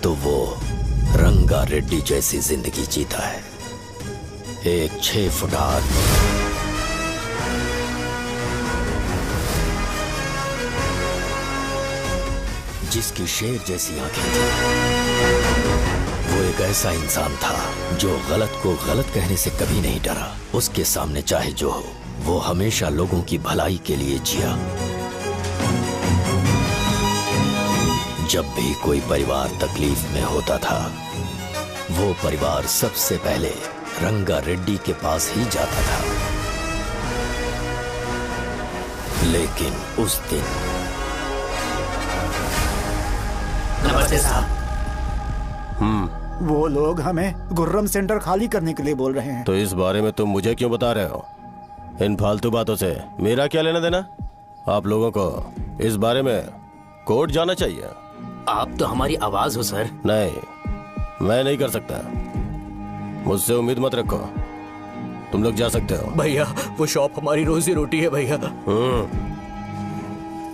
तो वो रंगा रेड्डी जैसी जिंदगी जीता है। एक 6 फुट आदमी, जिसकी शेर जैसी आंखें थी। वो एक ऐसा इंसान था जो गलत को गलत कहने से कभी नहीं डरा। उसके सामने चाहे जो हो, वो हमेशा लोगों की भलाई के लिए जिया। जब भी कोई परिवार तकलीफ में होता था, वो परिवार सबसे पहले रंगा रेड्डी के पास ही जाता था। लेकिन उस दिन नमस्ते साहब। वो लोग हमें गुर्रम सेंटर खाली करने के लिए बोल रहे हैं। तो इस बारे में तुम मुझे क्यों बता रहे हो? इन फालतू बातों से मेरा क्या लेना देना? आप लोगों को इस बारे में कोर्ट जाना चाहिए। आप तो हमारी आवाज हो सर। नहीं, मैं नहीं कर सकता। मुझसे उम्मीद मत रखो। तुम लोग जा सकते हो। भैया वो शॉप हमारी रोजी रोटी है भैया।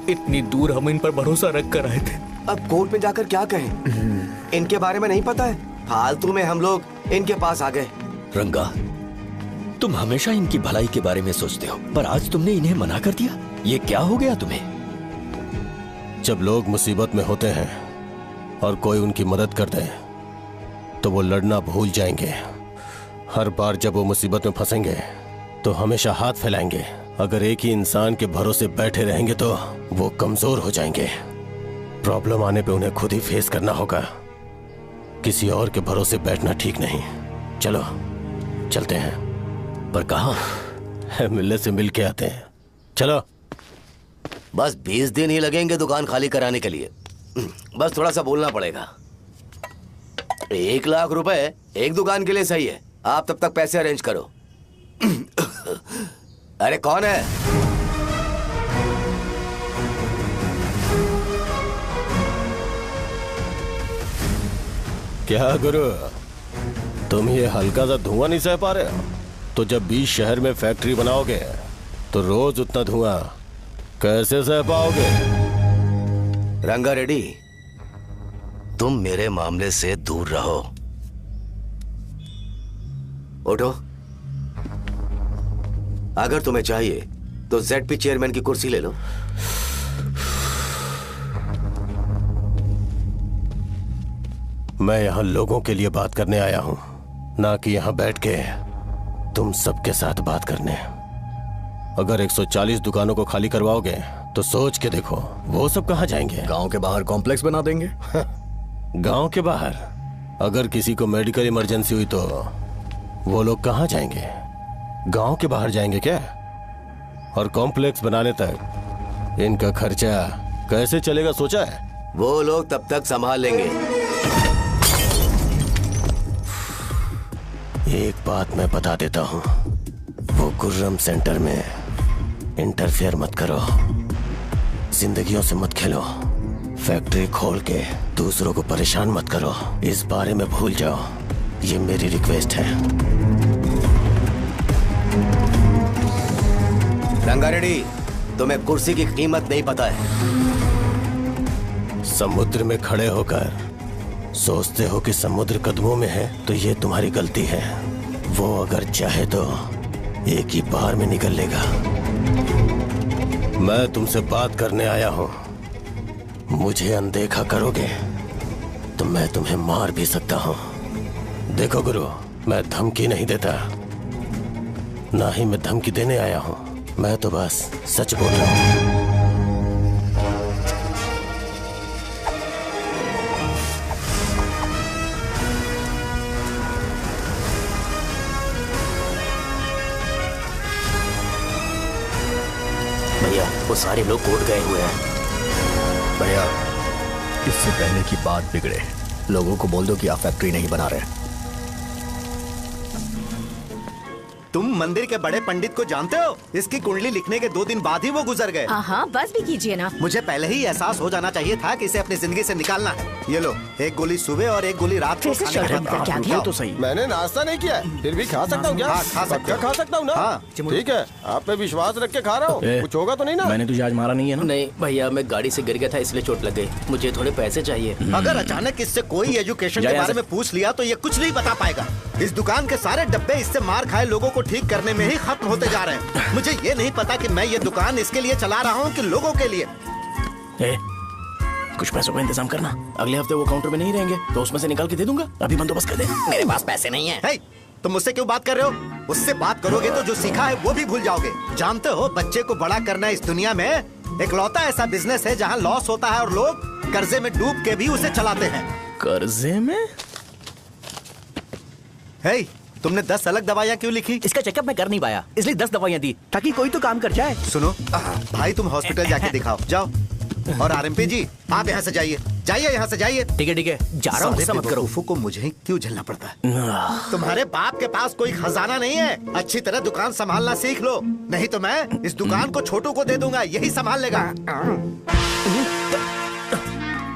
इतनी दूर हम इन पर भरोसा रख कर आए थे। अब कोर्ट में जाकर क्या कहें? इनके बारे में नहीं पता है। फालतू में हम लोग इनके पास आ गए। रंगा, तुम हमेशा इनकी भलाई के बारे में सोचते हो, पर आज तुमने इन्हें मना कर दिया। ये क्या हो गया तुम्हें? जब लोग मुसीबत में होते हैं और कोई उनकी मदद कर दे तो वो लड़ना भूल जाएंगे। हर बार जब वो मुसीबत में फंसेंगे तो हमेशा हाथ फैलाएंगे। अगर एक ही इंसान के भरोसे बैठे रहेंगे तो वो कमजोर हो जाएंगे। प्रॉब्लम आने पे उन्हें खुद ही फेस करना होगा। किसी और के भरोसे बैठना ठीक नहीं। चलो चलते हैं। पर कहाँ? मिलने से मिल के आते हैं। चलो। बस 20 दिन ही लगेंगे दुकान खाली कराने के लिए। बस थोड़ा सा बोलना पड़ेगा। 1 लाख रुपए एक दुकान के लिए सही है। आप तब तक पैसे अरेंज करो। अरे कौन है? क्या गुरु, तुम ये हल्का सा धुआं नहीं सह पा रहे हो? तो जब 20 शहर में फैक्ट्री बनाओगे तो रोज उतना धुआं कैसे सह पाओगे? रंगा रेड्डी, तुम मेरे मामले से दूर रहो। उठो। अगर तुम्हें चाहिए तो ZP चेयरमैन की कुर्सी ले लो। मैं यहाँ लोगों के लिए बात करने आया हूँ, ना कि यहाँ बैठ के तुम सबके साथ बात करने। अगर 140 दुकानों को खाली करवाओगे तो सोच के देखो वो सब कहाँ जाएंगे? गांव के बाहर कॉम्प्लेक्स बना देंगे। गांव के बाहर? अगर किसी को मेडिकल इमरजेंसी हुई तो वो लोग कहाँ जाएंगे? गांव के बाहर जाएंगे क्या? और कॉम्प्लेक्स बनाने तक इनका खर्चा कैसे चलेगा सोचा है? वो लोग तब तक संभाल लेंगे। एक बात मैं बता देता हूँ, वो गुर्रम सेंटर में इंटरफेयर मत करो। जिंदगियों से मत खेलो। फैक्ट्री खोल के दूसरों को परेशान मत करो। इस बारे में भूल जाओ। ये मेरी रिक्वेस्ट है। रंगा रेड्डी, तुम्हें कुर्सी की कीमत नहीं पता है। समुद्र में खड़े होकर सोचते हो कि समुद्र कदमों में है तो ये तुम्हारी गलती है। वो अगर चाहे तो एक ही बार में निकल लेगा। मैं तुमसे बात करने आया हूं। मुझे अनदेखा करोगे तो मैं तुम्हें मार भी सकता हूं। देखो गुरु, मैं धमकी नहीं देता, ना ही मैं धमकी देने आया हूं। मैं तो बस सच बोल रहा हूं। भैया वो सारे लोग कोर्ट गए हुए हैं। भैया इससे पहले की बात बिगड़े, लोगों को बोल दो कि आप फैक्ट्री नहीं बना रहे। तुम मंदिर के बड़े पंडित को जानते हो? इसकी कुंडली लिखने के 2 दिन बाद ही वो गुजर गए। हाँ बस भी कीजिए ना। मुझे पहले ही एहसास हो जाना चाहिए था कि इसे अपनी जिंदगी से निकालना है। ये लो, एक गोली सुबह और एक गोली रात को फिर से खाने के शर्म बाद का क्या खाओ। किया? तो सही। मैंने नाश्ता नहीं किया है, फिर भी खा सकता हूँ क्या? हाँ, खा सकते पक्का हो। खा सकता हूँ ना? हाँ। ठीक है, आप पे विश्वास रख के खा रहा हूँ। ए, कुछ होगा तो नहीं ना? मैंने तुझे आज मारा नहीं है ना? नहीं भैया, मैं गाड़ी से गिर गया था इसलिए चोट लग गई। मुझे थोड़े पैसे चाहिए। अगर अचानक इससे कोई एजुकेशन जा के यहाँ बारे से। में पूछ लिया तो ये कुछ नहीं बता पाएगा। इस दुकान के सारे डब्बे इससे मार खाए लोगों को ठीक करने में ही खत्म होते जा रहे हैं। मुझे ये नहीं पता कि मैं ये दुकान इसके लिए चला रहा हूँ कि लोगों के लिए। ए, कुछ पैसों का इंतजाम करना। अगले हफ्ते वो काउंटर में नहीं रहेंगे तो उसमें से निकाल के दे दूंगा। अभी बंदोबस्त कर दे। मेरे पास पैसे नहीं है। हे, तुम मुझसे क्यों बात कर रहे हो? उससे बात करोगे तो जो सीखा है वो भी भूल जाओगे। जानते हो, बच्चे को बड़ा करना इस दुनिया में इकलौता ऐसा बिजनेस है जहाँ लॉस होता है और लोग कर्जे में डूब के भी उसे चलाते हैं। कर्जे में? हे, तुमने 10 अलग दवाइयाँ क्यों लिखी? इसका चेकअप मैं कर नहीं पाया, इसलिए 10 दवाइयाँ दी ताकि कोई तो काम कर जाए। सुनो भाई, तुम हॉस्पिटल जाके दिखाओ, जाओ। और आरएमपी जी, आप यहाँ से जाइए, जाइए यहाँ से जाइए। ठीक है, जा रहा हूँ, गुस्सा मत करो। बेवकूफों को मुझे ही क्यों झेलना पड़ता है? तुम्हारे बाप के पास कोई खजाना नहीं है। अच्छी तरह दुकान संभालना सीख लो, नहीं तो मैं इस दुकान को छोटू को दे दूंगा, यही संभाल लेगा।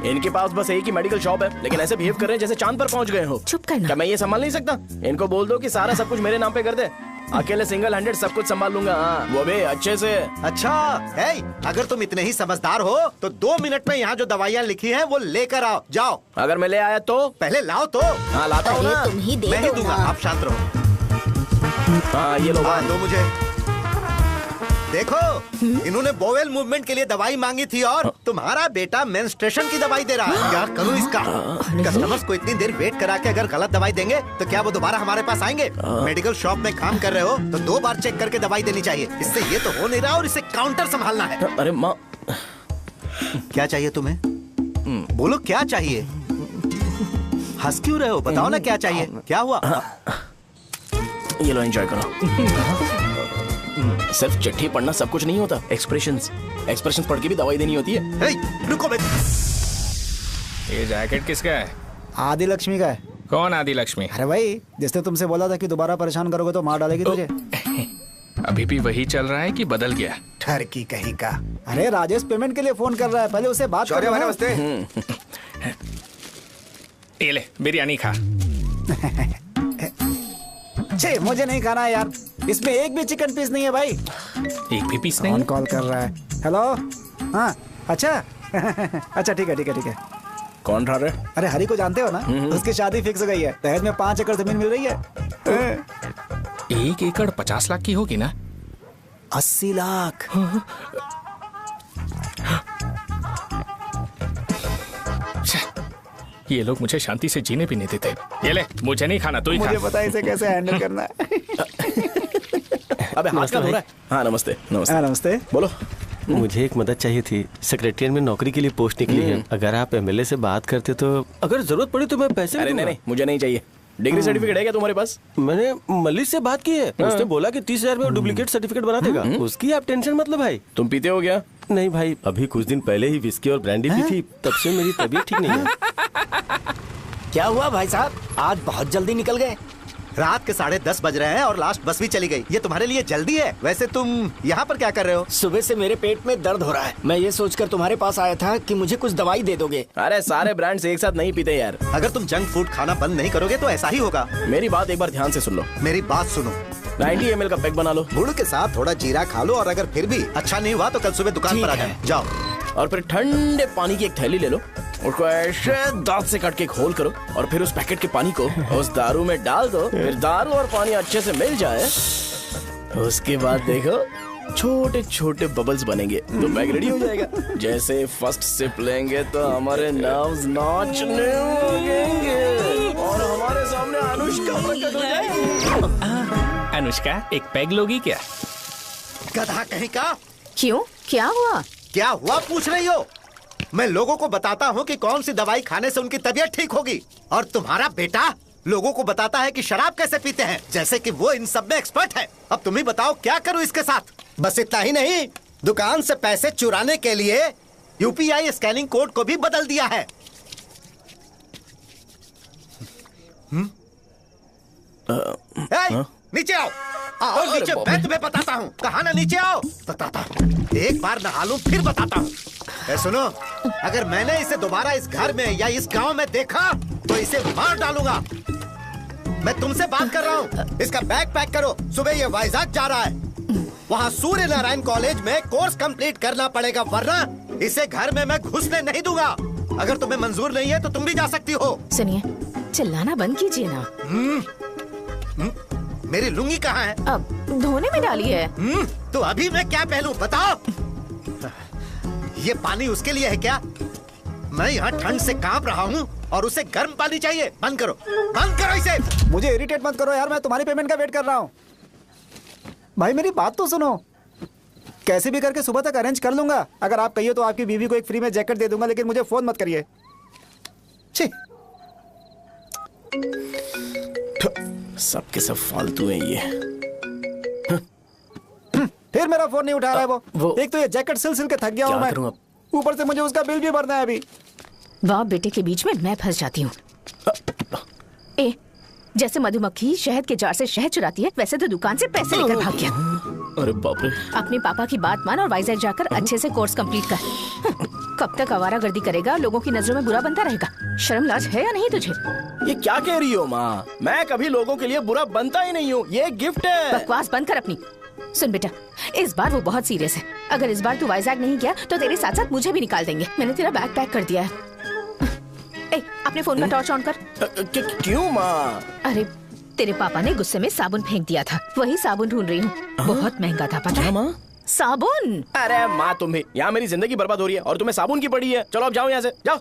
इनके पास बस एक ही मेडिकल शॉप है, लेकिन ऐसे बिहेव कर रहे हैं जैसे चांद पर पहुंच गए हो। चुप करना। क्या मैं ये संभाल नहीं सकता? इनको बोल दो कि सारा सब कुछ मेरे नाम पे कर दे। अकेले सिंगल हैंडेड सब कुछ संभाल लूंगा। हाँ, वो भी अच्छे से। अच्छा, हे, अगर तुम इतने ही समझदार हो तो 2 मिनट में यहाँ जो दवाइयाँ लिखी हैं वो लेकर आओ, जाओ। अगर मैं ले आया तो? पहले लाओ तो। हाँ, लाता हूँ ना। तुम ही दे मैं ही दो दूंगा, ना। आप शांत रहो। हाँ, ये लो। हाँ, दो मुझे। देखो, इन्होंने बोवेल मूवमेंट के लिए दवाई मांगी थी और तुम्हारा बेटा मेंस्ट्रुएशन की दवाई दे रहा है। क्या करूं इसका? कस्टमर्स को इतनी देर वेट करा के अगर गलत दवाई देंगे तो क्या वो दोबारा हमारे पास आएंगे? मेडिकल शॉप में काम कर रहे हो तो 2 बार चेक करके दवाई देनी चाहिए। इससे ये तो हो नहीं रहा और इसे काउंटर संभालना है। अरे माँ, क्या चाहिए तुम्हें? बोलो, क्या चाहिए? हंस क्यों रहे हो? बताओ ना क्या चाहिए? क्या हुआ? ये लो, एंजॉय करो। सिर्फ चिट्ठी पढ़ना सब कुछ नहीं होता। एक्सप्रेशंस पढ़ के भी दवाई देनी होती है। हे, रुको बे। ये जैकेट किसका है? आदि लक्ष्मी का है। कौन आदि लक्ष्मी? अरे भाई, जिसने तुमसे बोला था कि दोबारा परेशान करोगे तो मार डालेगी तुझे। अभी भी वही चल रहा है कि बदल गया? ठरकी कहीं का। अरे राजेश पेमेंट के लिए फोन कर रहा है, पहले उसे बात करो। नमस्ते। ये ले, बिरयानी खा। छे, मुझे नहीं खाना है यार, इसमें एक भी चिकन पीस नहीं है भाई। एक भी पीस कौन नहीं? कॉल कर रहा है? हेलो, हाँ, अच्छा। अच्छा, ठीक है। कौन रहा रे? अरे हरी को जानते हो ना, उसकी शादी फिक्स हो गई है। दहेज में 5 एकड़ जमीन मिल रही है। 1 एकड़ 50 लाख की होगी ना? 80 लाख। ये लोग मुझे शांति से जीने भी नहीं देते। ये ले, मुझे नहीं खाना, तू ही मुझे खा। पता है इसे कैसे हैंडल करना है। अबे हाथ का धो रहा है। हाँ, नमस्ते। नमस्ते। बोलो। मुझे एक मदद चाहिए थी। सेक्रेटरिएट में नौकरी के लिए पोस्ट निकली है। अगर आप एमएलए से बात करते तो अगर जरूरत पड़ी तो मैं पैसे भी अरे दूंगा। नहीं, मुझे नहीं चाहिए। डिग्री सर्टिफिकेट है क्या तुम्हारे पास? मैंने मलिक से बात की है। उसने बोला कि 30,000 में वो डुप्लीकेट सर्टिफिकेट बना देगा। उसकी आप टेंशन मत लो भाई। तुम पीते हो क्या? नहीं भाई, अभी कुछ दिन पहले ही विस्की और ब्रांडी पी थी, तब से मेरी तबीयत ठीक नहीं है। क्या हुआ भाई साहब, आज बहुत जल्दी निकल गए? रात के 10:30 बज रहे हैं और लास्ट बस भी चली गई। ये तुम्हारे लिए जल्दी है? वैसे तुम यहाँ पर क्या कर रहे हो? सुबह से मेरे पेट में दर्द हो रहा है। मैं ये सोचकर तुम्हारे पास आया था कि मुझे कुछ दवाई दे दोगे। अरे सारे ब्रांड्स एक साथ नहीं पीते यार। अगर तुम जंक फूड खाना बंद नहीं करोगे तो ऐसा ही होगा। मेरी बात एक बार ध्यान से सुन लो। मेरी बात सुनो, 90 ml का पैक बना लो गुड़ के साथ थोड़ा जीरा खा लो और अगर फिर भी अच्छा नहीं हुआ तो कल सुबह दुकान पर आ जाओ। और फिर ठंडे पानी की एक थैली ले लो, उसको ऐसे दांत से काट के घोल करो और फिर उस पैकेट के पानी को उस दारू में डाल दो। फिर दारू और पानी अच्छे से मिल जाए, उसके बाद देखो छोटे छोटे बबल्स बनेंगे तो पैक रेडी हो जाएगा। जैसे फर्स्ट सिप लेंगे तो हमारे नर्व्स नाचने लगेंगे और हमारे सामने अनुष्का प्रकट हो जाएगी। अनुष्का, एक पैग लोगी क्या? गधा कहीं का। क्यों, क्या हुआ? क्या हुआ पूछ रही हो? मैं लोगों को बताता हूँ कि कौन सी दवाई खाने से उनकी तबीयत ठीक होगी और तुम्हारा बेटा लोगों को बताता है कि शराब कैसे पीते हैं, जैसे कि वो इन सब में एक्सपर्ट है। अब तुम ही बताओ क्या करूँ इसके साथ? बस इतना ही नहीं, दुकान से पैसे चुराने के लिए यूपीआई स्कैनिंग कोड को भी बदल दिया है। नीचे आओ, आओ नीचे, मैं तुम्हें बताता हूँ। कहा ना नीचे आओ, बताता हूँ। एक बार नहा लूं फिर बताता हूँ। सुनो, अगर मैंने इसे दोबारा इस घर में या इस गांव में देखा तो इसे मार डालूंगा। मैं तुमसे बात कर रहा हूँ। इसका बैग पैक करो, सुबह ये वाइजाग जा रहा है। वहाँ सूर्य नारायण कॉलेज में कोर्स कंप्लीट करना पड़ेगा, वरना इसे घर में मैं घुसने नहीं दूंगा। अगर तुम्हें मंजूर नहीं है तो तुम भी जा सकती हो। सुनिए, चिल्लाना बंद कीजिए ना। मेरी लुंगी कहाँ है? अब धोने में डाली है। तो अभी मैं क्या पहनूं बताओ? ये पानी उसके लिए है क्या? मैं यहाँ ठंड से कांप रहा हूँ और उसे गर्म पानी चाहिए। बंद करो, बंद करो इसे। मुझे इरिटेट मत करो यार, मैं तुम्हारी पेमेंट का वेट कर रहा हूँ। भाई मेरी बात तो सुनो, कैसे भी करके सुबह तक अरेंज कर लूंगा। अगर आप कहिए तो आपकी बीवी को एक फ्री में जैकेट दे दूंगा, लेकिन मुझे फोन मत करिए। सबके सब फालतू हैं ये। फिर मेरा फोन नहीं उठा रहा है वो। एक तो ये जैकेट सिल के थक गया हूँ मैं, ऊपर से मुझे उसका बिल भी भरना है अभी। बाप बेटे के बीच में मैं फंस जाती हूँ। ए, जैसे मधुमक्खी शहद के जार से शहद चुराती है, वैसे तो दुकान से पैसे लेकर भाग गया। अरे बाप रे। अपने पापा की बात मान और वाइजैक जाकर अच्छे से कोर्स कंप्लीट कर। कब तक आवारागर्दी करेगा, लोगों की नजरों में बुरा बनता रहेगा। शर्म लाज है या नहीं तुझे? ये क्या कह रही हो माँ? मैं कभी लोगों के लिए बुरा बनता ही नहीं हूँ, ये गिफ्ट है। बकवास बंद कर अपनी। सुन बेटा, इस बार वो बहुत सीरियस है। अगर इस बार तू वाइजैक नहीं गया तो तेरे साथ साथ मुझे भी निकाल देंगे। मैंने तेरा बैग पैक कर दिया है। ए, अपने फोन का टॉर्च ऑन कर। क्यों माँ? अरे तेरे पापा ने गुस्से में साबुन फेंक दिया था, वही साबुन ढूंढ रही हूँ। बहुत महंगा था पता है माँ? साबुन। अरे माँ तुम भी, यहाँ मेरी जिंदगी बर्बाद हो रही है और तुम्हें साबुन की पड़ी है। चलो अब जाओ यहाँ से, जाओ।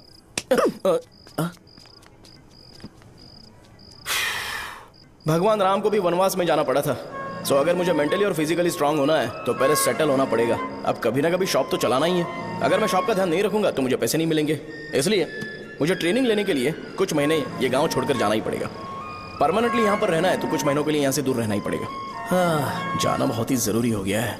भगवान राम को भी वनवास में जाना पड़ा था। सो अगर मुझे मेंटली और फिजिकली स्ट्रांग होना है तो पहले सेटल होना पड़ेगा। अब कभी ना कभी शॉप तो चलाना ही है। अगर मैं शॉप का ध्यान नहीं रखूंगा तो मुझे पैसे नहीं मिलेंगे। इसलिए मुझे ट्रेनिंग लेने के लिए कुछ महीने ये गांव छोड़कर जाना ही पड़ेगा। परमानेंटली यहाँ पर रहना है तो कुछ महीनों के लिए यहाँ से दूर रहना ही पड़ेगा। हाँ, जाना बहुत ही जरूरी हो गया है।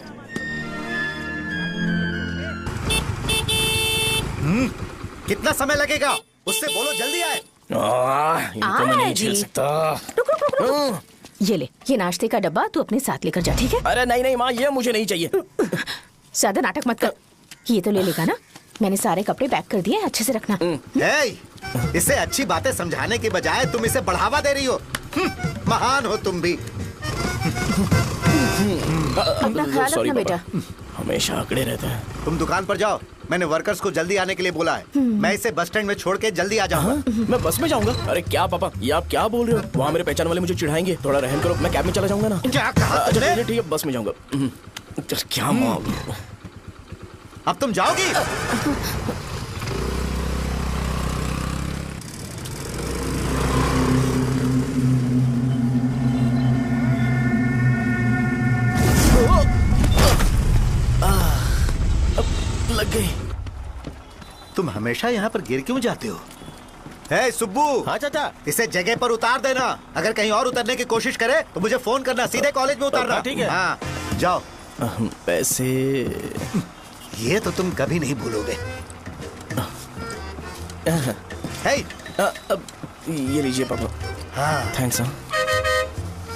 कितना समय लगेगा? उससे बोलो जल्दी आए। इनको मैं नहीं झेल सकता। ये ले, ये नाश्ते का डब्बा तू अपने साथ लेकर जा, ठीक है? अरे नहीं नहीं माँ, ये मुझे नहीं चाहिए। ज्यादा नाटक मत कर। ये तो ले लेगा ना? मैंने सारे कपड़े पैक कर दिए, अच्छे से रखना। इसे अच्छी बातें समझाने के बजाय तुम इसे बढ़ावा दे रही हो। महान हो तुम भी। अपना ख्याल रखना बेटा। हमेशा अकड़े रहता है। तुम दुकान पर जाओ, मैंने वर्कर्स को जल्दी आने के लिए बोला है। मैं इसे बस स्टैंड में छोड़ के जल्दी आ जाऊंगा। मैं बस में जाऊंगा? अरे क्या पापा, ये आप क्या बोल रहे हो? वहाँ मेरे पहचान वाले मुझे चिढ़ाएंगे। थोड़ा रहम करो, मैं कैब में चला जाऊंगा ना। क्या कहा तुमने? ठीक है, बस में जाऊंगा। क्या माँ, अब तुम जाओगी? लग गई। तुम हमेशा यहाँ पर गिर क्यों जाते हो? हे सुब्बू। हाँ चाचा। इसे जगह पर उतार देना। अगर कहीं और उतरने की कोशिश करे तो मुझे फोन करना, सीधे कॉलेज में उतारना। ठीक है। हाँ, जाओ। पैसे ये तो तुम कभी नहीं भूलोगे। हे, ये लीजिए पापा। हाँ थैंक्स।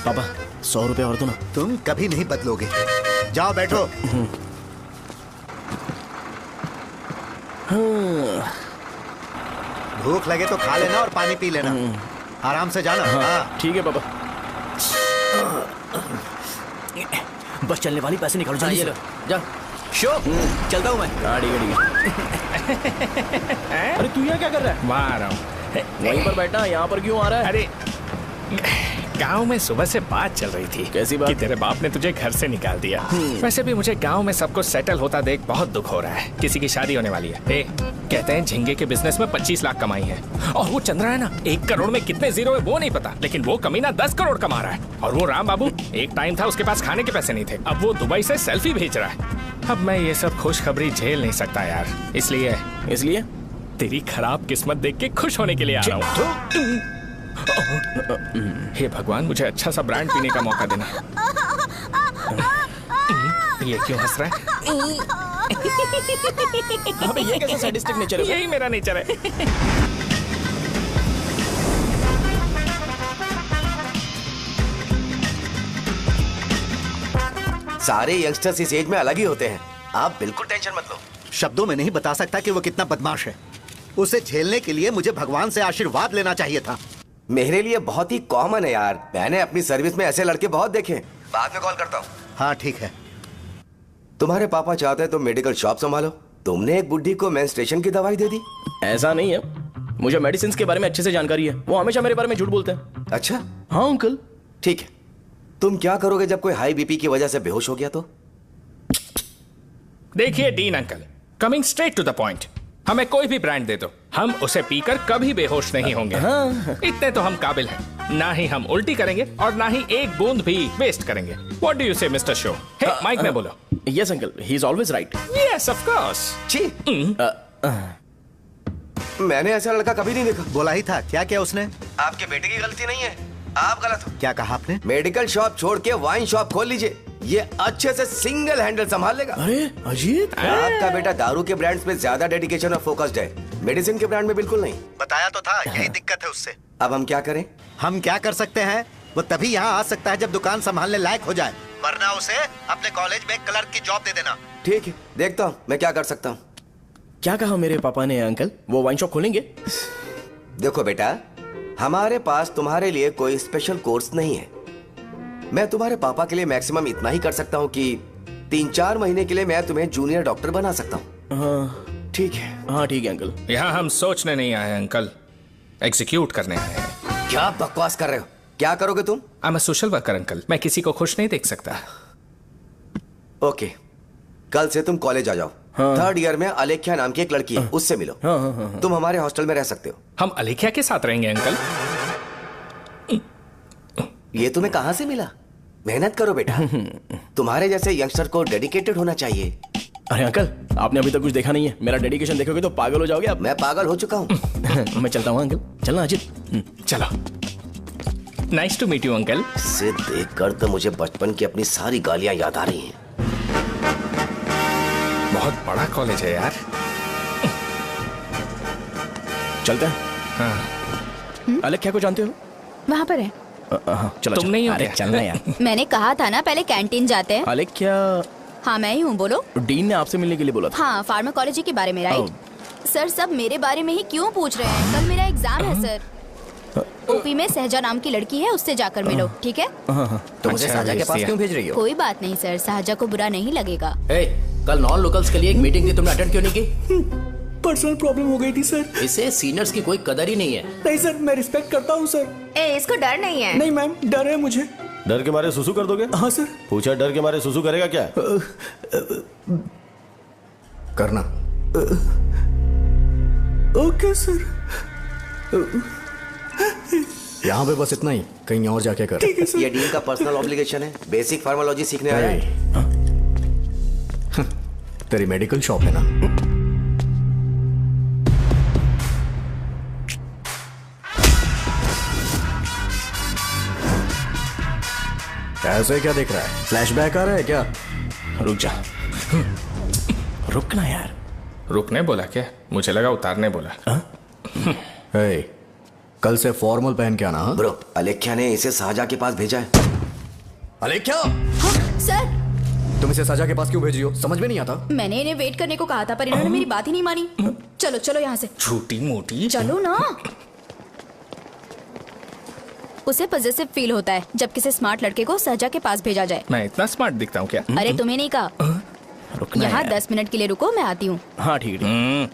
पापा 100 रुपए और दो ना। तुम कभी नहीं बदलोगे। जाओ बैठो। भूख लगे तो खा लेना और पानी पी लेना। आराम से जाना। हाँ। ठीक है पापा। बस चलने वाली, पैसे निकालो जल्दी से। जा शो, चलता हूँ मैं। गाड़ी अरे तू यहाँ क्या कर रहा है? वहाँ आ रहा हूँ। वहीं पर बैठना, यहाँ पर क्यों आ रहा है? अरे गांव में सुबह से बात चल रही थी। कैसी बात? कि तेरे बाप ने तुझे घर से निकाल दिया। वैसे भी मुझे गांव में सबको सेटल होता देख बहुत दुख हो रहा है। किसी की शादी होने वाली है। कहते हैं झींगे के बिजनेस में 25 लाख कमाई है। और वो चंद्रा है ना, 1 करोड़ में कितने जीरो है वो नहीं पता, लेकिन वो कमीना 10 करोड़ कमा रहा है। और वो राम बाबू, एक टाइम था उसके पास खाने के पैसे नहीं थे, अब वो दुबई से सेल्फी भेज रहा है। अब मैं ये सब खुशखबरी झेल नहीं सकता यार, इसलिए तेरी खराब किस्मत देख के खुश होने के लिए आ रहा हूँ। हे भगवान, मुझे अच्छा सा ब्रांड पीने का मौका देना। ये क्यों हंस रहा है? अबे ये कैसा सैडिस्टिक नेचर है? यही मेरा नेचर है। सारे यंगस्टर्स इस एज में अलग ही होते हैं। आप बिल्कुल टेंशन मत लो। शब्दों में नहीं बता सकता कि वो कितना बदमाश है। उसे झेलने के लिए मुझे भगवान से आशीर्वाद लेना चाहिए था। मेरे लिए बहुत ही कॉमन है यार, मैंने अपनी सर्विस में ऐसे लड़के बहुत देखे। बाद में कॉल करता हूँ। हाँ ठीक है। तुम्हारे पापा चाहते हैं तुम मेडिकल शॉप संभालो, तुमने एक बुढ़ी को मेंस्ट्रुएशन की दवाई दे दी। ऐसा नहीं है, मुझे मेडिसिन के बारे में अच्छे से जानकारी है। वो हमेशा मेरे बारे में झूठ बोलते हैं। अच्छा हाँ अंकल। ठीक है, तुम क्या करोगे जब कोई हाई बीपी की वजह से बेहोश हो गया तो? देखिए dean uncle, coming straight to the point, हमें कोई भी ब्रांड दे दो, हम उसे पीकर कभी बेहोश नहीं होंगे। इतने तो हम काबिल हैं। ना ही हम उल्टी करेंगे और ना ही एक बूंद भी वेस्ट करेंगे। व्हाट डू यू से मिस्टर शो? हे माइक में बोलो। Yes uncle, he is always right. Yes of course. छी, मैंने ऐसा लड़का कभी नहीं देखा। बोला ही था। क्या क्या उसने? आपके बेटे की गलती नहीं है, आप गलत हो। क्या कहा आपने? मेडिकल शॉप छोड़ के वाइन शॉप खोल लीजिए, ये अच्छे से सिंगल हैंडल संभाल लेगा। अरे अजीत, आपका बेटा दारू के ब्रांड्स में ज्यादा डेडिकेशन और फोकस्ड है, मेडिसिन के ब्रांड में बिल्कुल नहीं। बताया तो था, यही दिक्कत है उससे। अब हम क्या करें? हम क्या कर सकते हैं? वो तभी यहाँ आ सकता है जब दुकान संभालने लायक हो जाए, वरना उसे अपने कॉलेज में क्लर्क की जॉब दे देना। ठीक है, देखता हूँ मैं क्या कर सकता हूँ। क्या कहा मेरे पापा ने अंकल? वो वाइन शॉप खोलेंगे? देखो बेटा, हमारे पास तुम्हारे लिए कोई स्पेशल कोर्स नहीं है। मैं तुम्हारे पापा के लिए मैक्सिमम इतना ही कर सकता हूँ कि 3-4 महीने के लिए मैं तुम्हें जूनियर डॉक्टर बना सकता हूँ। हाँ ठीक है। हाँ ठीक है अंकल। यहाँ हम सोचने नहीं आए अंकल, एग्जीक्यूट करने आए हैं। क्या बकवास कर रहे हो? क्या करोगे तुम? I am a social worker uncle, मैं किसी को खुश नहीं देख सकता। ओके, कल से तुम कॉलेज आ जाओ। हाँ। 3rd ईयर में अलेख्या नाम की एक लड़की है, उससे मिलो। हाँ। तुम हमारे हॉस्टल में रह सकते हो। हम अलेख्या के साथ रहेंगे अंकल। ये तुम्हें कहां से मिला? मेहनत करो बेटा, तुम्हारे जैसे यंगस्टर को डेडिकेटेड होना चाहिए। अरे अंकल, आपने अभी तक कुछ देखा नहीं है। मेरा डेडिकेशन देखोगे तो पागल हो जाओगे आप। मैं पागल हो चुका हूँ। मैं चलता हूँ अंकल। चलना अजित। चलो, nice to meet you uncle. इसे देखकर तो मुझे बचपन की अपनी सारी गालियां याद आ रही हैं। बहुत बड़ा कॉलेज है यार। चलते हैं। हाँ। अलेख्या को जानते हो? वहाँ पर है। चलो तुम नहीं हो अरे क्या? चलना यार। मैंने कहा था ना पहले कैंटीन जाते हैं। अलेख्या, हाँ मैं ही हूँ, बोलो। डीन ने आपसे मिलने के लिए बोला था। हाँ, फार्माकोलॉजी के बारे में, राइट? सर सब मेरे बारे में ही क्यों पूछ रहे हैं? कल मेरा एग्जाम है सर। ओपी में सहजा नाम की लड़की है, उससे जाकर मिलो, ठीक है? तो मुझे अच्छा, साजा के पास भेज क्यों भेज रही हो? कोई बात नहीं सर, सहजा को बुरा नहीं लगेगा। कल नॉन लोकल्स के लिए एक मीटिंग थी, तुमने अटेंड क्यों नहीं की? पर्सनल प्रॉब्लम हो गई थी सर। इसे सीनियर्स की कोई कदर ही नहीं है। नहीं सर, मैं रिस्पेक्ट करता हूँ सर। इसको डर नहीं है। नहीं मैम, डर है मुझे। डर के मारे सुसु कर दोगे? हाँ सर। पूछा डर के मारे सुसु करेगा क्या? करना। Okay sir. यहाँ पे बस इतना ही, कहीं और जाके कर। ठीक है सर। ये डीन का पर्सनल ऑब्लिगेशन है, बेसिक फार्माकोलॉजी सीखने आया है। तेरी मेडिकल शॉप है ना? ऐसे क्या देख रहा है? फ्लैशबैक आ रहा है क्या? रुक जा। रुकना यार। रुकने बोला क्या? मुझे लगा उतारने बोला। कल से फॉर्मल पहन के आना। हाँ? ब्रो, अलेख्या ने इसे साजा के पास भेजा है। अलेख्या, हाँ, सर तुम इसे साजा के पास क्यों भेज रही हो? समझ में नहीं आता। मैंने इन्हें वेट करने को कहा था, पर इन्होंने मेरी बात ही नहीं मानी। चलो चलो यहाँ से। छोटी मोटी। चलो ना। उसे पॉजिटिव फील होता है जब किसी स्मार्ट लड़के को सहजा के पास भेजा जाए। मैं इतना स्मार्ट दिखता हूँ क्या? अरे तुम्हें नहीं कहा। रुकना यहाँ यार। 10 मिनट के लिए रुको, मैं आती हूँ। हाँ ठीक है।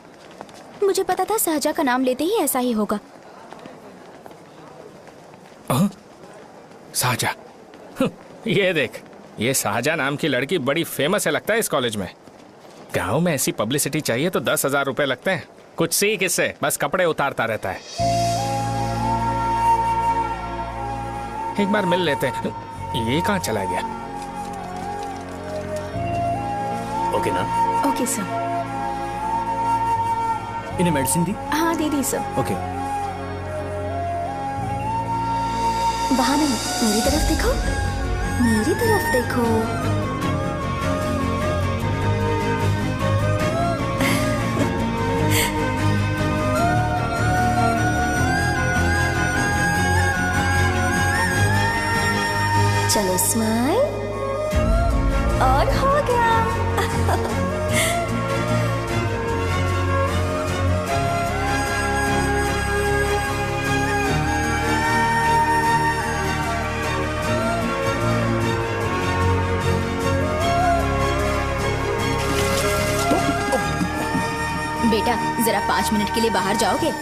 मुझे पता था सहजा का नाम लेते ही ऐसा ही होगा। साजा। ये देख, ये शाहजहां नाम की लड़की बड़ी फेमस है लगता है इस कॉलेज में। गांव में ऐसी पब्लिसिटी चाहिए तो 10,000 रुपए लगते हैं। कुछ सीख इससे, बस कपड़े उतारता रहता है। एक बार मिल लेते हैं। ये कहाँ चला गया? ओके ना? Okay sir. इन्हें मेडिसिन दी? हाँ दे दी सर। ओके। वहाँ नहीं, मेरी तरफ देखो, मेरी तरफ देखो। चलो स्माइल, और हो गया। 5 मिनट के लिए बाहर जाओगे?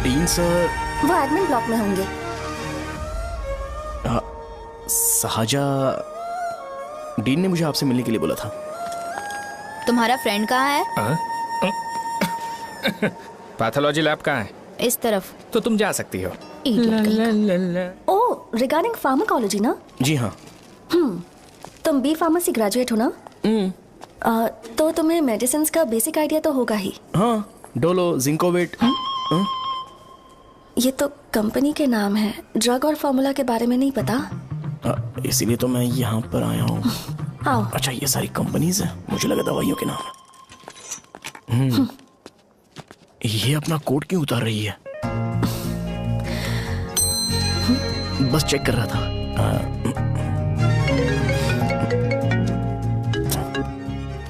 डीन सर वो एडमिन ब्लॉक में होंगे। साजा, डीन ने मुझे आपसे मिलने के लिए बोला था। तुम्हारा फ्रेंड कहाँ है? पैथोलॉजी लैब कहाँ है? इस तरफ। तो तुम जा सकती हो। ओह, रिगार्डिंग फार्माकोलॉजी ना? जी हाँ। तुम बी फार्मेसी ग्रेजुएट हो ना? तो तुम्हें मेडिसिन का बेसिक आइडिया तो होगा ही। हाँ, डोलो, जिंकोवेट। ये तो कंपनी के नाम है, ड्रग और फॉर्मूला के बारे में नहीं पता। इसीलिए तो मैं यहाँ पर आया हूँ। आओ। अच्छा, ये सारी कंपनीज है, मुझे लगा दवाइयों के नाम। ये अपना कोट क्यों उतार रही है? बस चेक कर रहा था।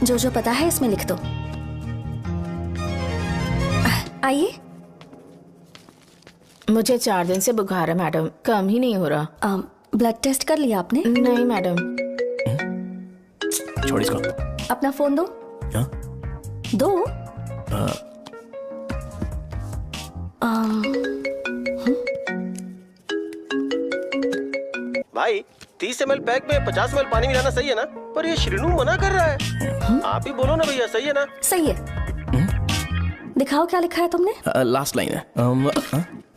जो जो पता है इसमें लिख दो। आइए। मुझे 4 दिन से बुखार है मैडम, कम ही नहीं हो रहा। ब्लड टेस्ट कर लिया आपने? नहीं मैडम। छोड़ इसको। अपना फोन दो। हाँ? दो। भाई 30 ml पैक में 50 ml पानी मिलाना सही है ना? पर ये श्रीनू मना कर रहा है। आप ही बोलो ना भैया, सही है ना? सही है। दिखाओ क्या लिखा है तुमने? लास्ट लाइन है।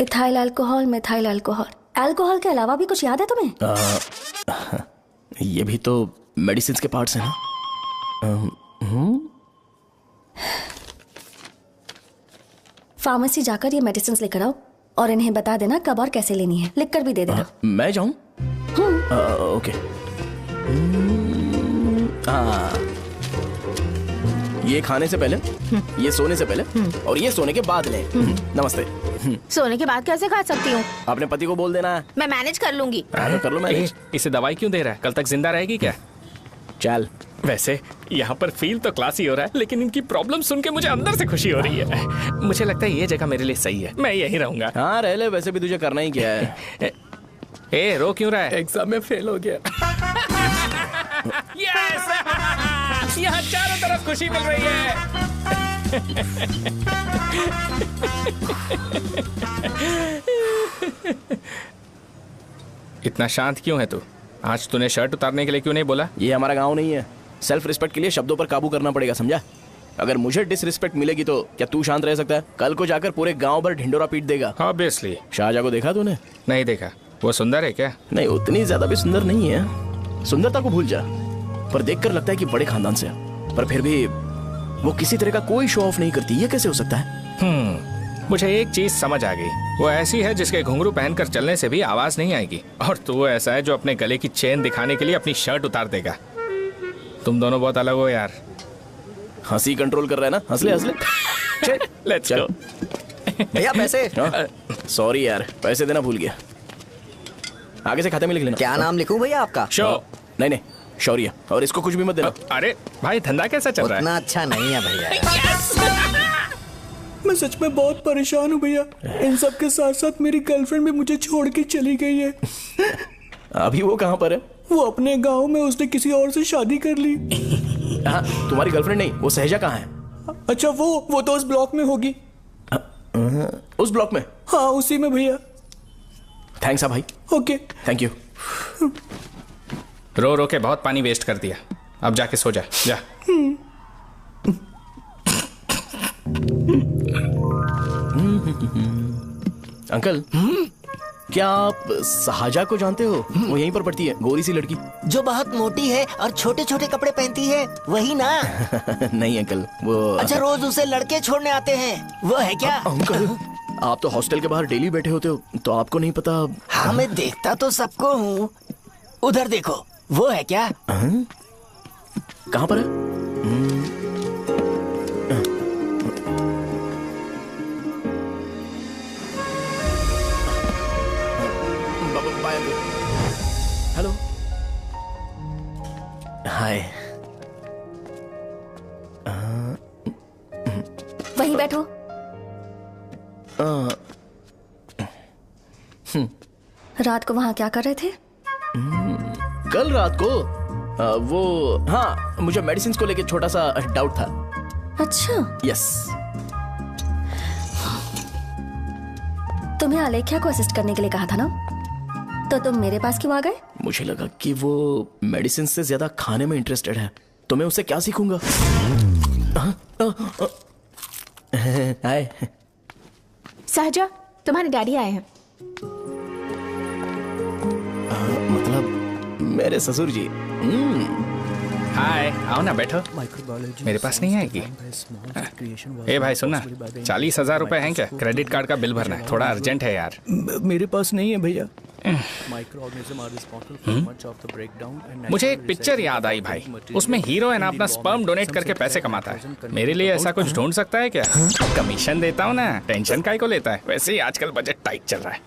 Ethyl alcohol, methyl alcohol. Alcohol के अलावा भी कुछ याद है तुम्हें? ये भी तो मेडिसिन के पार्ट्स हैं ना? फार्मेसी जाकर ये मेडिसिन लेकर आओ और इन्हें बता देना कब और कैसे लेनी है, लिख कर भी दे देना। मैं जाऊं? ओके। ये खाने से पहले, ये सोने से पहले और ये सोने के बाद ले। नमस्ते। सोने के बाद कैसे खा सकती हूँ? अपने पति को बोल देना है। मैं मैनेज कर लूंगी। कर लो मैनेज। इसे दवाई क्यों दे रहा है? कल तक जिंदा रहेगी क्या? चल। वैसे यहाँ पर फील तो क्लासी हो रहा है, लेकिन इनकी प्रॉब्लम सुन के मुझे अंदर से खुशी हो रही है। मुझे लगता है ये जगह मेरे लिए सही है, मैं यहीं रहूंगा। हाँ रह ले, वैसे भी तुझे करना ही क्या है। ए, रो क्यों रहा है? एग्जाम में फेल हो गया। यस! यहाँ चारों तरफ खुशी मिल रही है। इतना शांत क्यों है तू? आज तूने शर्ट उतारने के लिए क्यों नहीं बोला? ये हमारा गांव नहीं है। सेल्फ रिस्पेक्ट के लिए शब्दों पर काबू करना पड़ेगा, समझा? अगर मुझे डिसरिस्पेक्ट मिलेगी तो क्या तू शांत रह सकता है? कल को जाकर पूरे गांव भर ढिंडोरा पीट देगा। ऑब्वियसली। शाहजहां को देखा तूने? नहीं देखा। वो सुंदर है क्या? नहीं, उतनी ज्यादा भी सुंदर नहीं है। सुंदरता को भूल जा, पर देखकर लगता है कि बड़े खानदान से है। पर फिर भी वो किसी तरह का कोई शो ऑफ नहीं करती। ये कैसे हो सकता है? मुझे एक चीज समझ आ गई। वो ऐसी है जिसके घुंघरू पहनकर चलने से भी आवाज नहीं आएगी, और तू ऐसा है जो अपने गले की चेन दिखाने के लिए अपनी शर्ट उतार देगा। तुम दोनों बहुत अलग हो यार। हंसी कंट्रोल कर रहा है ना? हंस ले हंस ले। Let's go. भैया पैसे। सॉरी यार, पैसे देना भूल गया। आगे से खाते में लिख लेना। क्या नाम लिखूं भैया आपका? शो। नहीं, शौर्य। और इसको कुछ भी मत देना। अरे भाई, धंधा कैसा चल रहा है? उतना अच्छा नहीं है भैया। मैं सच में बहुत परेशान हूँ भैया। इन सब के साथ साथ मेरी गर्लफ्रेंड भी मुझे छोड़ के चली गई है। अभी वो कहाँ पर है? वो अपने गांव में, उसने किसी और से शादी कर ली। हाँ, तुम्हारी गर्लफ्रेंड नहीं, वो सहजा कहाँ है? अच्छा, वो तो उस ब्लॉक में होगी। उस ब्लॉक में? हाँ, उसी में भैया। थैंक्स भाई। Okay, thank you. रो रो के बहुत पानी वेस्ट कर दिया, अब जाके सो जा। जा। अंकल, क्या आप साहजा को जानते हो? वो यहीं पर पढ़ती है, गोरी सी लड़की। जो बहुत मोटी है और छोटे छोटे कपड़े पहनती है, वही ना? नहीं अंकल, वो अच्छा, रोज उसे लड़के छोड़ने आते हैं, वो है क्या? अंकल, आप तो हॉस्टल के बाहर डेली बैठे होते हो, तो आपको नहीं पता? हाँ, मैं देखता तो सबको हूँ। उधर देखो, वो है क्या? कहाँ पर है? हेलो, हाय। वहीं बैठो। रात को वहां क्या कर रहे थे? कल रात को वो, हाँ, मुझे मेडिसिन को लेके छोटा सा डाउट था। अच्छा। यस। तुम्हें आलेख्या को असिस्ट करने के लिए कहा था ना, तो तुम मेरे पास क्यों आ गए? मुझे लगा कि वो मेडिसिन से ज्यादा खाने में इंटरेस्टेड है, तो मैं उससे क्या सीखूंगा। हाय। सहजा, तुम्हारे डैडी आए हैं। मतलब मेरे ससुर जी। हाय, आओ ना, बैठो। मेरे पास नहीं आएगी। ए भाई सुनना, 40,000 रुपए हैं क्या? क्रेडिट कार्ड का बिल भरना है, थोड़ा अर्जेंट है यार। मेरे पास नहीं है भैया। मुझे एक पिक्चर याद आई भाई, उसमें हीरो है ना अपना स्पर्म डोनेट करके पैसे कमाता है। मेरे लिए ऐसा कुछ ढूंढ सकता है क्या? कमीशन देता हूँ ना, टेंशन काहे को लेता है? वैसे ही आजकल बजट टाइट चल रहा है।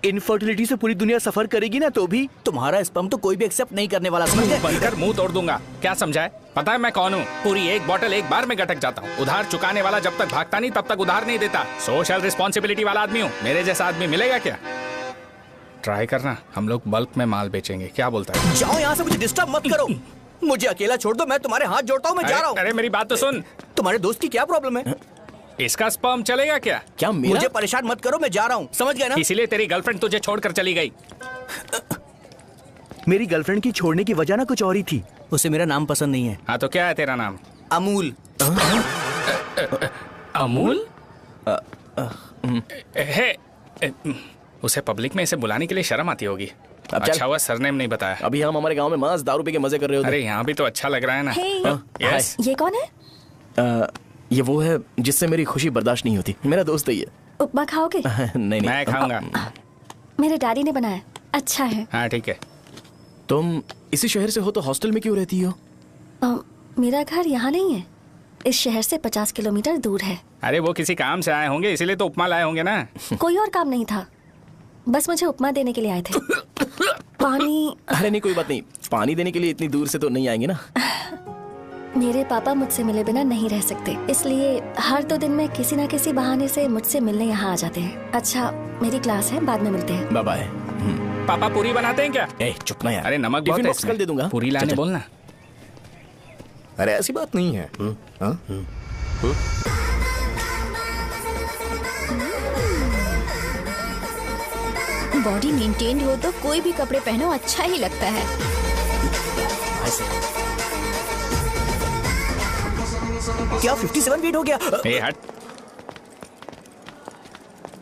इनफर्टिलिटी से पूरी दुनिया सफर करेगी ना, तो भी तुम्हारा स्पर्म तो कोई भी एक्सेप्ट नहीं करने वाला। समझ गए? बनकर मुंह तोड़ दूंगा। क्या समझा है? पता है मैं कौन हूँ? पूरी एक बोतल एक बार में गटक जाता हूँ। उधार चुकाने वाला जब तक भागता नहीं तब तक उधार नहीं देता। सोशल रिस्पॉन्सिबिलिटी वाला आदमी हूँ। मेरे जैसा आदमी मिलेगा क्या? ट्राई करना, हम लोग बल्क में माल बेचेंगे। क्या बोलता है? जाओ यहाँ से, मुझे डिस्टर्ब मत करो। मुझे अकेला छोड़ दो, मैं तुम्हारे हाथ जोड़ता हूँ, मैं जा रहा हूँ। अरे मेरी बात तो सुन। तुम्हारे दोस्त की क्या प्रॉब्लम है? इसका स्पर्म चलेगा क्या? क्या मेरा? मुझे परेशान मत करो, मैं जा रहा हूँ, समझ गए ना? इसीलिए तेरी गर्लफ्रेंड तुझे छोड़कर चली गई। मेरी गर्लफ्रेंड की छोड़ने की वजह ना कुछ और ही थी। उसे मेरा नाम पसंद नहीं है। हाँ तो क्या है तेरा नाम? अमूल। अमूल? उसे पब्लिक में इसे बुलाने के लिए शर्म आती होगी। अच्छा हुआ सरनेम नहीं बताया। अभी हम हमारे गांव में मस्त दारू पी के मजे कर रहे होते। अरे यहाँ भी तो अच्छा लग रहा है ना। यस। ये कौन है? ये वो है जिससे मेरी खुशी बर्दाश्त नहीं होती। मेरा दोस्त है ये। उपमा खाओगे? नहीं। मैं खाऊंगा। मेरे डैडी ने बनाया, अच्छा है। हाँ ठीक है। तुम इसी शहर से हो तो हॉस्टल में क्यों रहती हो? मेरा घर यहाँ नहीं है, इस शहर से 50 किलोमीटर दूर है। अरे वो किसी काम से आए होंगे, इसीलिए तो उपमा लाए होंगे ना। कोई और काम नहीं था, बस मुझे उपमा देने के लिए आए थे। पानी? अरे नहीं, कोई बात नहीं। पानी देने के लिए इतनी दूर से तो नहीं आएंगे ना। मेरे पापा मुझसे मिले बिना नहीं रह सकते, इसलिए हर 2 दिन में किसी न किसी बहाने से मुझसे मिलने यहाँ आ जाते हैं। अच्छा, मेरी क्लास है, बाद में मिलते हैं। Bye bye. पापा पूरी बनाते हैं क्या? चुप ना यार। अरे नमक बहुत है इसमें। कल दे दूंगा। पूरी लाने बोलना। अरे ऐसी बात नहीं है। बॉडी मेंटेन्ड हो तो कोई भी कपड़े पहनो अच्छा ही लगता है। क्या 57 वेट हो गया? ए हट।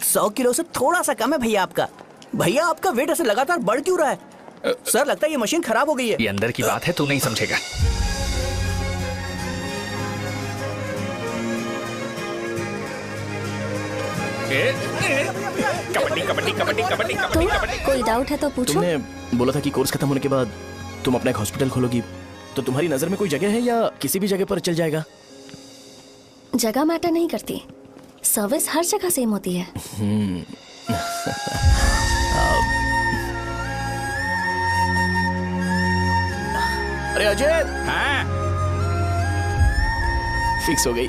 100 किलो से थोड़ा सा कम है भैया आपका। भैया आपका वेट ऐसे लगातार बढ़ क्यों रहा है? सर लगता है ये मशीन खराब हो गई है। ये अंदर की बात है, तू नहीं समझेगा। कबड्डी कबड्डी कबड्डी कबड्डी तो कबड्डी। कोई डाउट है तो पूछो। तुमने बोला था कि कोर्स खत्म होने के बाद तुम अपना एक हॉस्पिटल खोलोगी, तो तुम्हारी नजर में कोई जगह है या किसी भी जगह पर चल जाएगा? जगह मैटर नहीं करती, सर्विस हर जगह सेम होती है। अरे अजय। हाँ? फिक्स हो गई।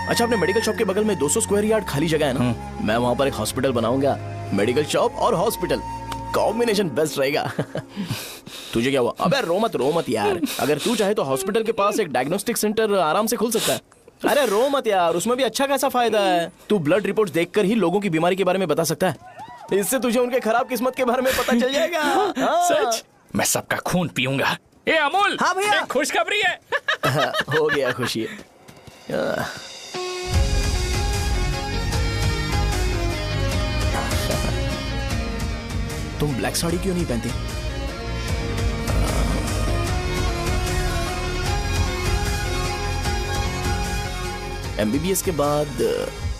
अच्छा, अपने मेडिकल शॉप के बगल में 200 स्क्वायर यार्ड खाली जगह है ना? मैं वहां पर एक हॉस्पिटल बनाऊंगा। मेडिकल शॉप और हॉस्पिटल, कॉम्बिनेशन बेस्ट रहेगा। तुझे क्या हुआ? अबे रो मत यार। अगर तू चाहे तो हॉस्पिटल के पास एक डायग्नोस्टिक सेंटर आराम से खुल सकता है। अरे रो मत यार, उसमें भी अच्छा खासा फायदा है। तू ब्लड रिपोर्ट देखकर ही लोगों की बीमारी के बारे में बता सकता है। इससे तुझे उनके खराब किस्मत के बारे में पता चल जाएगा। सच? मैं सबका खून पीऊंगा। ए अमूल। हाँ भैया। खुशखबरी है। हो गया खुशी। तुम ब्लैक साड़ी क्यों नहीं पहनती? एमबीबीएस के बाद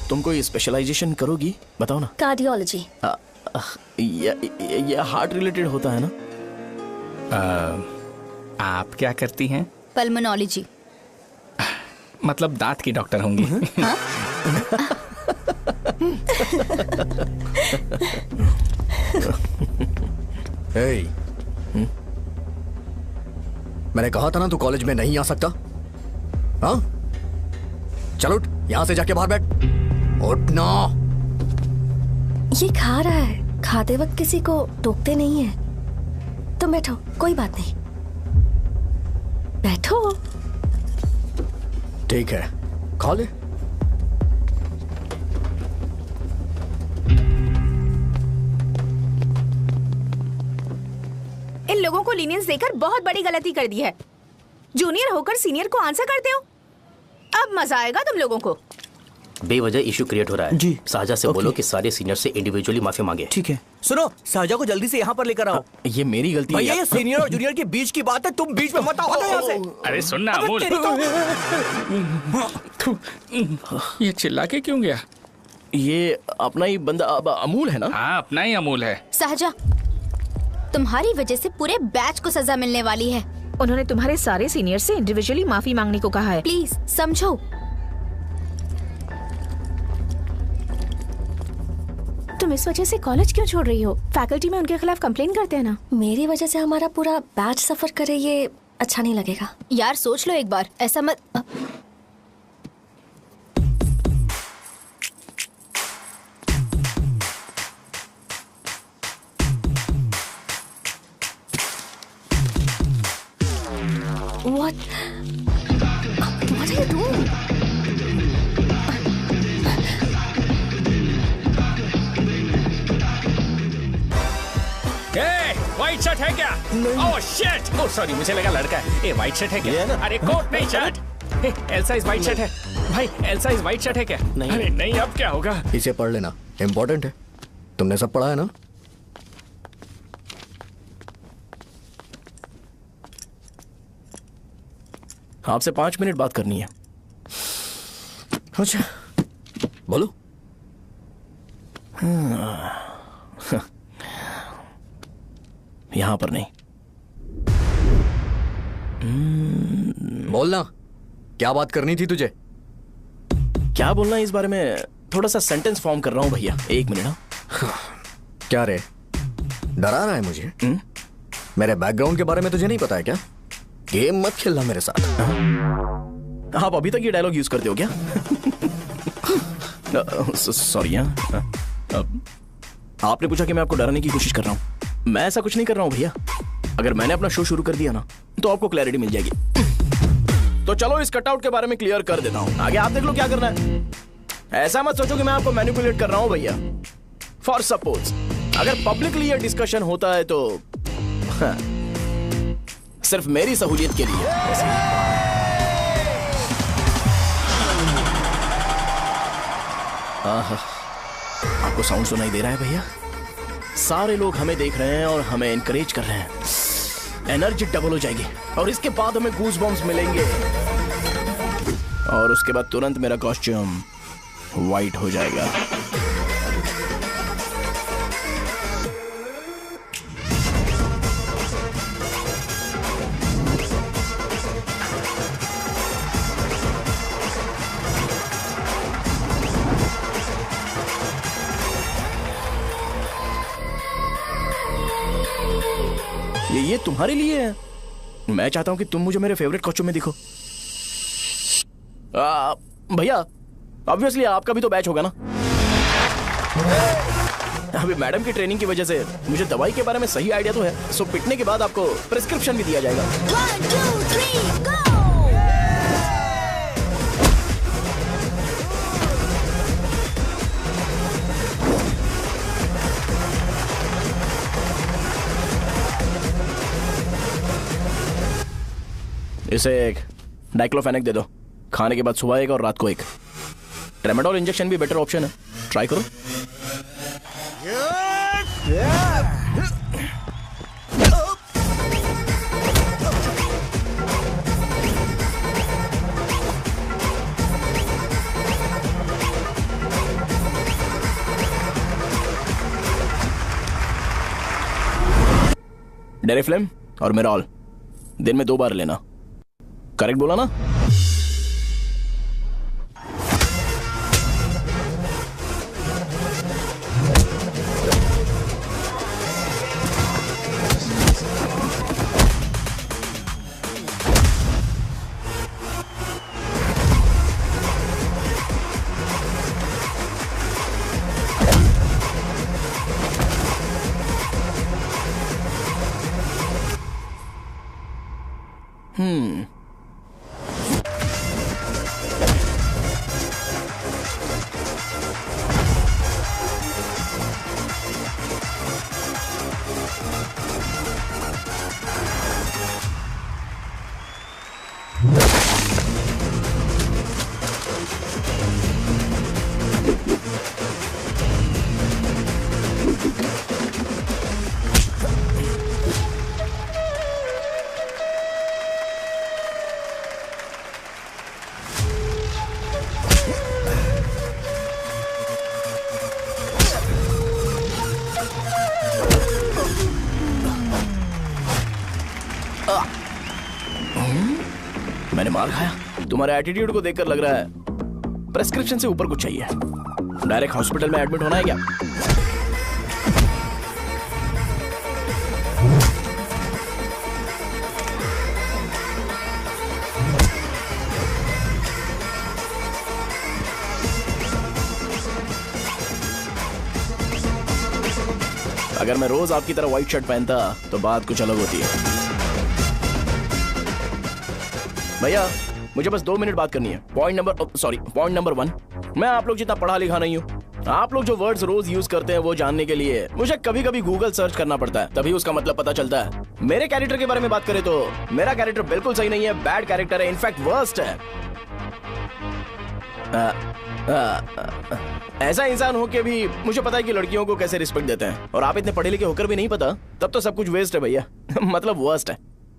तुम कोई स्पेशलाइजेशन करोगी? बताओ ना। कार्डियोलॉजी। ये हार्ट रिलेटेड होता है ना? आप क्या करती हैं? पल्मोनोलॉजी। मतलब दांत की डॉक्टर होंगी। hey, मैंने कहा था ना तू कॉलेज में नहीं आ सकता। हाँ, चल उठ, यहां से जाके बाहर बैठ। उठ ना। ये खा रहा है, खाते वक्त किसी को टोकते नहीं है। तुम बैठो, कोई बात नहीं, बैठो। ठीक है, खा ले। इन लोगों को लीनियंस देकर बहुत बड़ी गलती कर दी है। जूनियर होकर सीनियर को आंसर करते हो। अब मजा आएगा तुम लोगों को। बेवजह इशू क्रिएट हो रहा है जी। साजा से बोलो कि सारे सीनियर से इंडिविजुअली माफी मांगे। ठीक है। सुनो, साजा को जल्दी से यहाँ पर लेकर आओ। ये मेरी गलती है। भैया ये सीनियर और जूनियर के बीच की बात है, तुम बीच में मत आओ यहाँ से। अरे सुन ना अमूल, ये चिल्ला के क्यों गया? ये अपना ही बंदा अमूल है ना? हाँ, अपना ही अमूल है। सहजा, तुम्हारी वजह से पूरे बैच को सजा मिलने वाली है। उन्होंने तुम्हारे सारे सीनियर से इंडिविजुअली माफी मांगने को कहा है। प्लीज समझो। तुम इस वजह से कॉलेज क्यों छोड़ रही हो? फैकल्टी में उनके खिलाफ कंप्लेन करते हैं ना। मेरी वजह से हमारा पूरा बैच सफर करे, ये अच्छा नहीं लगेगा। यार सोच लो एक बार, ऐसा मत। What are you doing? White shirt है क्या? Oh shit! ओह सॉरी, मुझे लगा लड़का है। ए व्हाइट शर्ट है क्या? अरे कोट नहीं, shirt. L size white shirt है भाई। एल साइज व्हाइट शर्ट है क्या? नहीं। अरे नहीं, अब क्या होगा? इसे पढ़ लेना, इम्पोर्टेंट है। तुमने सब पढ़ा है ना? आपसे 5 मिनट बात करनी है। अच्छा, बोलो। यहाँ पर नहीं। बोलना, क्या बात करनी थी तुझे? क्या बोलना है इस बारे में? थोड़ा सा सेंटेंस फॉर्म कर रहा हूँ भैया, 1 मिनट। क्या रे, डरा रहा है मुझे? मेरे बैकग्राउंड के बारे में तुझे नहीं पता है क्या? गेम मत खेलना मेरे साथ। आप अभी तक ये डायलॉग यूज करते हो क्या? सॉरी। आपने पूछा कि मैं आपको डराने की कोशिश कर रहा हूं। मैं ऐसा कुछ नहीं कर रहा हूं भैया। अगर मैंने अपना शो शुरू कर दिया ना तो आपको क्लैरिटी मिल जाएगी। तो चलो इस कटआउट के बारे में क्लियर कर देता हूं, आगे आप देख लो क्या करना है। ऐसा मत सोचो कि मैं आपको मैनिपुलेट कर रहा हूं भैया। फॉर सपोज अगर पब्लिकली ये डिस्कशन होता है तो सिर्फ मेरी सहूलियत के लिए। आपको साउंड सुनाई दे रहा है भैया? सारे लोग हमें देख रहे हैं और हमें एनकरेज कर रहे हैं। एनर्जी डबल हो जाएगी और इसके बाद हमें गूज बम्स मिलेंगे और उसके बाद तुरंत मेरा कॉस्ट्यूम वाइट हो जाएगा। ये तुम्हारे लिए है। मैं चाहता हूं कि तुम मुझे मेरे फेवरेट कॉस्ट्यूम में दिखो। भैया ऑब्वियसली आपका भी तो बैच होगा ना। अभी मैडम की ट्रेनिंग की वजह से मुझे दवाई के बारे में सही आइडिया तो है। सो पिटने के बाद आपको प्रिस्क्रिप्शन भी दिया जाएगा। 1 2 3 गो। इसे एक डाइक्लोफेनेक दे दो। खाने के बाद सुबह एक और रात को एक। ट्रेमाडोल इंजेक्शन भी बेटर ऑप्शन है, ट्राई करो। डेरिफ्लेम और मेरॉल दिन में 2 बार लेना। करेक्ट बोला ना? मैंने मार खाया। तुम्हारे एटीट्यूड को देखकर लग रहा है प्रेस्क्रिप्शन से ऊपर कुछ चाहिए। डायरेक्ट हॉस्पिटल में एडमिट होना है क्या? अगर मैं रोज आपकी तरह व्हाइट शर्ट पहनता तो बात कुछ अलग होती है। भैया मुझे बस 2 मिनट बात करनी है। पॉइंट नंबर 1, मैं आप लोग जितना पढ़ा लिखा नहीं हूँ। आप लोग जो वर्ड्स रोज यूज करते हैं वो जानने के लिए मुझे कभी कभी गूगल सर्च करना पड़ता है, तभी उसका मतलब पता चलता है। मेरे कैरेक्टर के बारे में बात करें तो मेरा कैरेक्टर बिल्कुल सही नहीं है, बैड कैरेक्टर है, इनफैक्ट वर्स्ट है। ऐसा इंसान हो के भी मुझे पता है कि लड़कियों को कैसे रिस्पेक्ट देते हैं, और आप इतने पढ़े लिखे होकर भी नहीं पता, तब तो सब कुछ वेस्ट है भैया। मतलब वर्स्ट है।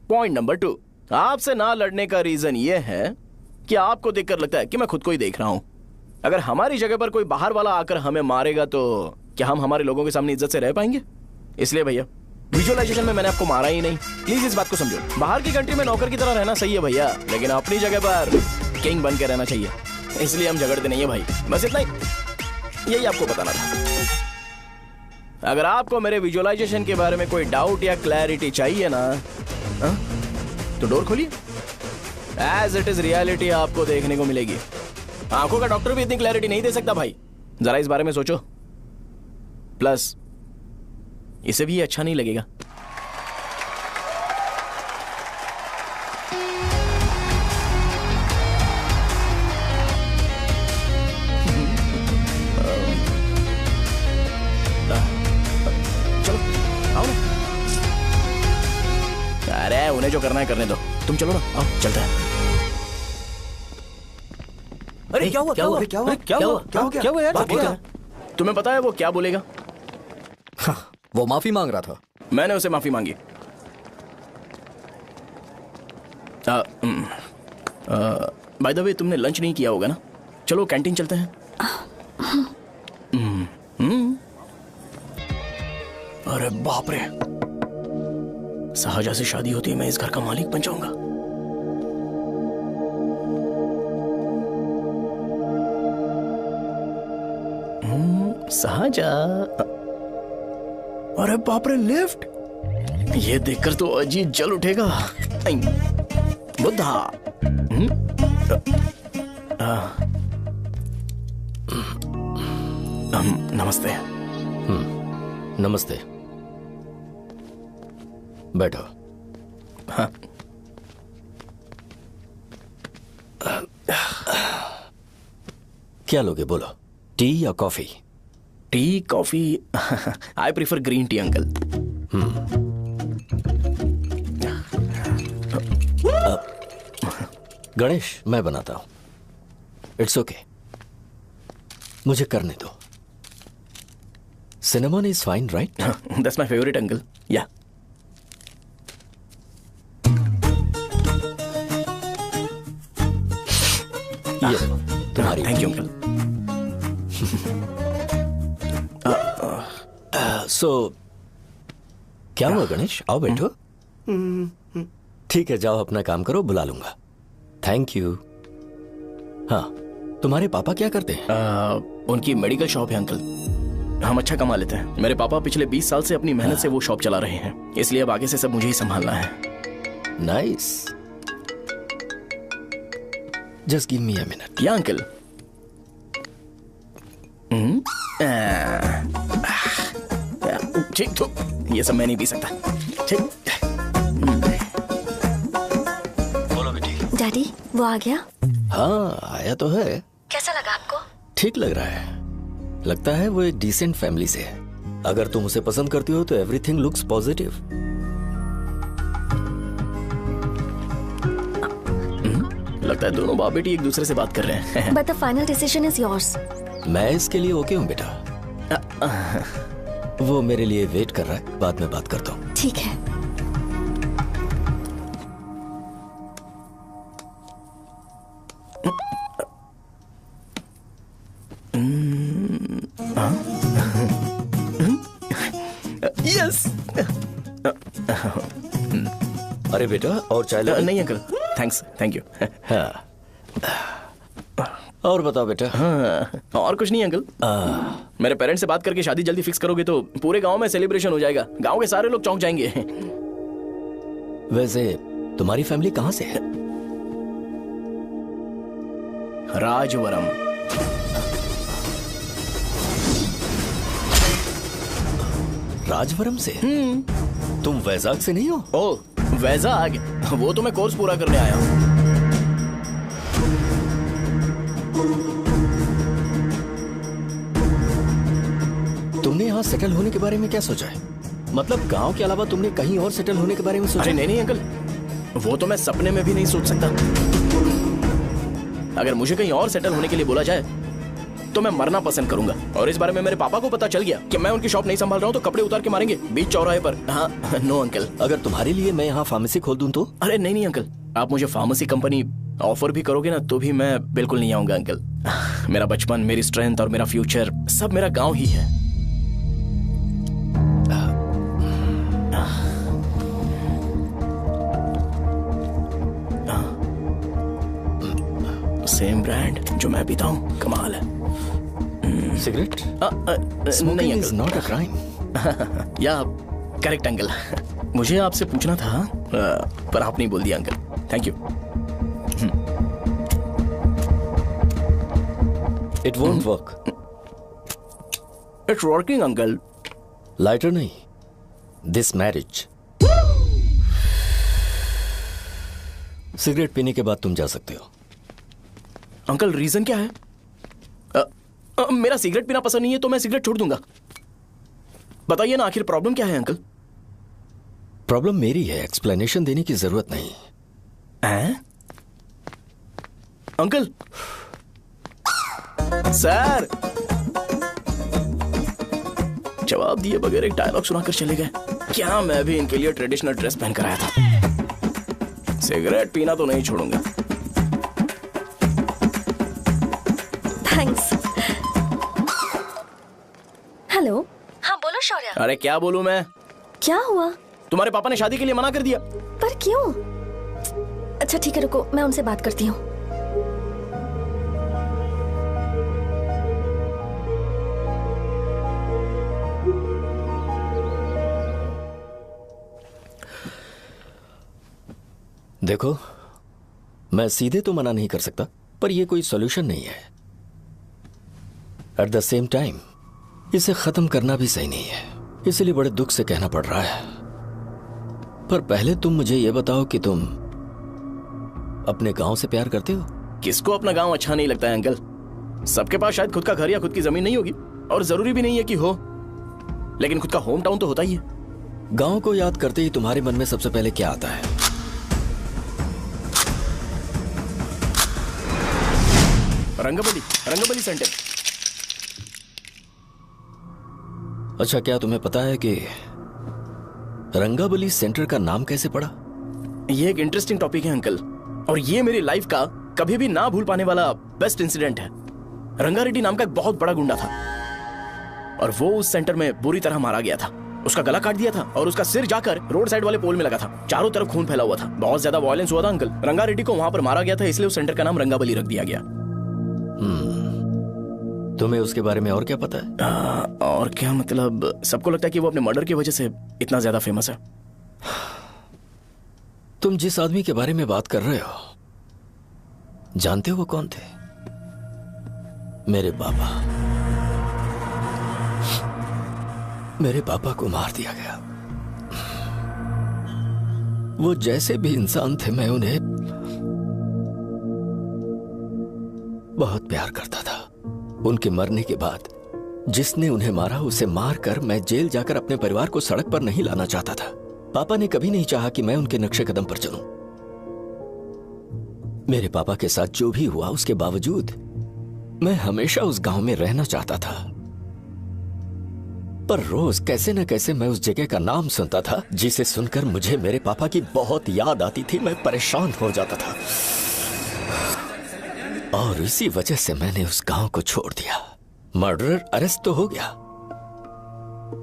पॉइंट नंबर 2, आपसे ना लड़ने का रीजन ये है कि आपको देखकर लगता है कि मैं खुद को ही देख रहा हूं। अगर हमारी जगह पर कोई बाहर वाला आकर हमें मारेगा तो क्या हम हमारे लोगों के सामने इज्जत से रह पाएंगे? इसलिए भैया विजुअलाइजेशन में मैंने आपको मारा ही नहीं। प्लीज इस बात को समझो। बाहर की कंट्री में नौकर की तरह रहना सही है भैया, लेकिन अपनी जगह पर किंग बन के रहना चाहिए। इसलिए हम झगड़ते नहीं है भाई, बस इतना ही, यही आपको बताना था। अगर आपको मेरे विजुअलाइजेशन के बारे में कोई डाउट या क्लैरिटी चाहिए ना, तो डोर खोलिए। एज इट इज रियलिटी आपको देखने को मिलेगी। आंखों का डॉक्टर भी इतनी क्लैरिटी नहीं दे सकता भाई, जरा इस बारे में सोचो। प्लस इसे भी अच्छा नहीं लगेगा। चलो आओ ना। अरे उन्हें जो करना है करने दो, तुम चलो ना, आओ चलते हैं। अरे क्या हुआ क्या हुआ क्या हुआ क्या हुआ क्या हुआ यार? तुम्हें पता है वो क्या बोलेगा? वो माफी मांग रहा था। मैंने उसे माफी मांगी। बाय द वे तुमने लंच नहीं किया होगा ना? चलो कैंटीन चलते हैं। अरे बाप रे, शाहजहां से शादी होती है मैं इस घर का मालिक बन जाऊंगा। शाहजहां, अरे बाप रे लिफ्ट, ये देखकर तो अजीत जल उठेगा। बुद्धा। नमस्ते। नमस्ते, बैठो। हाँ। क्या लोगे बोलो, टी या coffee? Tea coffee? I prefer green tea uncle. Ganesh मैं बनाता हूं। इट्स ओके, मुझे करने दो। Cinnamon is fine right? That's my favourite uncle. या तुम्हारी। Thank you uncle. सो क्या हुआ गणेश? आओ बैठो। ठीक है, जाओ अपना काम करो, बुला लूंगा। Thank you. हाँ, तुम्हारे पापा क्या करते हैं? उनकी मेडिकल शॉप है अंकल। हम अच्छा कमा लेते हैं। मेरे पापा पिछले 20 साल से अपनी मेहनत से वो शॉप चला रहे हैं, इसलिए अब आगे से सब मुझे ही संभालना है। Nice. Just give me a minute. या अंकल। ठीक तो ये सब मैं नहीं पी सकता। ठीक। बोलो बेटी। डैडी, वो आ गया? हाँ, आया तो है। कैसा लगा आपको? ठीक लग रहा है। लगता है वो एक डिसेंट फैमिली से है। अगर तुम उसे पसंद करती हो तो एवरीथिंग लुक्स पॉजिटिव। लगता है दोनों बाप बेटी एक दूसरे से बात कर रहे हैं। But the final decision is yours. मैं इसके लिए ओके हूँ बेटा। वो मेरे लिए वेट कर रहा है, बाद में बात करता हूँ। ठीक है। यस। अरे बेटा, और चाय लो। नहीं अंकल, थैंक्स, थैंक यू। हाँ। और बताओ बेटा। हाँ, और कुछ नहीं अंकल। मेरे पेरेंट्स से बात करके शादी जल्दी फिक्स करोगे तो पूरे गांव में सेलिब्रेशन हो जाएगा। गांव के सारे लोग चौंक जाएंगे। वैसे तुम्हारी फैमिली कहाँ से है? राजवरम। राजवरम से? तुम वैजाग से नहीं हो? ओ, वैजाग? वो तो मैं कोर्स पूरा करने आया हूँ। तुमने यहाँ सेटल होने के बारे में क्या सोचा है? मतलब गांव के अलावा तुमने कहीं और सेटल होने के बारे में सोचा? अरे नहीं अंकल, वो तो मैं सपने में भी नहीं सोच सकता। अगर मुझे कहीं और सेटल होने के लिए बोला जाए तो मैं मरना पसंद करूंगा। और इस बारे में मेरे पापा को पता चल गया कि मैं उनकी शॉप नहीं संभाल रहा हूँ तो कपड़े उतार के मारेंगे बीच चौराहे पर। हाँ, नो अंकल। अगर तुम्हारे लिए मैं यहाँ फार्मेसी खोल दूं तो? अरे नहीं अंकल, आप मुझे फार्मेसी कंपनी ऑफर भी करोगे ना तो भी मैं बिल्कुल नहीं आऊंगा अंकल। मेरा बचपन, मेरी स्ट्रेंथ और मेरा फ्यूचर सब मेरा गाँव ही है। सेम ब्रांड जो मैं पीता हूँ, कमाल है। सिगरेट? नहीं इज नॉट अ क्राइम। या करेक्ट अंकल। मुझे आपसे पूछना था पर आप नहीं बोल दिया uncle. Thank you. It won't work. It's working uncle. Lighter नहीं, दिस मैरिज। सिगरेट पीने के बाद तुम जा सकते हो। अंकल रीजन क्या है? मेरा सिगरेट पीना पसंद नहीं है तो मैं सिगरेट छोड़ दूंगा। बताइए ना, आखिर प्रॉब्लम क्या है अंकल? प्रॉब्लम मेरी है, एक्सप्लेनेशन देने की जरूरत नहीं। अंकल सर, जवाब दिए बगैर एक डायलॉग सुनाकर चले गए। क्या मैं भी इनके लिए ट्रेडिशनल ड्रेस पहन कर आया था। सिगरेट पीना तो नहीं छोड़ूंगा। थैंक्स। हेलो। हाँ बोलो शौर्य। अरे क्या बोलूं मैं? क्या हुआ? तुम्हारे पापा ने शादी के लिए मना कर दिया। पर क्यों? अच्छा ठीक है, रुको, मैं उनसे बात करती हूँ। देखो, मैं सीधे तो मना नहीं कर सकता, पर यह कोई सॉल्यूशन नहीं है। एट द सेम टाइम इसे खत्म करना भी सही नहीं है, इसलिए बड़े दुख से कहना पड़ रहा है। पर पहले तुम मुझे यह बताओ कि तुम अपने गांव से प्यार करते हो? किसको अपना गांव अच्छा नहीं लगता है अंकल? सबके पास शायद खुद का घर या खुद की जमीन नहीं होगी, और जरूरी भी नहीं है कि हो, लेकिन खुद का होम टाउन तो होता ही है। गांव को याद करते ही तुम्हारे मन में सबसे पहले क्या आता है? रंगबली सेंटर। अच्छा, क्या तुम्हें पता है कि रंगाबली सेंटर का नाम कैसे पड़ा? ये एक इंटरेस्टिंग टॉपिक है अंकल, और ये मेरी लाइफ का कभी भी ना भूल पाने वाला बेस्ट इंसिडेंट है। रंगारेड्डी नाम का एक बहुत बड़ा गुंडा था और वो उस सेंटर में बुरी तरह मारा गया था। उसका गला काट दिया था और उसका सिर जाकर रोड साइड वाले पोल में लगा था। चारों तरफ खून फैला हुआ था, बहुत ज्यादा वायलेंस हुआ था अंकल। रंगा रेड्डी को वहां पर मारा गया था, इसलिए उस सेंटर का नाम रंगाबली रख दिया गया। तुम्हें उसके बारे में और क्या पता है? और क्या मतलब, सबको लगता है कि वो अपने मर्डर की वजह से इतना ज्यादा फेमस है। तुम जिस आदमी के बारे में बात कर रहे हो, जानते हो वो कौन थे? मेरे पापा। मेरे पापा को मार दिया गया। वो जैसे भी इंसान थे, मैं उन्हें बहुत प्यार करता था। उनके मरने के बाद जिसने उन्हें मारा, उसे मारकर मैं जेल जाकर अपने परिवार को सड़क पर नहीं लाना चाहता था। पापा ने कभी नहीं चाहा कि मैं उनके नक्शे कदम पर चलूं। मेरे पापा के साथ जो भी हुआ, उसके बावजूद मैं हमेशा उस गांव में रहना चाहता था। पर रोज कैसे न कैसे मैं उस जगह का नाम सुनता था, जिसे सुनकर मुझे मेरे पापा की बहुत याद आती थी। मैं परेशान हो जाता था और इसी वजह से मैंने उस गांव को छोड़ दिया। मर्डरर अरेस्ट तो हो गया,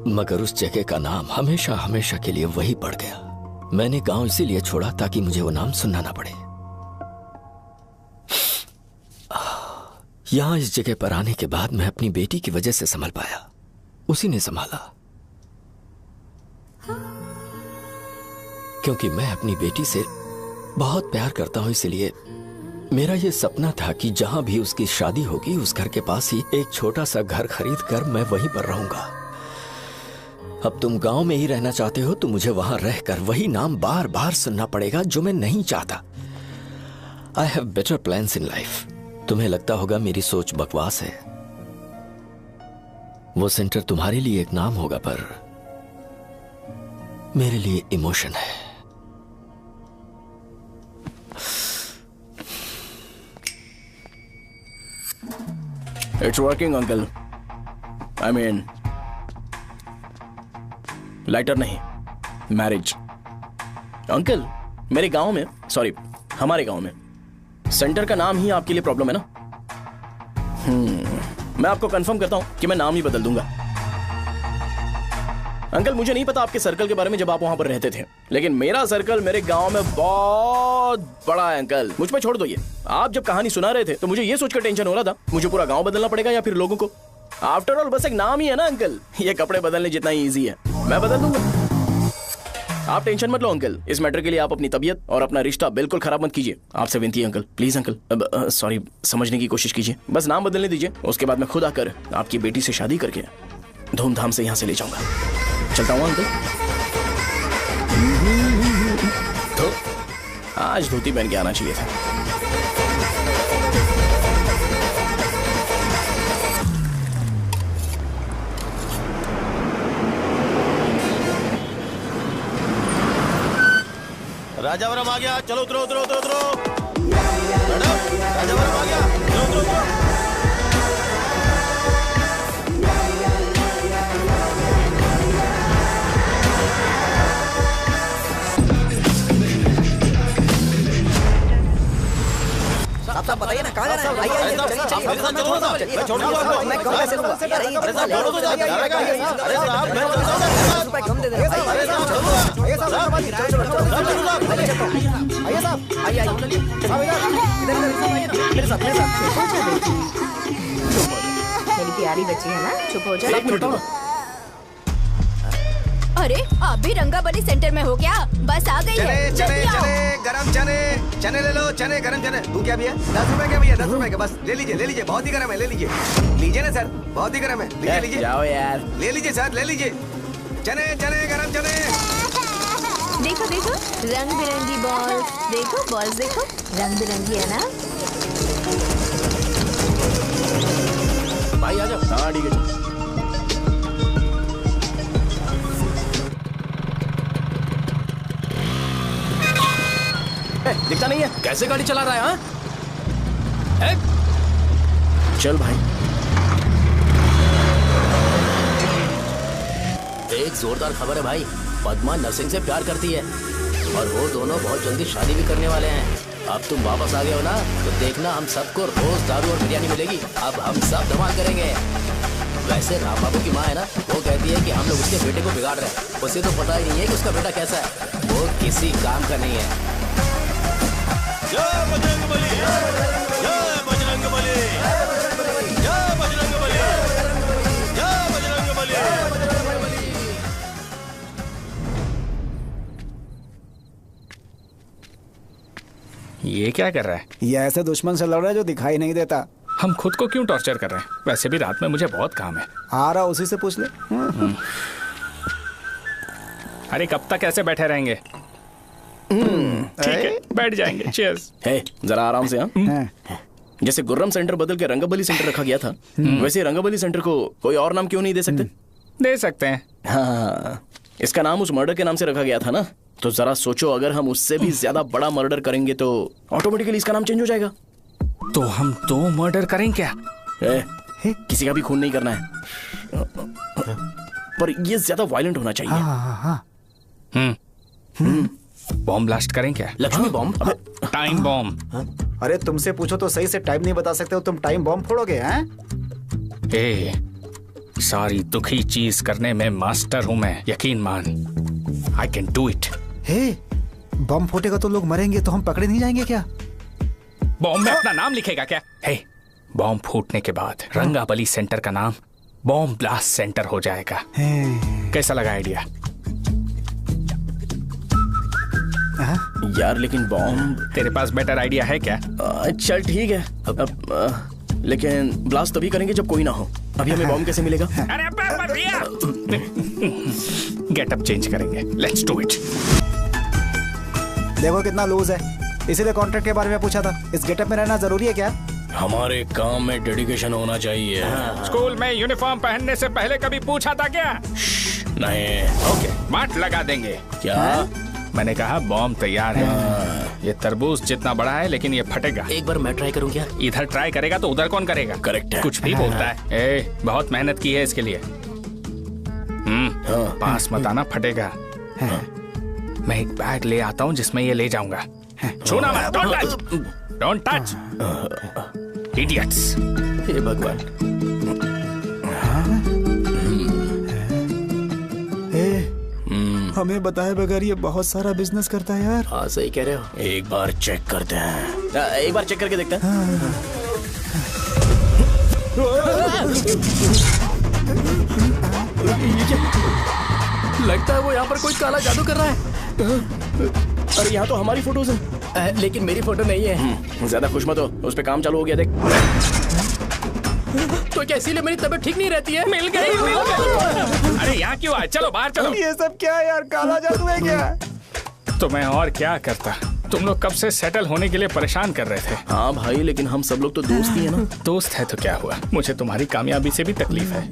मगर उस जगह का नाम हमेशा हमेशा के लिए वही पड़ गया। मैंने गांव इसीलिए छोड़ा ताकि मुझे वो नाम सुनना ना पड़े। यहां इस जगह पर आने के बाद मैं अपनी बेटी की वजह से संभल पाया। उसी ने संभाला, क्योंकि मैं अपनी बेटी से बहुत प्यार करता हूं। इसलिए मेरा यह सपना था कि जहां भी उसकी शादी होगी, उस घर के पास ही एक छोटा सा घर खरीद कर मैं वहीं पर रहूंगा। अब तुम गांव में ही रहना चाहते हो तो मुझे वहां रहकर वही नाम बार बार सुनना पड़ेगा, जो मैं नहीं चाहता। I have better plans in life. तुम्हें लगता होगा मेरी सोच बकवास है। वो सेंटर तुम्हारे लिए एक नाम होगा, पर मेरे लिए इमोशन है। It's working uncle. I mean, lighter नहीं, मैरिज। अंकल, मेरे गांव में, सॉरी हमारे गांव में सेंटर का नाम ही आपके लिए प्रॉब्लम है ना? मैं आपको कंफर्म करता हूं कि मैं नाम ही बदल दूंगा। अंकल, मुझे नहीं पता आपके सर्कल के बारे में जब आप वहां पर रहते थे, लेकिन मेरा सर्कल मेरे गांव में बहुत बड़ा है अंकल। मुझ पर छोड़ दो ये। आप जब कहानी सुना रहे थे तो मुझे ये सोचकर टेंशन हो रहा था, मुझे पूरा गांव बदलना पड़ेगा या फिर लोगों को। आफ्टर ऑल बस एक नाम ही है ना अंकल, ये कपड़े बदलने जितना ही ईजी है। मैं बदल दूंगा, आप टेंशन मत लो अंकल। इस मैटर के लिए आप अपनी तबीयत और अपना रिश्ता बिल्कुल खराब मत कीजिए। आपसे विनती है अंकल, प्लीज अंकल। अब सॉरी, समझने की कोशिश कीजिए। बस नाम बदलने दीजिए, उसके बाद मैं खुद आकर आपकी बेटी से शादी करके धूमधाम से यहाँ से ले जाऊंगा। चलता हूँ अंकल। तो आज धोती पहन के आना चाहिए था। राजावरम आ गया, चलो उतरो उतरो उतरो उतरो। मैडम, राजावरम आ गया, चलो उतरो उतरो। साहब बताइए ना, कहाँ जाना है? आइए आइए, चलिए चलिए। मैं छोड़ दूंगा आपको। मैं कम कैसे दूंगा? अरे साहब, बोलो तो जाइए। अरे साहब, मैं रुपए कम दे दे। आइए साहब, आइए साहब, आइए आइए, इधर मेरे साथ मेरी प्यारी बच्ची है ना, चुप हो जा। अरे आप भी रंगाबली सेंटर में हो क्या? बस आ गई है। चने गरम चने ले लो। चने गरम चने। तू क्या भैया? 10 रुपए के भैया, 10 रुपए के। बस ले लीजिए। बहुत ही गरम है, ले लीजिए ना सर, बहुत ही गरम है। लीजिए जाओ यार, ले लीजिए सर, ले लीजिए। चने गरम चने। देखो देखो, रंग बिरंगी बॉल्स। देखो बॉल्स, देखो रंग बिरंगी है ना। भाई आ जाओ। हाँ ठीक है। दिखता नहीं है, कैसे गाड़ी चला रहा है? हाँ, चल भाई। एक जोरदार खबर है भाई, पद्मा नरसिंह से प्यार करती है और वो दोनों बहुत जल्दी शादी भी करने वाले हैं। अब तुम वापस आ गए हो ना, तो देखना हम सबको रोज दारू और बिरयानी मिलेगी। अब हम सब धमाल करेंगे। वैसे राम बाबू की माँ है ना, वो कहती कहती है कि हम लोग उसके बेटे को बिगाड़ रहे हैं। उसे तो पता ही नहीं है कि उसका बेटा कैसा है। वो किसी काम का नहीं है। जय बजरंगबली, जय बजरंगबली, जय बजरंगबली, जय बजरंगबली। ये क्या कर रहा है? ये ऐसे दुश्मन से लड़ रहा है जो दिखाई नहीं देता। हम खुद को क्यों टॉर्चर कर रहे हैं? वैसे भी रात में मुझे बहुत काम है। आ रहा उसी से पूछ ले। अरे कब तक ऐसे बैठे रहेंगे? ठीक है, बैठ जाएंगे। चीयर्स। हे, जरा आराम से। हाँ, जैसे गुर्रम सेंटर बदल के रंगबली सेंटर रखा गया था, वैसे रंगबली सेंटर को कोई और नाम क्यों नहीं दे सकते? दे सकते हैं। हाँ, इसका नाम उस मर्डर के नाम से रखा गया था ना, तो जरा सोचो, अगर हम उससे भी ज्यादा बड़ा मर्डर करेंगे तो ऑटोमेटिकली इसका नाम चेंज हो जाएगा। तो हम 2 मर्डर करें क्या? किसी का भी खून नहीं करना है, पर ये ज्यादा वायलेंट होना चाहिए। बॉम्ब ब्लास्ट करें क्या? लक्ष्मी बॉम्ब? Time bomb. अरे तुमसे पूछो तो सही से टाइम नहीं बता सकते हो, तुम टाइम बॉम्ब फोड़ोगे? हैं? ए, सारी दुखी चीज करने में मास्टर हूं मैं, यकीन मान। I can do it. Hey, bomb फूटेगा तो लोग मरेंगे, तो हम पकड़े नहीं जाएंगे क्या? बॉम्ब में अपना नाम लिखेगा क्या? हे, बॉम्ब फूटने के बाद रंगाबली सेंटर का नाम बॉम्ब ब्लास्ट सेंटर हो जाएगा। कैसा लगा आइडिया? यार लेकिन बॉम्ब, तेरे पास बेटर आइडिया है क्या? चल ठीक है, लेकिन ब्लास्ट तभी करेंगे जब कोई ना हो। अभी हमें बॉम्ब कैसे मिलेगा? अरे भैया, गेटअप चेंज करेंगे। Let's do it. देखो कितना लूज है, इसीलिए कॉन्ट्रैक्ट के बारे में पूछा था। इस गेटअप में रहना जरूरी है क्या? हमारे काम में डेडिकेशन होना चाहिए। स्कूल में यूनिफॉर्म पहनने से पहले कभी पूछा था क्या? नहीं। ओके, बांट लगा देंगे। क्या? मैंने कहा बॉम्ब तैयार है। ये तरबूज जितना बड़ा है, लेकिन ये फटेगा। एक बार मैं ट्राई करूं क्या? इधर ट्राई करेगा तो उधर कौन करेगा? करेक्ट है। कुछ भी बोलता है। ए, बहुत मेहनत की है इसके लिए। पास मत आना, फटेगा। मैं एक बैग ले आता हूँ जिसमें ये ले जाऊंगा। छूना मत, don't touch, don't touch, idiots. हे भगवान। हमें बताए बगैर ये बहुत सारा बिजनेस करता है यार। हाँ सही कह रहे हो। एक बार चेक करते हैं। एक बार चेक करके देखते हैं। लगता है वो यहाँ पर कोई काला जादू कर रहा है। अरे यहाँ तो हमारी फोटोज हैं, लेकिन मेरी फोटो नहीं है। ज्यादा खुश मत हो, उस पे काम चालू हो गया। देख तो क्या इसीलिए मेरी तबीयत ठीक नहीं रहती है? मिल गई, मिल गई। अरे यहाँ क्यों आए? चलो बाहर चलो। ये सब क्या है यार? काला जादू है क्या? तो मैं और क्या करता? तुम लोग कब से सेटल होने के लिए परेशान कर रहे थे। हाँ भाई, लेकिन हम सब लोग तो दोस्त ही है ना। दोस्त है तो क्या हुआ? मुझे तुम्हारी कामयाबी से भी तकलीफ है।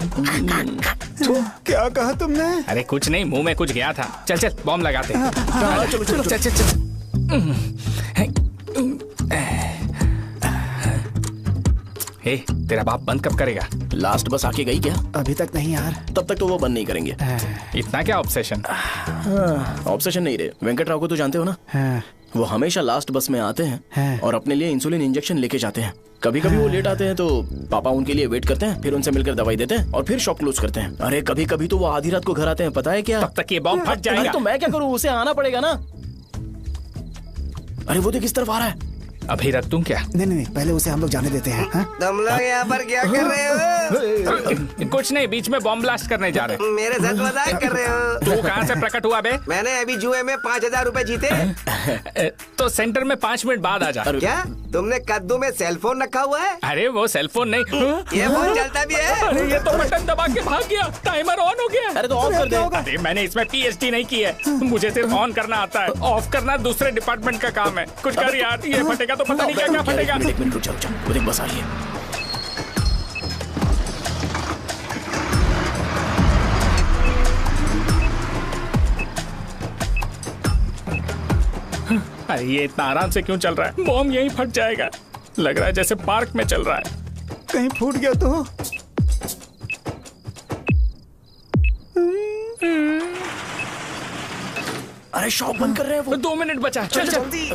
क्या कहा तुमने? अरे कुछ नहीं, मुंह में कुछ गया था। चल चल बॉम्ब लगाते हैं। चलो चलो चल चल चल। हे, तेरा बाप बंद कब करेगा? लास्ट बस आके गई क्या? अभी तक नहीं यार। तब तक तो वो बंद नहीं करेंगे। इतना क्या ऑब्सेशन? ऑब्सेशन नहीं रे, वेंकट राव को तो जानते हो ना? वो हमेशा लास्ट बस में आते हैं और अपने लिए इंसुलिन इंजेक्शन लेके जाते हैं। कभी कभी वो लेट आते हैं तो पापा उनके लिए वेट करते हैं, फिर उनसे मिलकर दवाई देते हैं और फिर शॉप क्लोज करते हैं। अरे कभी कभी तो वो आधी रात को घर आते हैं, पता है क्या? तब तक ये बॉम्ब फट जाएगा। तो मैं क्या करूँ? उसे आना पड़ेगा ना। अरे वो देख किस तरफ आ रहा है। अभी रख दूं क्या? नहीं, पहले उसे हम लोग जाने देते हैं। तुम लोग यहाँ पर क्या कर रहे हो? कुछ नहीं, बीच में बॉम्ब ब्लास्ट करने जा रहे। मेरे साथ मजाक कर रहे हो? तू कहाँ से प्रकट हुआ बे? मैंने अभी जुए में 5000 रुपए जीते। तो सेंटर में 5 मिनट बाद आ जा। क्या तुमने कद्दू में सेलफोन रखा हुआ है? अरे वो सेलफोन नहीं, ये फोन चलता भी है। अरे ये तो बटन दबा के भाग गया, टाइमर ऑन हो गया। अरे तो ऑफ कर दे। अरे मैंने इसमें PhD नहीं की है, मुझे सिर्फ ऑन करना आता है। ऑफ करना दूसरे डिपार्टमेंट का काम है। कुछ कर यार, ये फटेगा तो पता नहीं क्या फटेगा। एक मिनट रुक जाओ, वो देख बस आ रही है। अरे ये इतना आराम से क्यों चल रहा है? बॉम्ब यहीं फट जाएगा। लग रहा है जैसे पार्क में चल रहा है। कहीं फूट गया तो? अरे शॉप बंद कर रहे हैं वो। 2 मिनट बचा। चल जल्दी।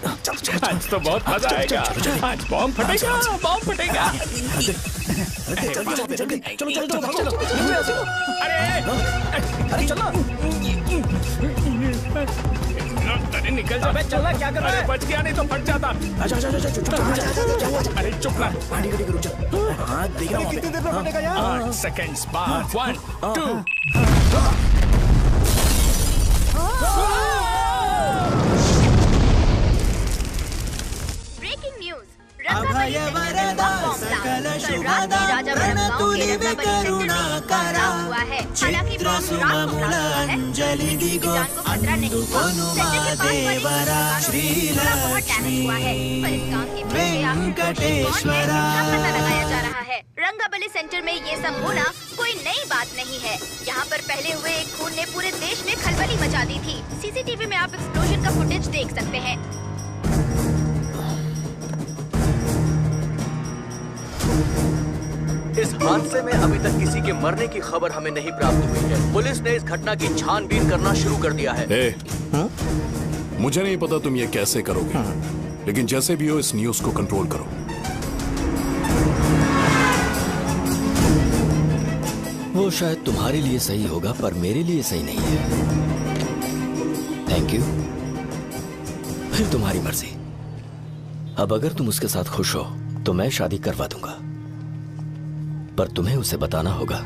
आज तो बहुत मजा आएगा। आज बॉम्ब फटेगा, बॉम्ब फटेगा। चलो चलो चलो चलो अरे चलो अरे निकल जा। अबे चलना, क्या कर रहा है? बच गया नहीं तो फट जाता। अरे चुप ना। हाँ देख रहा हूँ। कितनी देर में फटेगा यार? 8 सेकंड्स बाद 1 2 ब्रेकिंग न्यूज अभय वरदा सकल शुभदा प्रणतुलिवे करुणाकरा चित्र सुममूल अंजलि दिगो अनुमादेवरा श्रीलक्ष्मी वेंकटेश्वरा। पता लगाया जा रहा है। रंगाबली सेंटर में ये सब होना कोई नई बात नहीं है। यहाँ पर पहले हुए एक खून ने पूरे देश में खलबली मचा दी थी। सीसीटीवी में आप एक्सप्लोजन का फुटेज देख सकते हैं। इस हादसे में अभी तक किसी के मरने की खबर हमें नहीं प्राप्त हुई है। पुलिस ने इस घटना की छानबीन करना शुरू कर दिया है। मुझे नहीं पता तुम ये कैसे करोगे, लेकिन जैसे भी हो इस न्यूज को कंट्रोल करो। वो शायद तुम्हारे लिए सही होगा पर मेरे लिए सही नहीं है। Thank you. फिर तुम्हारी मर्जी। अब अगर तुम उसके साथ खुश हो तो मैं शादी करवा दूंगा, पर तुम्हें उसे बताना होगा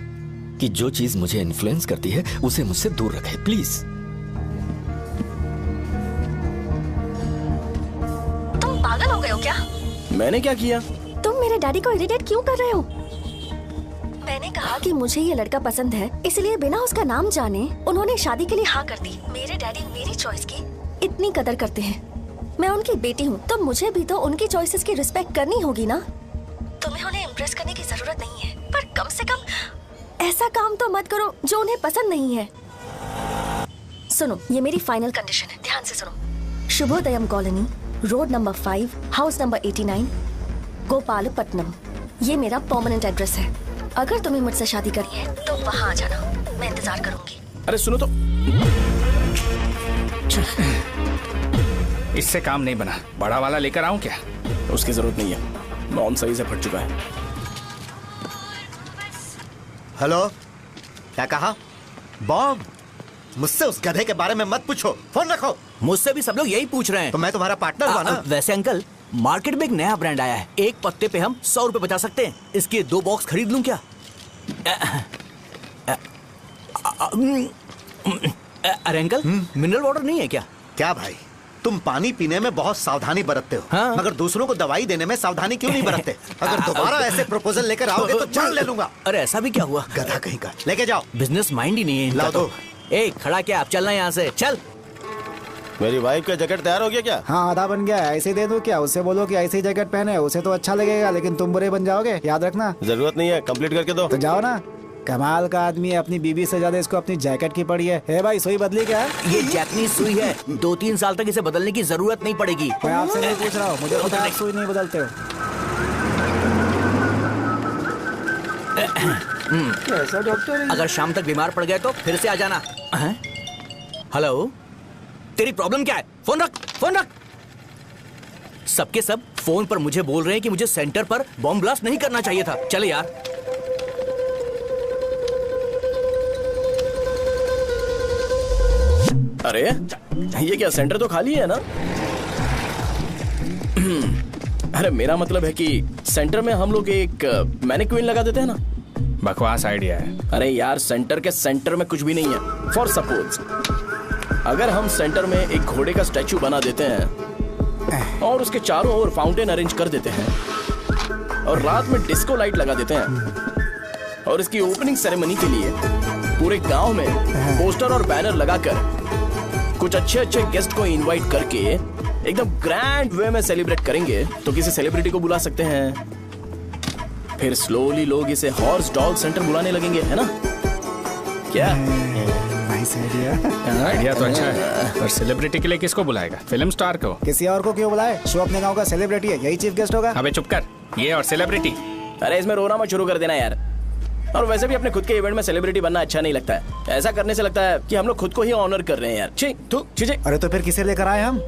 कि जो चीज मुझे इन्फ्लुएंस करती है उसे मुझसे दूर रखे, प्लीज। तुम पागल हो गए हो क्या? मैंने क्या किया? तुम मेरे डैडी को इरिटेट क्यों कर रहे हो? मैंने कहा कि मुझे ये लड़का पसंद है, इसलिए बिना उसका नाम जाने उन्होंने शादी के लिए हाँ कर दी। मेरे डैडी मेरी चॉइस की इतनी कदर करते हैं। मैं उनकी बेटी हूँ तो मुझे भी तो उनकी चॉइसेस की रिस्पेक्ट करनी होगी ना। तुम्हें उन्हें इम्प्रेस करने की जरूरत नहीं है, पर कम से कम ऐसा काम तो मत करो जो उन्हें पसंद नहीं है। सुनो, ये मेरी फाइनल कंडीशन है, ध्यान से सुनो। Shubhodayam colony, road number 5, house number 89, Gopalapatnam. ये मेरा परमानेंट एड्रेस है। अगर तुम्हें मुझसे शादी करनी है तो वहाँ आ जाना, मैं इंतजार करूंगी। अरे सुनो तो। इससे काम नहीं बना। बड़ा वाला लेकर आऊं क्या? उसकी जरूरत नहीं है, नॉन सही से फट चुका है। हेलो, क्या कहा? बॉम्ब? मुझसे उस गधे के बारे में मत पूछो, फोन रखो। मुझसे भी सब लोग यही पूछ रहे हैं। तो मैं तुम्हारा पार्टनर हुआ ना। वैसे अंकल, मार्केट में एक नया ब्रांड आया है, एक पत्ते पे हम 100 रुपए बचा सकते हैं। इसके 2 बॉक्स खरीद लूं क्या? अरे अंकल, मिनरल वाटर नहीं है क्या? क्या भाई, तुम पानी पीने में बहुत सावधानी बरतते हो, हाँ? मगर दूसरों को दवाई देने में सावधानी क्यों नहीं बरतते? अगर दोबारा ऐसे प्रपोजल लेकर आओगे तो जान ले लूंगा। अरे ऐसा भी क्या हुआ? गधा कहीं का, लेके जाओ। बिजनेस माइंड ही नहीं है इनका तो। ए, खड़ा क्या? आप चलना यहाँ से, चल। मेरी वाइफ का जैकेट तैयार हो गया क्या? हाँ, आधा बन गया है। ऐसे दे दो क्या? उससे बोलो कि ऐसे ही जैकेट पहने, उसे तो अच्छा लगेगा, लेकिन तुम बुरे बन जाओगे, याद रखना। जरूरत नहीं है, कंप्लीट करके दो। तो जाओ ना। कमाल का आदमी है, अपनी बीबी से ज्यादा इसको अपनी जैकेट की पड़ी है। हे भाई, सुई बदली क्या? ये जैपनीज सुई है, 2-3 साल तक इसे बदलने की जरूरत नहीं पड़ेगी। मैं आपसे नहीं पूछ रहा हूँ, मुझे पता है आप सुई नहीं बदलते हो। ऐसा डॉक्टर, अगर शाम तक बीमार पड़ गए तो फिर से आ जाना। हेलो, तेरी प्रॉब्लम क्या है? फोन रख, फोन रख। सबके सब फोन पर मुझे बोल रहे हैं कि मुझे सेंटर पर बॉम्ब ब्लास्ट नहीं करना चाहिए था। चले यार। अरे ये क्या, सेंटर तो खाली है ना? अरे मेरा मतलब है कि सेंटर में हम लोग एक मैनिक्विन लगा देते हैं ना। बकवास आइडिया है। अरे यार, सेंटर के सेंटर में कुछ भी नहीं है। फॉर सपोज अगर हम सेंटर में एक घोड़े का स्टैचू बना देते हैं और उसके चारों ओर फाउंटेन अरेंज कर देते हैं और रात में डिस्को लाइट लगा देते हैं और इसकी ओपनिंग सेरेमनी के लिए पूरे गांव में पोस्टर और बैनर लगाकर कुछ अच्छे अच्छे गेस्ट को इनवाइट करके एकदम ग्रैंड वे में सेलिब्रेट करेंगे, तो किसी सेलिब्रिटी को बुला सकते हैं। फिर स्लोली लोग इसे हॉर्स डॉग सेंटर बुलाने लगेंगे, है ना? क्या नाइस आइडिया। आइडिया तो अच्छा है, पर सेलिब्रिटी के लिए किसको बुलाएगा? फिल्म स्टार को। किसी और को क्यों बुलाए? शो अपने गांव का सेलिब्रिटी है, यही चीफ गेस्ट होगा। अबे चुप कर, ये और सेलिब्रिटी। अरे इसमें रोना मत शुरू कर देना यार। और वैसे भी अपने खुद के इवेंट में सेलिब्रिटी बनना अच्छा नहीं लगता है। ऐसा करने से लगता है कि हम लोग खुद को ही ऑनर कर रहे हैं यार। छी तू छी। अरे तो फिर किसे लेकर आए हम?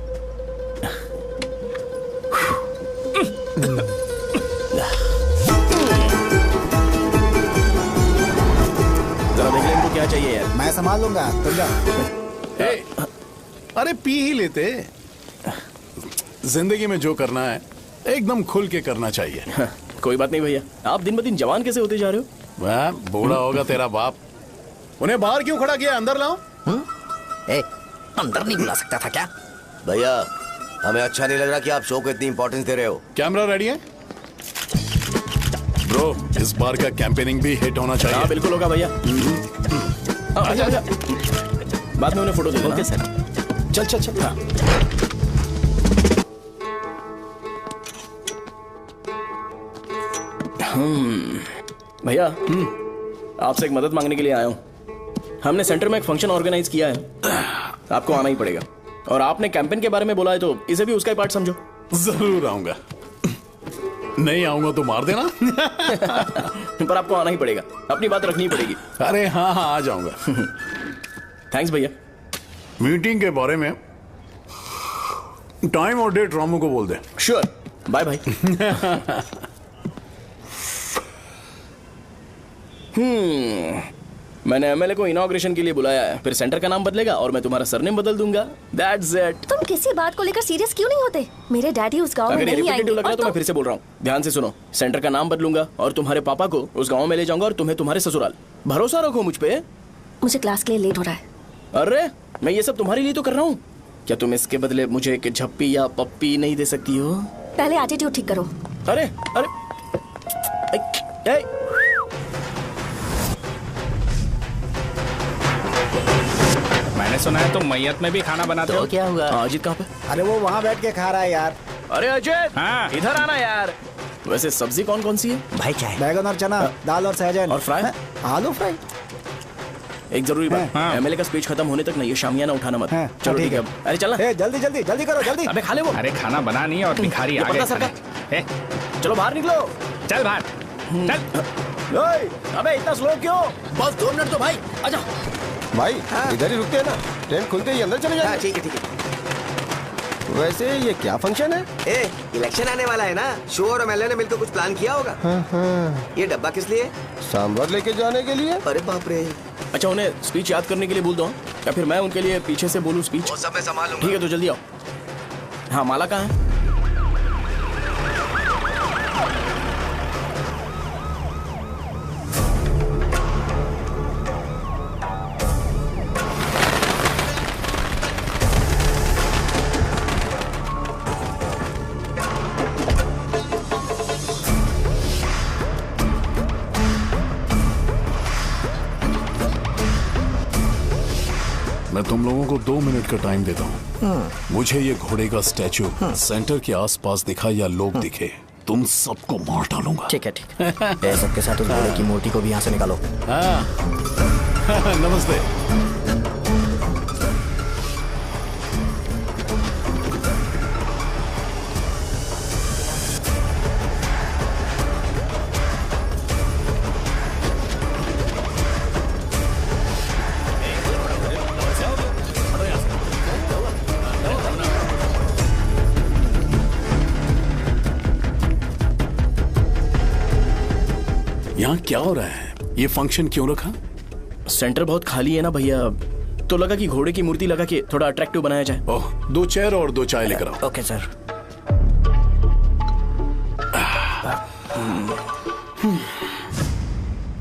क्या चाहिए यार? मैं संभाल लूंगा, तुम जा। अरे पी ही लेते। जिंदगी में जो करना है एकदम खुल के करना चाहिए। कोई बात नहीं भैया, आप दिन ब दिन जवान कैसे होते जा रहे हो? वह बूढ़ा होगा तेरा बाप। उन्हें बाहर क्यों खड़ा किया, अंदर लाओ। अंदर नहीं बुला सकता था क्या? भैया हमें अच्छा नहीं लग रहा कि आप शो को इतनी इंपॉर्टेंस दे रहे हो। कैमरा रेडी है ब्रो? इस बार का कैंपेनिंग भी हिट होना चाहिए। हाँ बिल्कुल होगा भैया। अच्छा बाद में उन्हें फोटो दे देना। सर चल चल चल। हाँ। भैया आपसे एक मदद मांगने के लिए आया हूँ। हमने सेंटर में एक फंक्शन ऑर्गेनाइज किया है, आपको आना ही पड़ेगा। और आपने कैंपेन के बारे में बोला है तो इसे भी उसका ही पार्ट समझो। जरूर आऊंगा। नहीं आऊंगा तो मार देना। पर आपको आना ही पड़ेगा, अपनी बात रखनी पड़ेगी। अरे हाँ हाँ आ जाऊंगा। थैंक्स भैया। मीटिंग के बारे में टाइम और डेट रामू को बोल दे। Sure, bye bye. मैंने एमएलए को इनॉग्रेशन के लिए बुलाया है, फिर सेंटर का नाम बदलेगा और मैं तुम्हारा सरनेम बदल दूंगा। That's it. तुम किसी बात को लेकर सीरियस क्यों नहीं होते? मेरे डैडी उस गांव में अगर नहीं आएंगे। लग रहा है तो मैं फिर से बोल रहा हूँ, ध्यान से सुनो। सेंटर का नाम बदलूंगा और तुम्हारे पापा को उस गांव में ले जाऊंगा और तुम्हें तुम्हारे ससुराल। भरोसा रखो मुझ पे। मुझे क्लास के लिए लेट हो रहा है। अरे मैं ये सब तुम्हारे लिए तो कर रहा हूँ, क्या तुम इसके बदले मुझे एक झप्पी या पप्पी नहीं दे सकती हो? पहले एटीट्यूड ठीक करो। अरे अरे ए, मैंने सुना है तुम मैयत में भी खाना बनाते हो। क्या हुआ? अजीत कहाँ पे? अरे वो वहाँ बैठ के खा रहा है यार। अरे अजीत हाँ। इधर आना यार। वैसे सब्जी कौन कौन सी है भाई? क्या है? बैगन और चना, दाल और सहजन और फ्राई, आलू फ्राई। एक जरूरी बात, हाँ। एमएलए का स्पीच खत्म होने तक ना ये शामियाना उठाना मत। हाँ, चलो ठीक ठीक है। अरे चल ना। जल्दी जल्दी जल्दी करो, जल्दी। अबे खा ले वो। अरे खाना बना नहीं और भिखारी ये आ गए पता सर खाने। चलो बाहर निकलो। चल बाहर चल। अबे इतना स्लो क्यों? बस 2 मिनट तो भाई, आजा। भाई इधर ही रुकते हैं ना, ट्रेन खुलते ही अंदर चले जाएंगे। ठीक है ठीक है। वैसे ये क्या फंक्शन है? इलेक्शन आने वाला है ना, शो और एमएलए ने मिलकर कुछ प्लान किया होगा। ये डब्बा किस लिए? सांभर लेके जाने के लिए। अरे बाप रे। अच्छा उन्हें स्पीच याद करने के लिए बोल दो या फिर मैं उनके लिए पीछे से बोलूं स्पीच? वो सब मैं संभालूंगा। ठीक है तो जल्दी आओ। हाँ माला कहाँ है? मैं तुम लोगों को 2 मिनट का टाइम देता हूँ। मुझे ये घोड़े का स्टैचू सेंटर के आसपास दिखा या लोग दिखे, तुम सबको मार डालूंगा। ठीक है ठीक है। सबके साथ उस घोड़े की मूर्ति को भी यहाँ से निकालो। हाँ। नमस्ते। यहाँ क्या हो रहा है? ये फंक्शन क्यों रखा? सेंटर बहुत खाली है ना भैया, तो लगा कि घोड़े की मूर्ति लगा के थोड़ा अट्रैक्टिव बनाया जाए। ओह, 2 चेयर और 2 चाय लेकर आओ। Okay sir.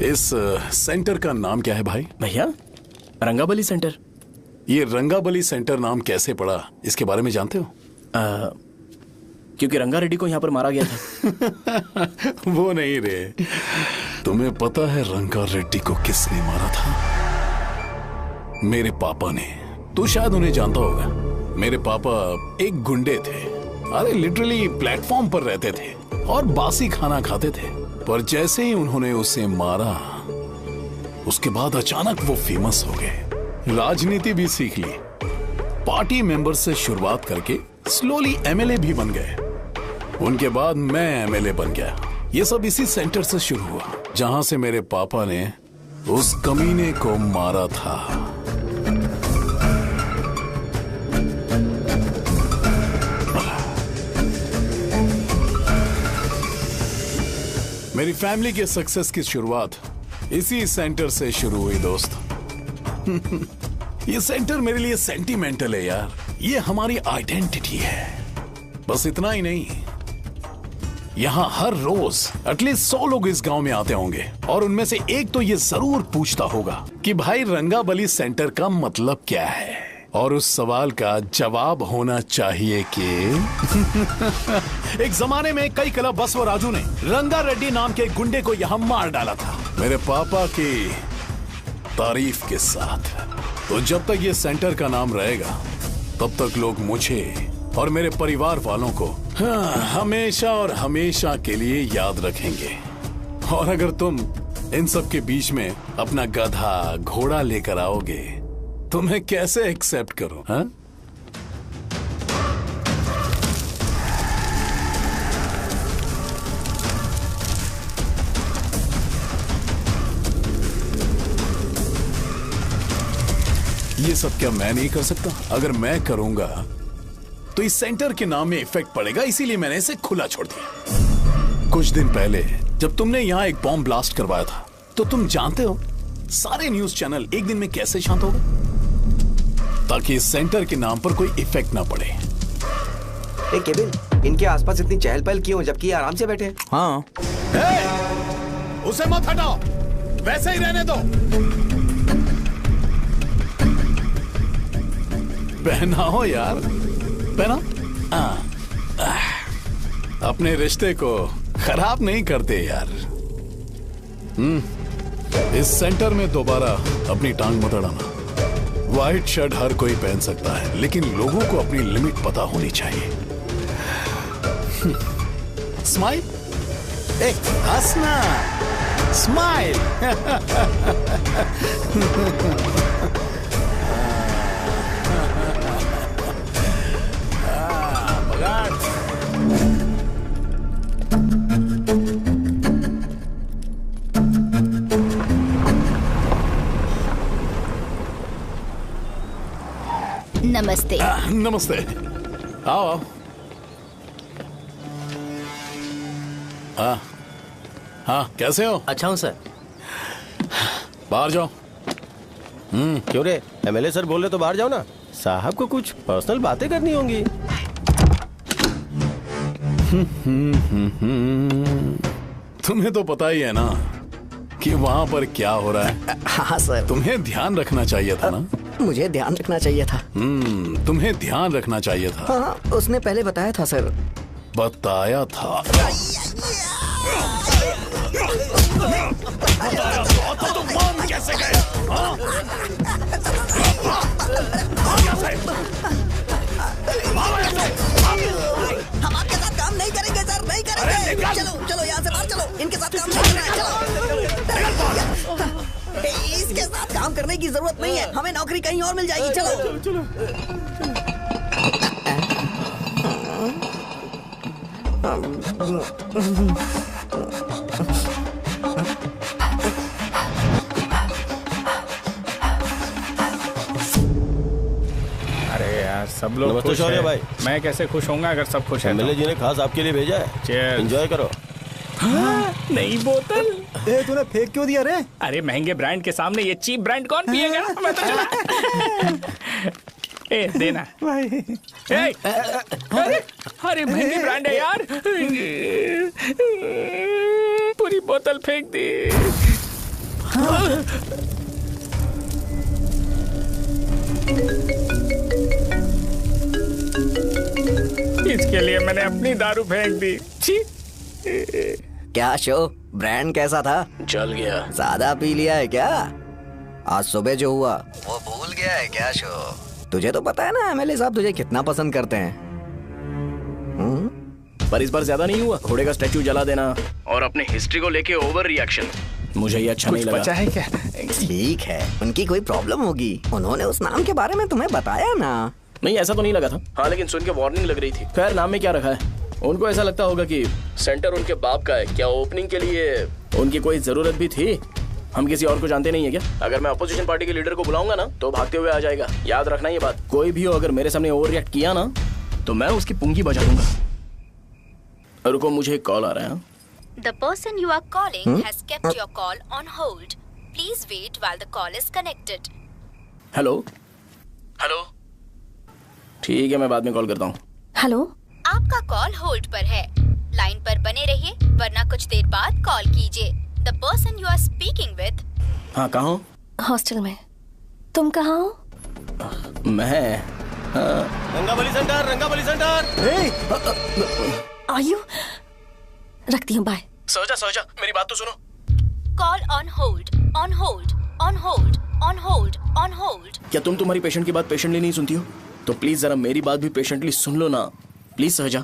इस सेंटर का नाम क्या है भाई? भैया रंगाबली सेंटर। ये रंगाबली सेंटर नाम कैसे पड़ा, इसके बारे में जानते हो? क्योंकि रंगा रेड्डी को यहाँ पर मारा गया था। वो नहीं रे, तुम्हें पता है रंगा रेड्डी को किसने मारा था? मेरे पापा ने। तू शायद उन्हें जानता होगा। मेरे पापा एक गुंडे थे। अरे लिटरली प्लेटफॉर्म पर रहते थे और बासी खाना खाते थे। पर जैसे ही उन्होंने उसे मारा, उसके बाद अचानक वो फेमस हो गए। राजनीति भी सीख ली, पार्टी मेंबर से शुरुआत करके स्लोली एमएलए भी बन गए। उनके बाद मैं एमएलए बन गया। ये सब इसी सेंटर से शुरू हुआ, जहां से मेरे पापा ने उस कमीने को मारा था। मेरी फैमिली के सक्सेस की शुरुआत इसी सेंटर से शुरू हुई दोस्त। ये सेंटर मेरे लिए सेंटिमेंटल है यार। ये हमारी आइडेंटिटी है। बस इतना ही नहीं, यहाँ हर रोज एटलीस्ट 100 लोग इस गांव में आते होंगे और उनमें से एक तो ये जरूर पूछता होगा कि भाई रंगाबली सेंटर का मतलब क्या है, और उस सवाल का जवाब होना चाहिए कि एक जमाने में कई क्लब बसव राजू ने रंगा रेड्डी नाम के गुंडे को यहाँ मार डाला था, मेरे पापा की तारीफ के साथ। तो जब तक ये सेंटर का नाम रहेगा तब तक लोग मुझे और मेरे परिवार वालों को हमेशा और हमेशा के लिए याद रखेंगे। और अगर तुम इन सब के बीच में अपना गधा घोड़ा लेकर आओगे तो मैं कैसे एक्सेप्ट करूं? हाँ? ये सब क्या मैं नहीं कर सकता? अगर मैं करूंगा तो इस सेंटर के नाम में इफेक्ट पड़ेगा, इसीलिए मैंने इसे खुला छोड़ दिया। कुछ दिन पहले जब तुमने यहाँ एक बॉम्ब ब्लास्ट करवाया था तो तुम जानते हो सारे न्यूज चैनल एक दिन में कैसे शांत हो गए? ताकि इस सेंटर के नाम पर कोई इफेक्ट ना पड़े। केबिल, इनके आसपास इतनी चहल पहल क्यों जबकि आराम से बैठे? हाँ। उसे मत हटाओ, वैसे ही रहने दो। पहनाओ यार, पहना। अपने रिश्ते को खराब नहीं करते यार। इस सेंटर में दोबारा अपनी टांग मत अड़ाना। व्हाइट शर्ट हर कोई पहन सकता है, लेकिन लोगों को अपनी लिमिट पता होनी चाहिए। स्माइल, हंसना, स्माइल। नमस्ते। नमस्ते, आओ। हाँ, कैसे हो? अच्छा हूँ सर। बाहर जाओ। क्यों रे, एमएलए सर बोल रहे तो बाहर जाओ ना। साहब को कुछ पर्सनल बातें करनी होंगी। तुम्हें तो पता ही है ना कि वहाँ पर क्या हो रहा है। हाँ सर। तुम्हें ध्यान रखना चाहिए था ना। मुझे ध्यान रखना चाहिए था। तुम्हें ध्यान रखना चाहिए था। हाँ, उसने पहले बताया था सर। बताया था। तो तुम मान कैसे गए? हम आपके साथ काम नहीं करेंगे सर, नहीं करेंगे। चलो चलो यहाँ से बाहर चलो, इनके साथ काम नहीं करना है। चलो, इसके साथ काम करने की जरूरत नहीं है, हमें नौकरी कहीं और मिल जाएगी। चलो चलो। अरे यार, सब लोग खुश हैं। भाई मैं कैसे खुश होऊंगा अगर सब खुश हैं? एमएलए जी ने खास आपके लिए भेजा है। एंजॉय करो। नई बोतल। तूने फेंक क्यों दिया रे? अरे महंगे ब्रांड के सामने ये चीप ब्रांड कौन पिएगा? मैं तो चला। ए देना भाई। अरे महंगी ब्रांड है यार। पूरी बोतल फेंक दी। इसके लिए मैंने अपनी दारू फेंक दी। छी। क्या शो, ब्रांड कैसा था? चल गया। ज्यादा पी लिया है क्या? आज सुबह जो हुआ वो भूल गया है क्या शो? तुझे तो पता है ना एमएलए साहब तुझे कितना पसंद करते हैं। पर इस बार ज्यादा नहीं हुआ। घोड़े का स्टैचू जला देना और अपने हिस्ट्री को लेके ओवर रिएक्शन, मुझे ये अच्छा नहीं लगा। बचा है क्या? ठीक है, उनकी कोई प्रॉब्लम होगी। उन्होंने उस नाम के बारे में तुम्हें बताया ना? नहीं, ऐसा तो नहीं लगा था। हाँ, लेकिन सुन के वार्निंग लग रही थी। खैर, नाम में क्या रखा है? उनको ऐसा लगता होगा कि सेंटर उनके बाप का है। क्या ओपनिंग के लिए उनकी कोई जरूरत भी थी? हम किसी और को जानते नहीं है क्या? अगर मैं अपोजिशन पार्टी के लीडर को बुलाऊंगा ना तो भागते हुए आ जाएगा। याद रखना ये बात। कोई भी हो अगर मेरे सामने ओवर रिएक्ट किया ना तो मैं उसकी पुंगी बजा दूंगा। रुको, मुझे एक कॉल आ रहा है। The person you are calling has kept your call on hold. Please wait while the call is connected. Hello hello, ठीक है मैं बाद में कॉल करता हूँ। हेलो, आपका कॉल होल्ड पर है, लाइन पर बने रहिए वरना कुछ देर बाद कॉल कीजिए। The person you are speaking with. हाँ कहाँ हो? हॉस्टल में। तुम कहाँ हो? मैं रंगाबली सेंटर, रंगाबली सेंटर। आयु, रखती हूँ, बाय। सोचा मेरी बात तो सुनो। Call on hold, on hold, on hold, on hold, on hold. क्या तुम तुम्हारी पेशेंट की बात पेशेंटली नहीं सुनती हो? तो प्लीज जरा मेरी बात भी पेशेंटली सुन लो ना प्लीज सहजा।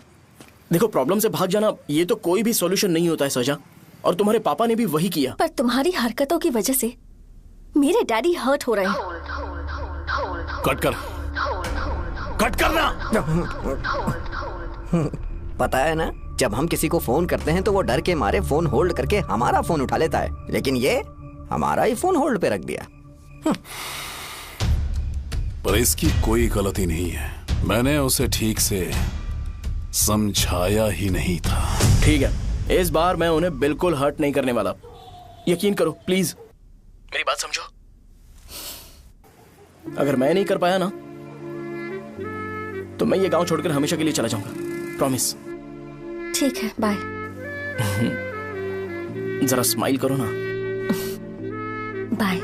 देखो प्रॉब्लम से भाग जाना ये तो कोई भी सॉल्यूशन नहीं होता है सहजा, और तुम्हारे पापा ने भी वही किया। पर तुम्हारी हरकतों की वजह से मेरे डैडी हर्ट हो रहे हैं। कट करना। पता है ना, जब हम किसी को फोन करते हैं तो वो डर के मारे फोन होल्ड करके हमारा फोन उठा लेता है, लेकिन ये हमारा ही फोन होल्ड पे रख दिया। पर इसकी कोई गलती नहीं है, मैंने उसे ठीक से समझाया ही नहीं था। ठीक है, इस बार मैं उन्हें बिल्कुल हर्ट नहीं करने वाला, यकीन करो प्लीज, मेरी बात समझो। अगर मैं नहीं कर पाया ना तो मैं ये गांव छोड़कर हमेशा के लिए चला जाऊंगा, प्रॉमिस। ठीक है, बाय। जरा स्माइल करो ना। बाय।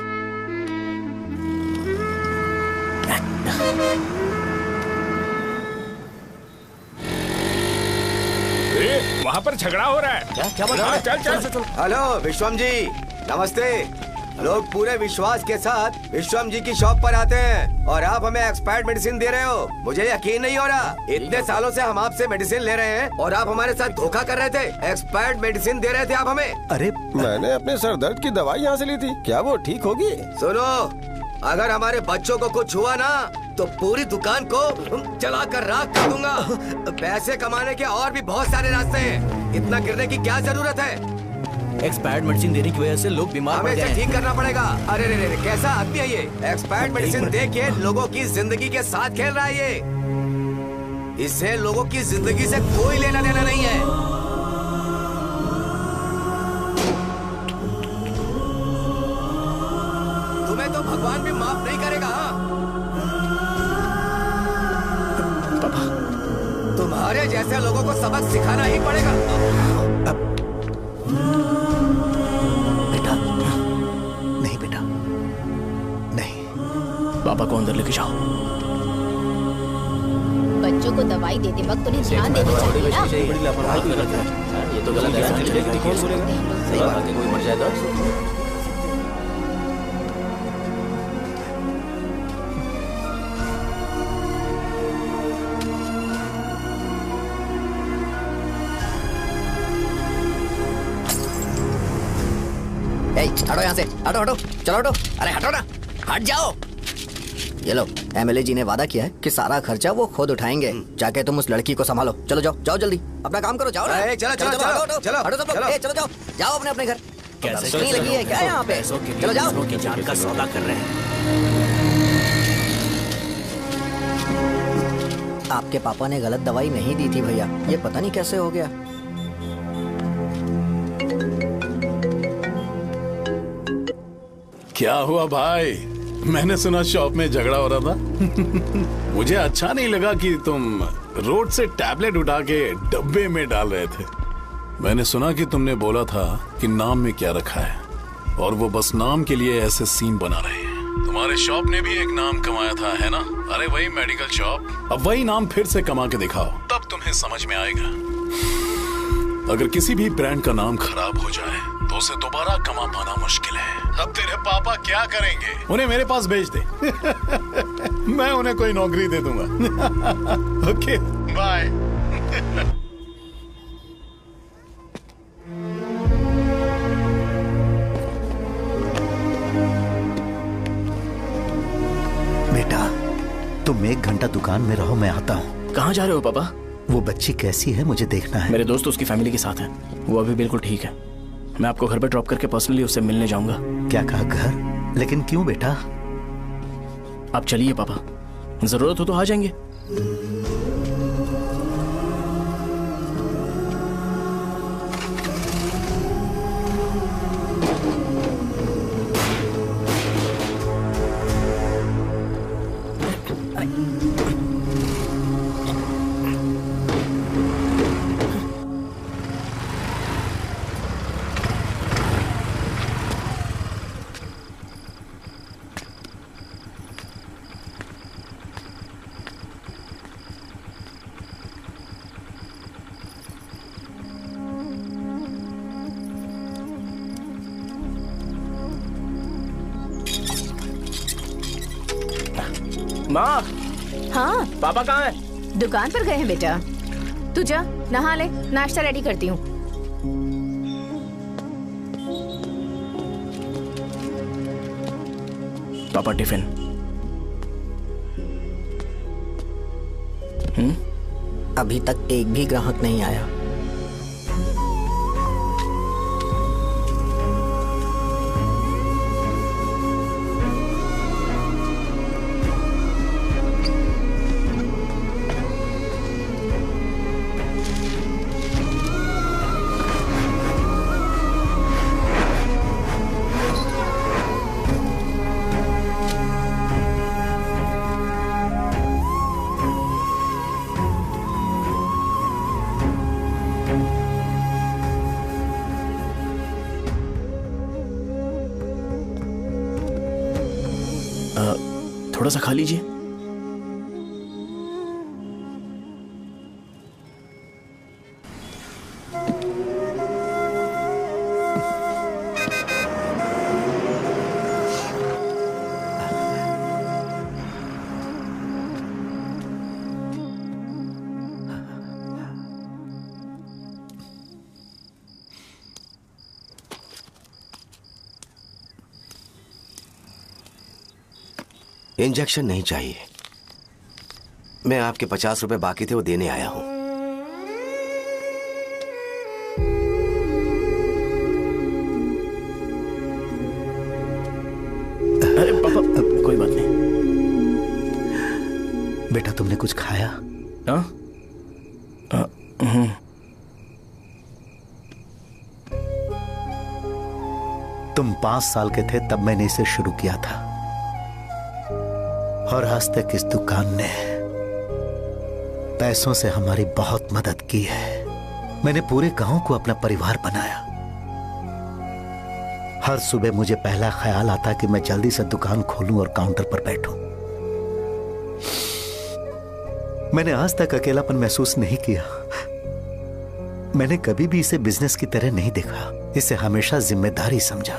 वहाँ पर झगड़ा हो रहा है। क्या बोल रहा है? चल। हेलो विश्वम जी, नमस्ते। लोग पूरे विश्वास के साथ विश्वम जी की शॉप पर आते हैं और आप हमें एक्सपायर्ड मेडिसिन दे रहे हो। मुझे यकीन नहीं हो रहा, इतने सालों से हम आपसे मेडिसिन ले रहे हैं और आप हमारे साथ धोखा कर रहे थे। एक्सपायर्ड मेडिसिन दे रहे थे आप हमें। अरे मैंने अपने सर दर्द की दवाई यहाँ से ली थी, क्या वो ठीक होगी? सुनो, अगर हमारे बच्चों को कुछ हुआ ना तो पूरी दुकान को जला कर राख कर दूंगा। पैसे कमाने के और भी बहुत सारे रास्ते हैं, इतना गिरने की क्या जरूरत है? एक्सपायर्ड मेडिसिन देने की वजह से लोग बीमार पड़ गए हैं। ठीक करना पड़ेगा। अरे रे कैसा आदमी है ये? एक्सपायर्ड मेडिसिन दे के लोगों की जिंदगी के साथ खेल रहा है ये। इससे लोगों की जिंदगी से कोई लेना देना नहीं है। तुम्हें तो भगवान भी माफ नहीं करेगा। पापा, तुम्हारे जैसे लोगों को सबक सिखाना ही पड़ेगा। पापा को अंदर लेके जाओ। बच्चों को दवाई देते वक्त उन्हें ध्यान देनी चाहिए ना। बड़ी लापरवाही गलत है, ये तो गलत है। कौन बोलेगा? सही बात है, कोई मर जाए तो। हटो यहाँ से, हटो हटो, चलो हटो। अरे हटो ना, हट जाओ। ये लो, एमएलए जी ने वादा किया है कि सारा खर्चा वो खुद उठाएंगे। जाके तुम उस लड़की को संभालो। चलो जाओ, जाओ जल्दी, अपना काम करो। जाओ ना। चलो चलो चलो चलो चलो हटो सब लोग। चलो जाओ, जाओ अपने अपने घर। कैसे नहीं लगी है क्या यहाँ पे? चलो जाओ। की जान का सौदा कर रहे हैं। आपके पापा ने गलत दवाई नहीं दी थी भैया, ये पता नहीं कैसे हो गया। क्या हुआ भाई? मैंने सुना शॉप में झगड़ा हो रहा था। मुझे अच्छा नहीं लगा कि तुम रोड से टैबलेट उठा के डब्बे में डाल रहे थे। मैंने सुना कि तुमने बोला था कि नाम में क्या रखा है, और वो बस नाम के लिए ऐसे सीन बना रहे हैं। तुम्हारे शॉप ने भी एक नाम कमाया था, है ना? अरे वही मेडिकल शॉप, अब वही नाम फिर से कमा के दिखाओ, तब तुम्हें समझ में आएगा। अगर किसी भी ब्रांड का नाम खराब हो जाए तो उसे दोबारा कमा पाना मुश्किल है। अब तेरे पापा क्या करेंगे? उन्हें मेरे पास भेज दे। मैं उन्हें कोई नौकरी दे दूंगा। Okay bye. बेटा, तुम 1 घंटा दुकान में रहो, मैं आता हूँ। कहाँ जा रहे हो पापा? वो बच्ची कैसी है मुझे देखना है। मेरे दोस्त उसकी फैमिली के साथ है, वो अभी बिल्कुल ठीक है। मैं आपको घर पे ड्रॉप करके पर्सनली उससे मिलने जाऊंगा। क्या कहा घर? लेकिन क्यों बेटा? आप चलिए पापा, जरूरत हो तो आ जाएंगे। माँ, हाँ पापा कहाँ हैं? दुकान पर गए हैं बेटा। तू जा नहा ले, नाश्ता रेडी करती हूँ। पापा टिफिन। अभी तक एक भी ग्राहक नहीं आया। थोड़ा सा खा लीजिए। इंजेक्शन नहीं चाहिए। मैं आपके 50 रुपए बाकी थे वो देने आया हूं। अरे पापा कोई बात नहीं। बेटा तुमने कुछ खाया? हाँ? तुम 5 साल के थे तब मैंने इसे शुरू किया था और आज तक इस दुकान ने पैसों से हमारी बहुत मदद की है। मैंने पूरे गांव को अपना परिवार बनाया। हर सुबह मुझे पहला ख्याल आता कि मैं जल्दी से दुकान खोलूं और काउंटर पर बैठूं। मैंने आज तक अकेलापन महसूस नहीं किया। मैंने कभी भी इसे बिजनेस की तरह नहीं देखा, इसे हमेशा जिम्मेदारी समझा।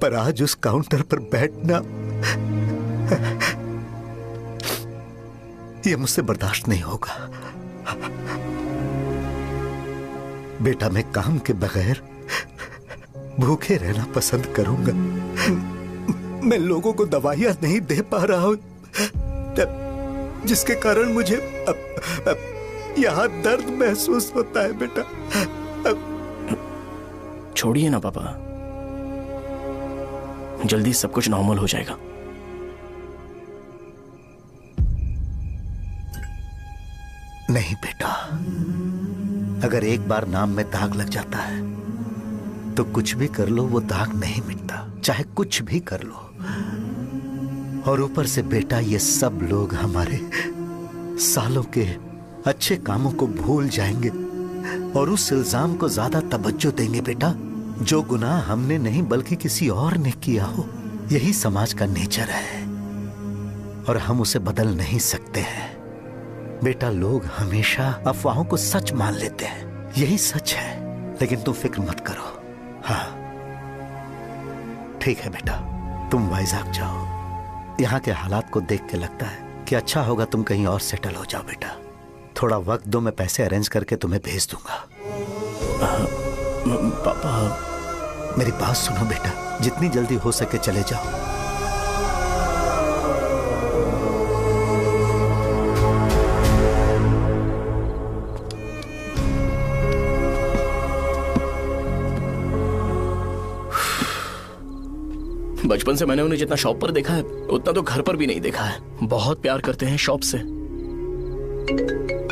पर आज उस काउंटर पर बैठना यह मुझसे बर्दाश्त नहीं होगा। बेटा मैं काम के बगैर भूखे रहना पसंद करूंगा। मैं लोगों को दवाइयां नहीं दे पा रहा हूं, जिसके कारण मुझे यहां दर्द महसूस होता है। बेटा छोड़िए ना पापा, जल्दी सब कुछ नॉर्मल हो जाएगा। नहीं बेटा, अगर एक बार नाम में दाग लग जाता है तो कुछ भी कर लो वो दाग नहीं मिटता, चाहे कुछ भी कर लो। और ऊपर से बेटा ये सब लोग हमारे सालों के अच्छे कामों को भूल जाएंगे और उस इल्जाम को ज्यादा तवज्जो देंगे बेटा जो गुनाह हमने नहीं बल्कि किसी और ने किया हो। यही समाज का नेचर है और हम उसे बदल नहीं सकते हैं। बेटा लोग हमेशा अफवाहों को सच मान लेते हैं, यही सच है। लेकिन तुम फिक्र मत करो। हाँ ठीक है बेटा, तुम वाइजाग जाओ। यहाँ के हालात को देख के लगता है कि अच्छा होगा तुम कहीं और सेटल हो जाओ। बेटा थोड़ा वक्त दो, मैं पैसे अरेंज करके तुम्हें भेज दूंगा। पापा मेरी बात सुनो बेटा, जितनी जल्दी हो सके चले जाओ। बचपन से मैंने उन्हें जितना शॉप पर देखा है उतना तो घर पर भी नहीं देखा है। बहुत प्यार करते हैं शॉप से।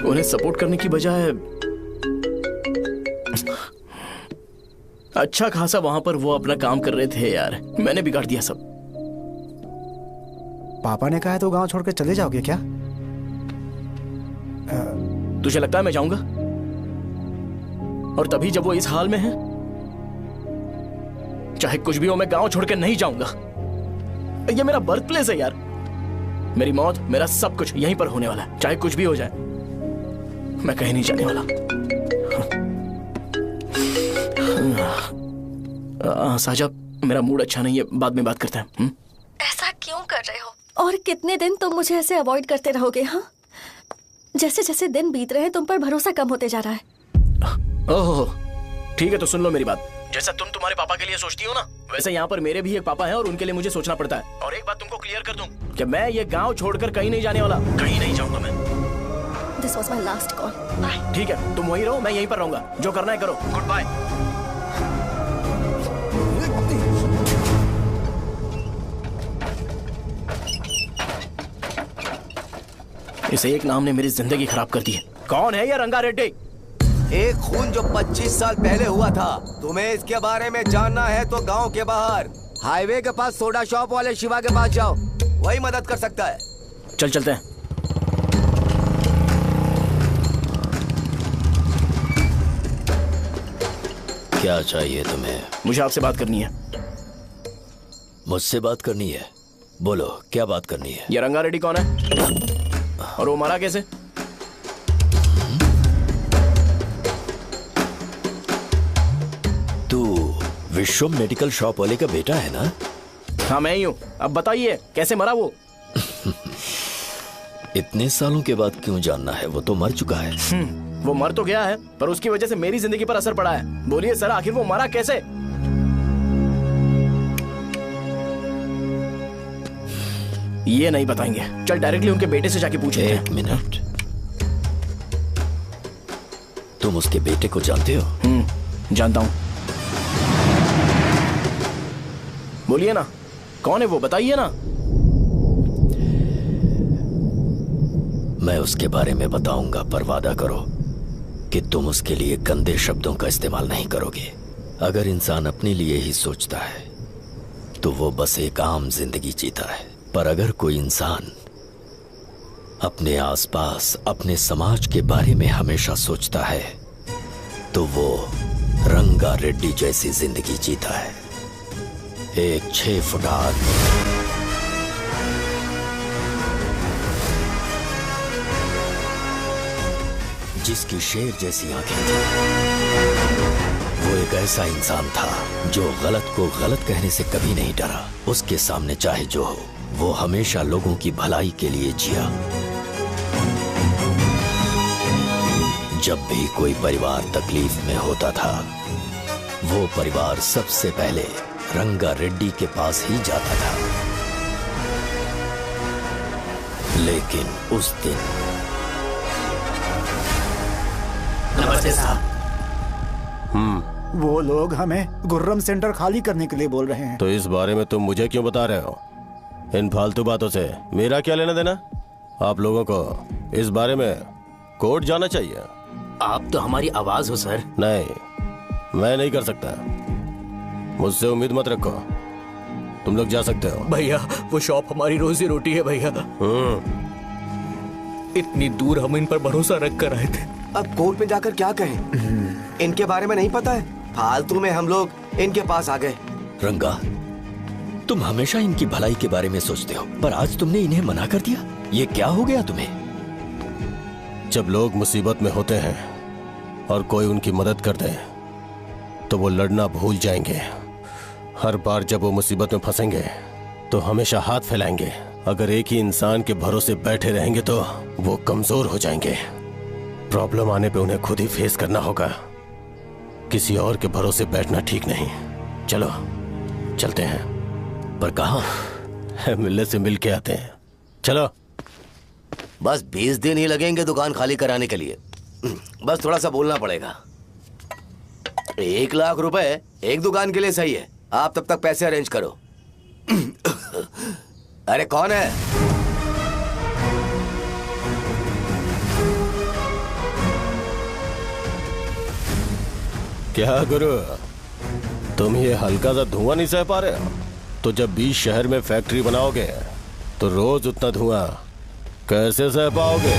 उन्हें सपोर्ट करने की बजाय अच्छा खासा वहां पर वो अपना काम कर रहे थे। यार मैंने बिगाड़ दिया सब। पापा ने कहा है तो गांव छोड़ के चले जाओगे क्या? तुझे लगता है मैं जाऊंगा? और तभी जब वो इस हाल में है, चाहे कुछ भी हो मैं गांव छोड़ के नहीं जाऊंगा। ये मेरा बर्थ प्लेस है यार। मेरी मौत, मेरा सब कुछ यहीं पर होने वाला है। चाहे कुछ भी हो जाए मैं कहीं नहीं जाने वाला। साजा मेरा मूड अच्छा नहीं है, बाद में बात करते हैं। ऐसा क्यों कर और कितने दिन तुम मुझे ऐसे अवॉइड करते रहोगे? हाँ, जैसे जैसे दिन बीत रहे हैं तुम पर भरोसा कम होते जा रहा है। ओहो, ठीक है तो सुन लो मेरी बात। जैसा तुम तुम्हारे पापा के लिए सोचती हो ना, वैसे यहाँ पर मेरे भी एक पापा हैं और उनके लिए मुझे सोचना पड़ता है। और एक बात तुमको क्लियर कर दूं कि मैं ये गांव छोड़कर कहीं नहीं जाने वाला, कहीं नहीं जाऊंगा मैं। This was my last call. Bye. ठीक है, तुम वहीं रहो, मैं यहीं पर रहूंगा। जो करना है करो। Goodbye. इस एक नाम ने मेरी जिंदगी खराब कर दी है। कौन है ये रंगा रेड्डी? एक खून जो 25 साल पहले हुआ था। तुम्हें इसके बारे में जानना है तो गांव के बाहर हाईवे के पास सोडा शॉप वाले शिवा के पास जाओ, वही मदद कर सकता है। चल चलते हैं। क्या चाहिए तुम्हें? मुझे आपसे बात करनी है। मुझसे बात करनी है? बोलो, क्या बात करनी है? ये रंगा रेड्डी कौन है और वो मारा कैसे? तू विश्वम मेडिकल शॉप वाले का बेटा है ना? हाँ मैं ही हूँ। अब बताइए कैसे मरा वो? इतने सालों के बाद क्यों जानना है? वो तो मर चुका है। वो मर तो गया है, पर उसकी वजह से मेरी जिंदगी पर असर पड़ा है। बोलिए सर, आखिर वो मरा कैसे? ये नहीं बताएंगे। चल डायरेक्टली उनके बेटे से जाके पूछे। एक मिनट, तुम उसके बेटे को जानते हो? जानता हूं। बोलिए ना, कौन है वो? बताइए ना। मैं उसके बारे में बताऊंगा, पर वादा करो कि तुम उसके लिए गंदे शब्दों का इस्तेमाल नहीं करोगे। अगर इंसान अपने लिए ही सोचता है तो वो बस एक आम जिंदगी जीता है, पर अगर कोई इंसान अपने आसपास, अपने समाज के बारे में हमेशा सोचता है तो वो रंगा रेड्डी जैसी जिंदगी जीता है। एक 6 फुट आदमी, जिसकी शेर जैसी आंखें थी। वो एक ऐसा इंसान था जो गलत को गलत कहने से कभी नहीं डरा। उसके सामने चाहे जो हो, वो हमेशा लोगों की भलाई के लिए जिया। जब भी कोई परिवार तकलीफ में होता था, वो परिवार सबसे पहले रंगा रेड्डी के पास ही जाता था। लेकिन उस दिन नमस्ते साहब। वो लोग हमें गुर्रम सेंटर खाली करने के लिए बोल रहे हैं। तो इस बारे में तुम मुझे क्यों बता रहे हो? इन फालतू बातों से मेरा क्या लेना देना? आप लोगों को इस बारे में कोर्ट जाना चाहिए। आप तो हमारी आवाज हो सर। नहीं, मैं नहीं कर सकता। मुझसे उम्मीद मत रखो। तुम लोग जा सकते हो। भैया, वो शॉप हमारी रोजी रोटी है भैया। इतनी दूर हम इन पर भरोसा रख कर आए थे। अब कोर्ट में जाकर क्या कहें? इनके बारे में नहीं पता है। फालतू में हम लोग इनके पास आ गए। रंगा, तुम हमेशा इनकी भलाई के बारे में सोचते हो, पर आज तुमने इन्हें मना कर दिया। ये क्या हो गया तुम्हें? जब लोग मुसीबत में होते हैं और कोई उनकी मदद कर दे तो वो लड़ना भूल जाएंगे। हर बार जब वो मुसीबत में फंसेंगे तो हमेशा हाथ फैलाएंगे। अगर एक ही इंसान के भरोसे बैठे रहेंगे तो वो कमजोर हो जाएंगे। प्रॉब्लम आने पे उन्हें खुद ही फेस करना होगा। किसी और के भरोसे बैठना ठीक नहीं। चलो चलते हैं। पर कहाँ? मिलने से मिल के आते हैं। चलो। बस 20 दिन ही लगेंगे दुकान खाली कराने के लिए। बस थोड़ा सा बोलना पड़ेगा। 1 लाख रुपए एक दुकान के लिए सही है। आप तब तक पैसे अरेंज करो। अरे कौन है? क्या गुरु, तुम ये हल्का सा धुआं नहीं सह पा रहे हो? तो जब 20 शहर में फैक्ट्री बनाओगे तो रोज उतना धुआं कैसे सह पाओगे?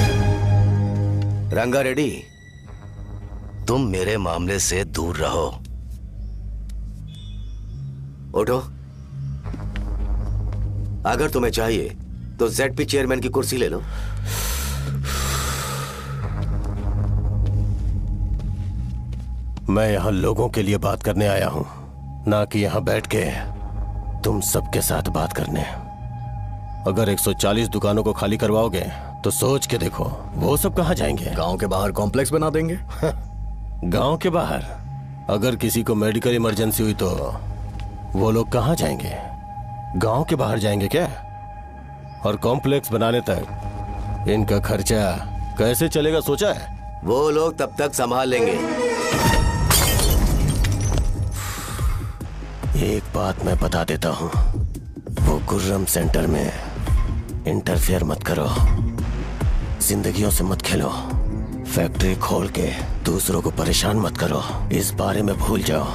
रंगा रेड्डी, तुम मेरे मामले से दूर रहो। उठो। अगर तुम्हें चाहिए तो ZP चेयरमैन की कुर्सी ले लो। मैं यहां लोगों के लिए बात करने आया हूं, ना कि यहां बैठ के तुम सबके साथ बात करने। अगर 140 दुकानों को खाली करवाओगे तो सोच के देखो वो सब कहाँ जाएंगे। गांव के बाहर कॉम्प्लेक्स बना देंगे। गांव के बाहर अगर किसी को मेडिकल इमरजेंसी हुई तो वो लोग कहाँ जाएंगे? गांव के बाहर जाएंगे क्या? और कॉम्प्लेक्स बनाने तक इनका खर्चा कैसे चलेगा सोचा है? वो लोग तब तक संभाल लेंगे। एक बात मैं बता देता हूँ, वो गुर्रम सेंटर में इंटरफेयर मत करो, जिंदगियों से मत खेलो, फैक्ट्री खोल के दूसरों को परेशान मत करो, इस बारे में भूल जाओ,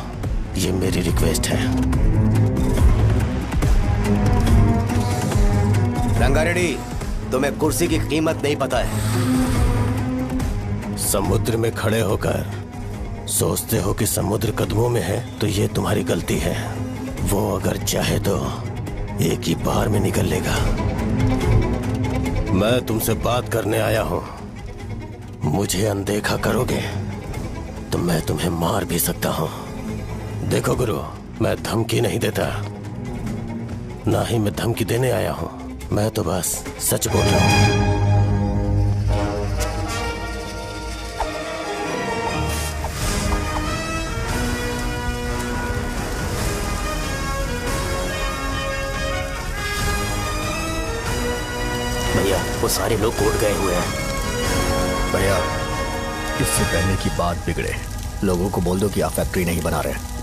ये मेरी रिक्वेस्ट है। रंगा रेड्डी, तुम्हें कुर्सी की कीमत नहीं पता है। समुद्र में खड़े होकर सोचते हो कि समुद्र कदमों में है तो ये तुम्हारी गलती है। वो अगर चाहे तो एक ही बार में निकल लेगा। मैं तुमसे बात करने आया हूं, मुझे अनदेखा करोगे तो मैं तुम्हें मार भी सकता हूं। देखो गुरु, मैं धमकी नहीं देता, ना ही मैं धमकी देने आया हूं, मैं तो बस सच बोल रहा हूं। भैया, वो सारे लोग कोर्ट गए हुए हैं। भैया, इससे पहले की बात बिगड़े, लोगों को बोल दो कि आप फैक्ट्री नहीं बना रहे।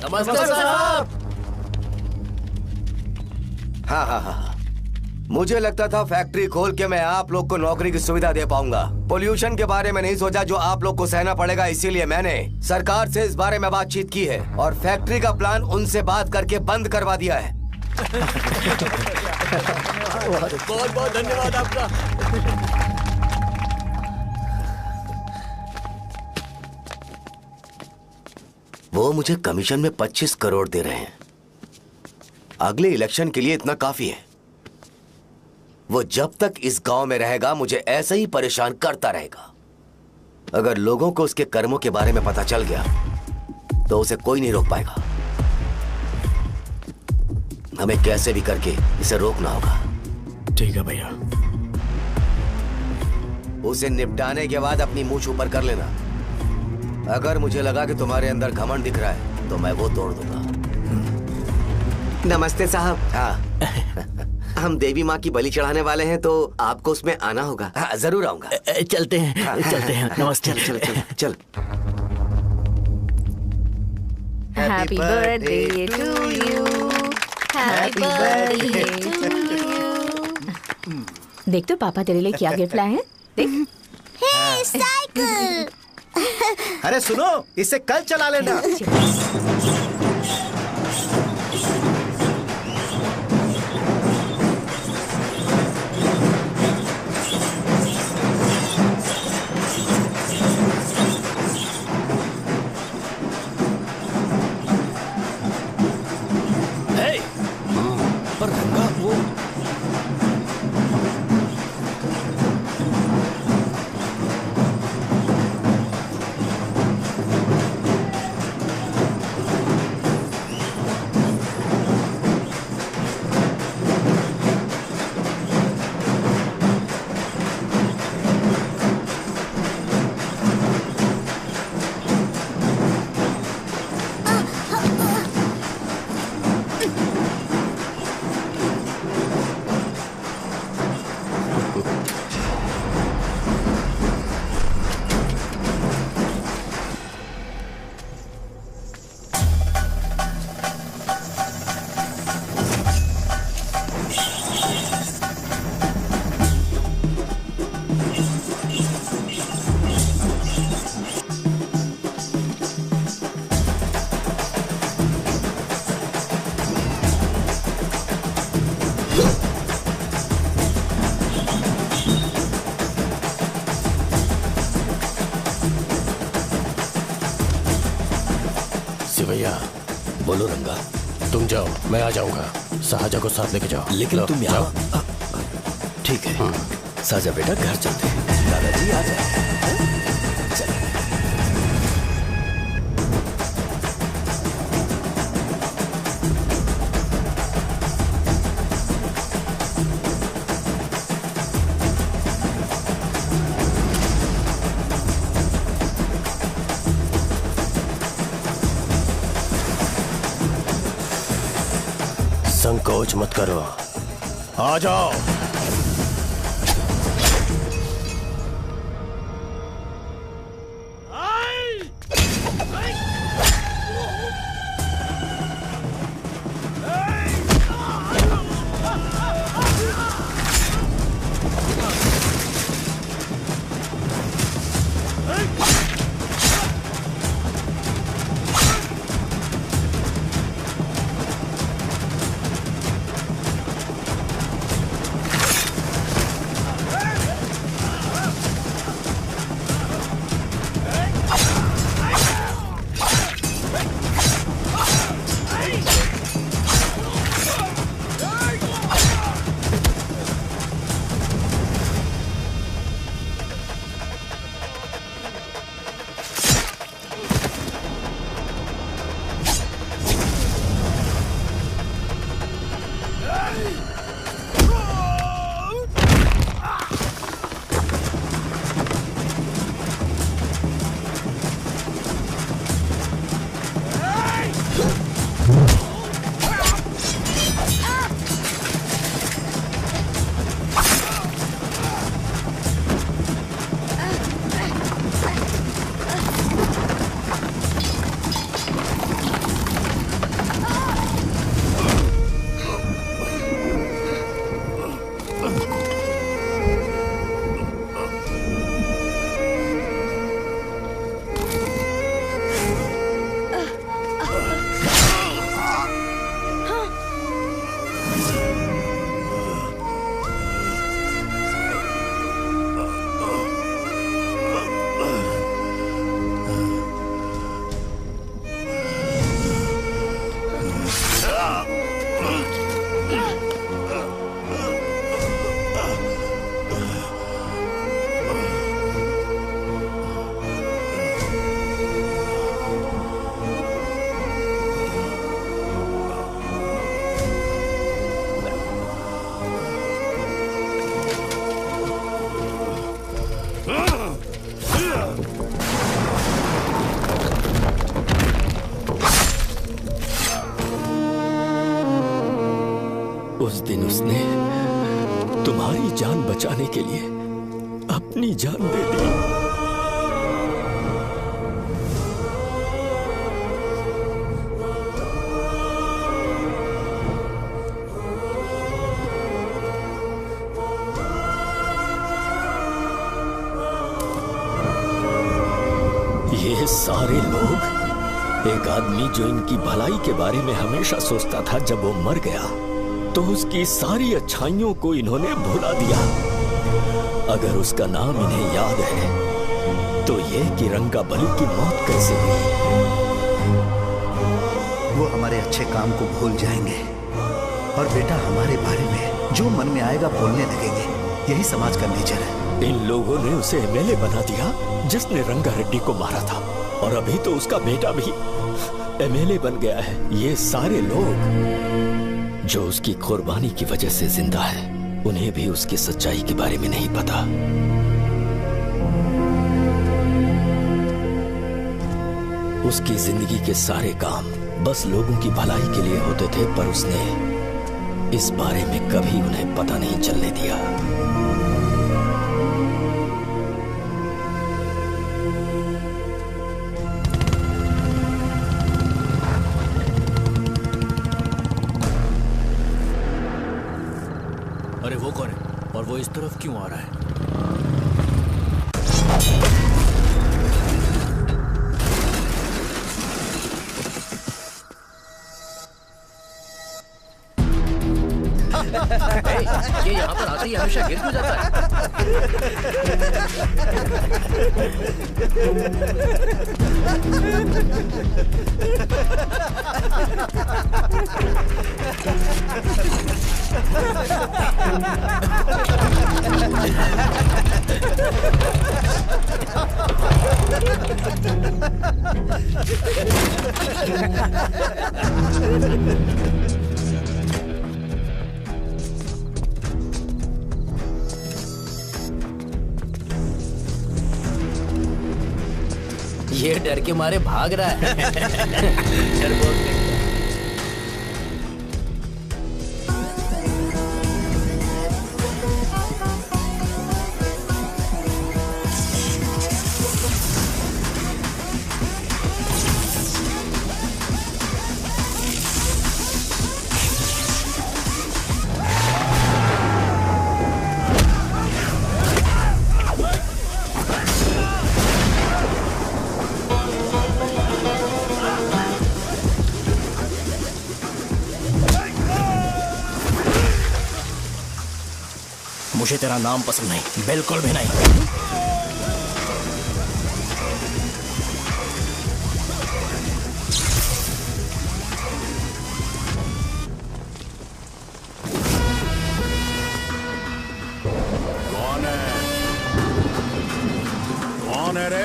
नमस्ते साहब। हाँ, मुझे लगता था फैक्ट्री खोल के मैं आप लोग को नौकरी की सुविधा दे पाऊंगा। पोल्यूशन के बारे में नहीं सोचा जो आप लोग को सहना पड़ेगा, इसीलिए मैंने सरकार से इस बारे में बातचीत की है और फैक्ट्री का प्लान उनसे बात करके बंद करवा दिया है। बहुत बहुत धन्यवाद आपका। वो मुझे कमीशन में 25 करोड़ दे रहे हैं। अगले इलेक्शन के लिए इतना काफी है। वो जब तक इस गांव में रहेगा मुझे ऐसे ही परेशान करता रहेगा। अगर लोगों को उसके कर्मों के बारे में पता चल गया तो उसे कोई नहीं रोक पाएगा। हमें कैसे भी करके इसे रोकना होगा। ठीक है भैया। उसे निपटाने के बाद अपनी मूंछ ऊपर कर लेना। अगर मुझे लगा कि तुम्हारे अंदर घमंड दिख रहा है तो मैं वो तोड़ दूंगा। नमस्ते साहब। हाँ। हम देवी माँ की बलि चढ़ाने वाले हैं तो आपको उसमें आना होगा। हाँ, जरूर आऊंगा। चलते हैं। हाँ, चलते हैं। नमस्ते। चल चल चल। Happy birthday to you, happy birthday to you. देख तो पापा तेरे लिए क्या गिफ्ट लाए हैं, देख। हे साइकिल। अरे सुनो, इसे कल चला लेना। पर रंगा वो भैया। बोलो रंगा। तुम जाओ, मैं आ जाऊंगा। साहजा को साथ लेके जाओ। लेकिन तुम यहाँ। ठीक है साजा बेटा, घर चलते हैं। दादाजी आ जाओ। चल। संकोच मत करो, आ जाओ। उस दिन उसने तुम्हारी जान बचाने के लिए अपनी जान दे दी। ये सारे लोग, एक आदमी जो इनकी भलाई के बारे में हमेशा सोचता था, जब वो मर गया तो उसकी सारी अच्छाइयों को इन्होंने भुला दिया। अगर उसका नाम इन्हें याद है तो ये कि रंगाबली की मौत कैसे हुई। वो हमारे अच्छे काम को भूल जाएंगे और बेटा हमारे बारे में जो मन में आएगा बोलने लगेंगे। यही समाज का नेचर है। इन लोगों ने उसे एमएलए बना दिया जिसने रंगा रेड्डी को मारा था, और अभी तो उसका बेटा भी एमएलए बन गया है। ये सारे लोग जो उसकी कुर्बानी की वजह से जिंदा है, उन्हें भी उसकी सच्चाई के बारे में नहीं पता। उसकी जिंदगी के सारे काम बस लोगों की भलाई के लिए होते थे, पर उसने इस बारे में कभी उन्हें पता नहीं चलने दिया। अरे वो कौन है और वो इस तरफ क्यों आ रहा है? ये यहाँ पर आते ही हमेशा गिर क्यों जाता ये डर के मारे भाग रहा है। डरपोक नहीं। मुझे तेरा नाम पसंद नहीं, बिल्कुल भी नहीं। कौन है रे?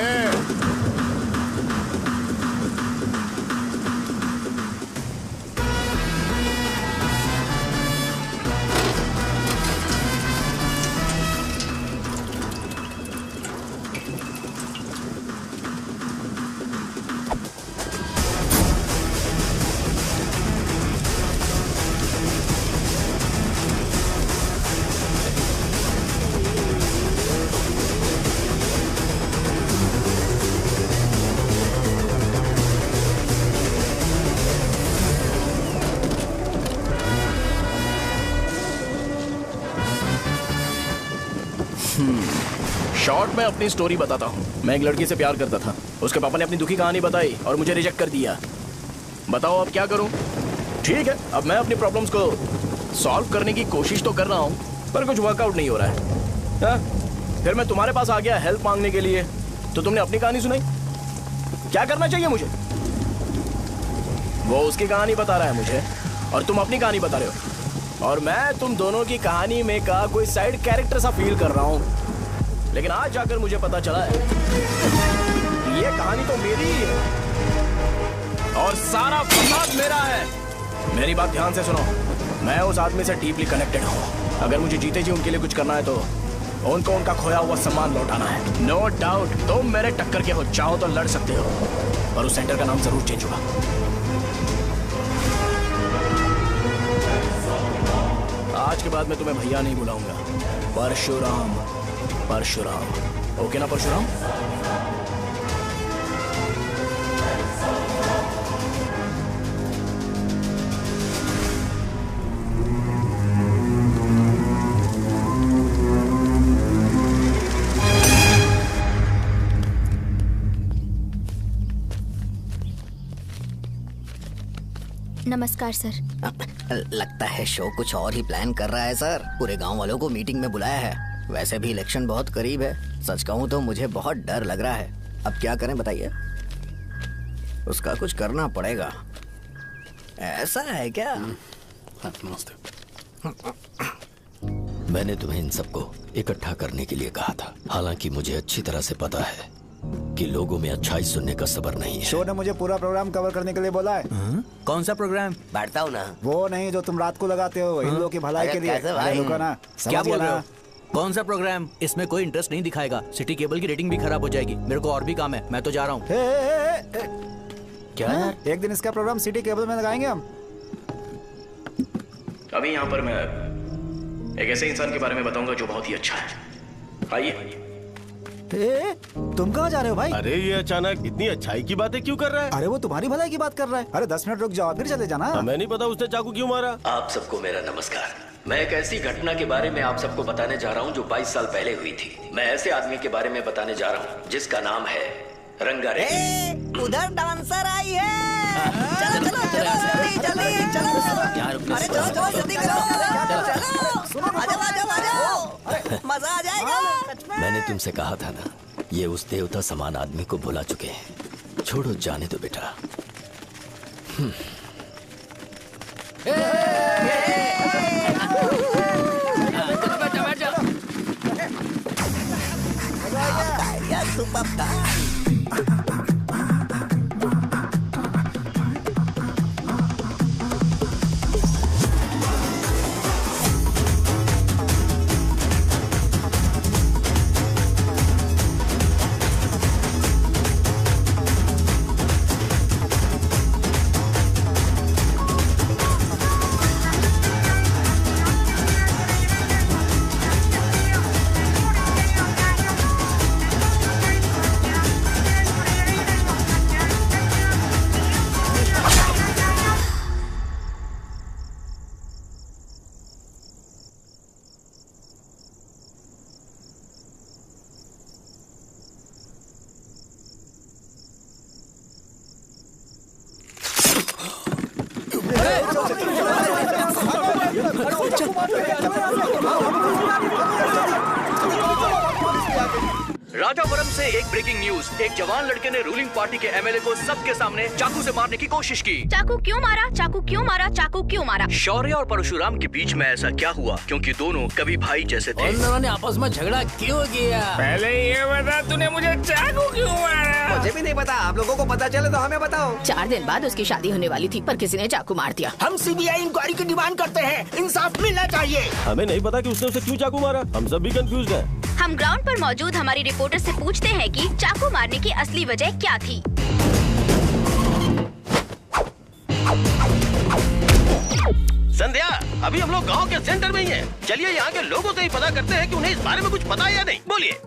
शॉर्ट में अपनी स्टोरी बताता हूँ। मैं एक लड़की से प्यार करता था, उसके पापा ने अपनी दुखी कहानी बताई और मुझे रिजेक्ट कर दिया। बताओ अब क्या करूँ? ठीक है, अब मैं अपनी प्रॉब्लम्स को सॉल्व करने की कोशिश तो कर रहा हूँ, पर कुछ वर्कआउट नहीं हो रहा है। फिर मैं तुम्हारे पास आ गया हेल्प मांगने के लिए, तो तुमने अपनी कहानी सुनाई। क्या करना चाहिए मुझे? वो उसकी कहानी बता रहा है मुझे और तुम अपनी कहानी बता रहे हो, और मैं तुम दोनों की कहानी में का कोई साइड कैरेक्टर सा फील कर रहा हूँ। लेकिन आज जाकर मुझे पता चला है ये कहानी तो मेरी ही है और सारा फसाद मेरा है। मेरी बात ध्यान से सुनो, मैं उस आदमी से डीपली कनेक्टेड हूँ। अगर मुझे जीते जी उनके लिए कुछ करना है तो उनको उनका खोया हुआ सम्मान लौटाना है। नो डाउट तुम मेरे टक्कर के हो, चाहो तो लड़ सकते हो, पर उस सेंटर का नाम जरूर चेंज होगा। आज के बाद मैं तुम्हें भैया नहीं बुलाऊंगा, परशुराम। परशुराम, ओके ना परशुराम? नमस्कार सर। लगता है शो कुछ और ही प्लान कर रहा है सर। पूरे गांव वालों को मीटिंग में बुलाया है। वैसे भी इलेक्शन बहुत करीब है। सच कहूँ तो मुझे बहुत डर लग रहा है। अब क्या करें बताइए? उसका कुछ करना पड़ेगा। ऐसा है क्या? मैंने तुम्हें इन सबको इकट्ठा करने के लिए कहा था। हालांकि मुझे अच्छी तरह से पता है कि लोगों में अच्छाई सुनने का सब्र नहीं है। शो ने मुझे पूरा प्रोग्राम कवर करने के लिए बोला है। कौन सा प्रोग्राम? बैठता हूँ ना। वो नहीं जो तुम रात को लगाते हो इन लोगों की भलाई के लिए। रुको ना, क्या बोल रहे हो? कौन सा प्रोग्राम? इसमें कोई इंटरेस्ट नहीं दिखाएगा। सिटी केबल की रेटिंग भी खराब हो जाएगी। मेरे को और भी काम है, मैं तो जा रहा हूँ। क्या? एक दिन इसका प्रोग्राम सिटी केबल में लगाएंगे हम। अभी यहाँ पर मैं एक ऐसे इंसान के बारे में बताऊंगा जो बहुत ही अच्छा है। आइए। तुम कहाँ जा रहे हो भाई? अरे ये अचानक इतनी अच्छाई की बातें क्यों कर रहा है? अरे वो तुम्हारी भलाई की बात कर रहा है। अरे 10 मिनट रुक जाओ फिर चले जाना। हमें नहीं पता उसने चाकू क्यों मारा। आप सबको मेरा नमस्कार। मैं एक ऐसी घटना के बारे में आप सबको बताने जा रहा हूँ जो 22 साल पहले हुई थी। मैं ऐसे आदमी के बारे में बताने जा रहा हूँ जिसका नाम है रंगा रेड्डी। उधर डांसर आई है। चलो चलो चलो जल्दी जल्दी चलो। अरे चलो चलो जल्दी करो। चलो आ जाओ आ जाओ आ जाओ, मजा आ जाएगा। मैंने तुमसे कहा था ना, ये उस देवता समान आदमी को भुला चुके हैं। छोड़ो, जाने दो बेटा। सुपर था। राजावरम से एक ब्रेकिंग न्यूज। एक जवान लड़के ने रूलिंग पार्टी के एमएलए को सबके सामने चाकू से मारने की कोशिश की। चाकू क्यों मारा? चाकू क्यों मारा? चाकू क्यों मारा? शौर्य और परशुराम के बीच में ऐसा क्या हुआ? क्योंकि दोनों कभी भाई जैसे थे। उन दोनों ने आपस में झगड़ा क्यों किया? पहले ये बता, तूने मुझे चाकू क्यों मारा? मुझे भी नहीं पता। आप लोगों को पता चले तो हमें बताओ। 4 दिन बाद उसकी शादी होने वाली थी, पर किसी ने चाकू मार दिया। हम सीबीआई इंक्वायरी की डिमांड करते हैं। इंसाफ मिलना चाहिए। हमें नहीं पता कि उसने उसे क्यों चाकू मारा। हम सब भी कंफ्यूज हैं। हम ग्राउंड पर मौजूद हमारी रिपोर्टर से पूछते हैं कि चाकू मारने की असली वजह क्या थी। संध्या, अभी हम लोग गांव के सेंटर में ही हैं। चलिए यहाँ के लोगों से ही पता करते हैं कि उन्हें इस बारे में कुछ पता है या नहीं। बोलिए।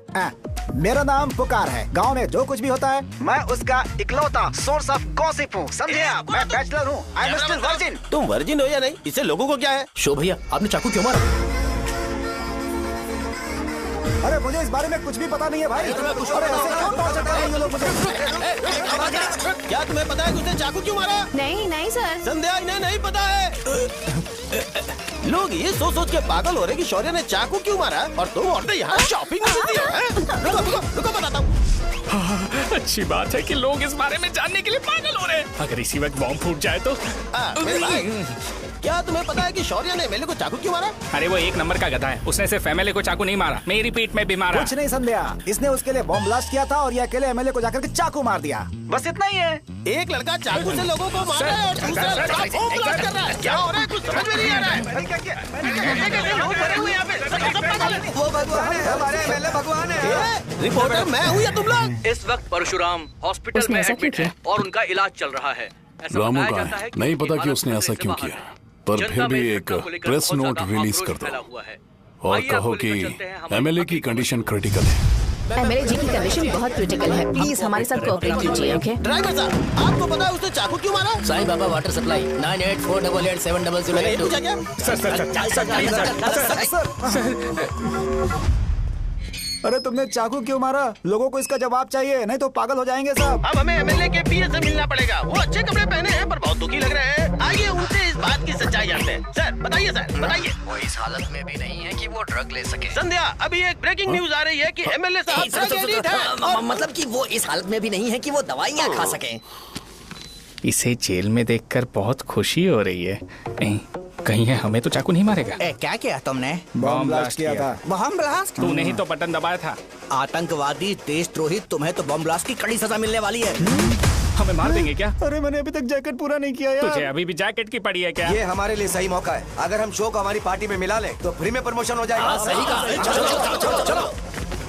मेरा नाम पुकार है। गांव में जो कुछ भी होता है मैं उसका इकलौता सोर्स ऑफ गॉसिप हूँ, समझे आप? मैं बैचलर हूँ। I am still virgin. तुम वर्जिन हो या नहीं, इससे लोगों को क्या है? शो भैया, आपने चाकू क्यों मारा? अरे मुझे इस बारे में कुछ भी पता नहीं है भाई। अरे ऐसे क्यों टॉर्चर कर रहे हैं ये लोग मुझे? क्या तुम्हें पता है कि उसने चाकू क्यों मारा? नहीं सर। संध्या, इन्हें नहीं पता है। लोग ये सोच के पागल हो रहे कि शौर्य ने चाकू क्यों मारा और तुम औरतें यहाँ शॉपिंग में बिजी हैं। रुको बताता हूँ। अच्छी बात है कि लोग इस बारे में जानने के लिए पागल हो रहे हैं। अगर इसी वक्त बॉम्ब फूट जाए तो। मेरे भाई, क्या तुम्हें पता है कि शौर्य ने एमएलए को चाकू क्यों मारा? अरे वो एक नंबर का गधा है। उसने सिर्फ एमएलए को चाकू नहीं मारा, मेरी पीठ में भी मारा। कुछ नहीं संध्या, इसने उसके लिए बॉम्ब ब्लास्ट किया था और ये अकेले एमएलए को जाकर के चाकू मार दिया। बस इतना ही है। एक लड़का चाकू से लोगों को मार रहा है और दूसरा लड़का बॉम्ब ब्लास्ट कर रहा है। क्या हो रहा है? कुछ समझ में नहीं आ रहा है। लोग भरे हुए यहाँ पे। वो भगवान है, हमारे एमएलए भगवान है। रिपोर्टर मैं हूँ या तुम लोग? इस वक्त परशुराम हॉस्पिटल में एडमिट है और उनका इलाज चल रहा है। रामू का है, नहीं पता कि उसने ऐसा क्यों किया, पर फिर भी एक प्रेस नोट रिलीज कर दो और कहो कि एमएलए की कंडीशन क्रिटिकल है। एमएलए जी की कंडीशन बहुत क्रिटिकल है, प्लीज हमारे साथ कोऑपरेट कीजिए। ओके ड्राइवर साहब, आपको पता है उसने चाकू क्यों मारा? Sai Baba water supply 9848870082। अरे तुमने चाकू क्यों मारा? लोगों को इसका जवाब चाहिए, नहीं तो पागल हो जाएंगे साहब। अब हमें एमएलए के पीए से मिलना पड़ेगा। वो अच्छे कपड़े पहने हैं पर बहुत दुखी लग रहे हैं। आइए उनसे इस बात की सच्चाई जानते हैं। सर बताइए, सर बताइए। वो इस हालत में भी नहीं है कि वो ड्रग ले सके। संध्या, अभी एक ब्रेकिंग न्यूज आ रही है कि एमएलए साहब ड्रग एडिक्ट हैं। मतलब कि वो इस हालत में भी नहीं है कि वो दवाइयाँ खा सके। इसे जेल में देखकर बहुत खुशी हो रही है। कहीं है हमें तो चाकू नहीं मारेगा। क्या किया तुमने? बॉम्ब ब्लास्ट किया था। Bomb blast? तूने ही तो बटन दबाया था। आतंकवादी, देशद्रोही, तुम्हें तो बॉम्ब ब्लास्ट की कड़ी सजा मिलने वाली है। हमें मार देंगे क्या? अरे मैंने अभी तक जैकेट पूरा नहीं किया यार। तुझे अभी भी जैकेट की पड़ी है क्या? ये हमारे लिए सही मौका है। अगर हम शो को हमारी पार्टी में मिला लें तो फ्री में प्रमोशन हो जाएगा। सही कहा। चलो।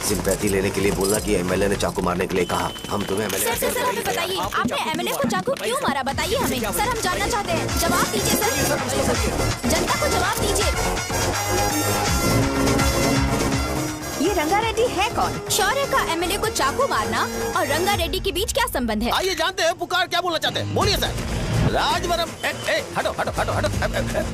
सिंपैथी लेने के लिए बोला कि एमएलए ने चाकू मारने के लिए कहा। हम तुम्हें एमएलए सर हमें बताइए, आपने एमएलए को चाकू क्यों मारा? बताइए हमें। सर हम जानना चाहते हैं, जवाब दीजिए सर। जनता को जवाब दीजिए। ये रंगा रेड्डी है कौन? शौर्य का एमएलए को चाकू मारना और रंगा रेड्डी के बीच क्या संबंध है? आइए जानते हैं पुकार क्या बोलना चाहते हैं। बोलिए सर। राजवरम हटो।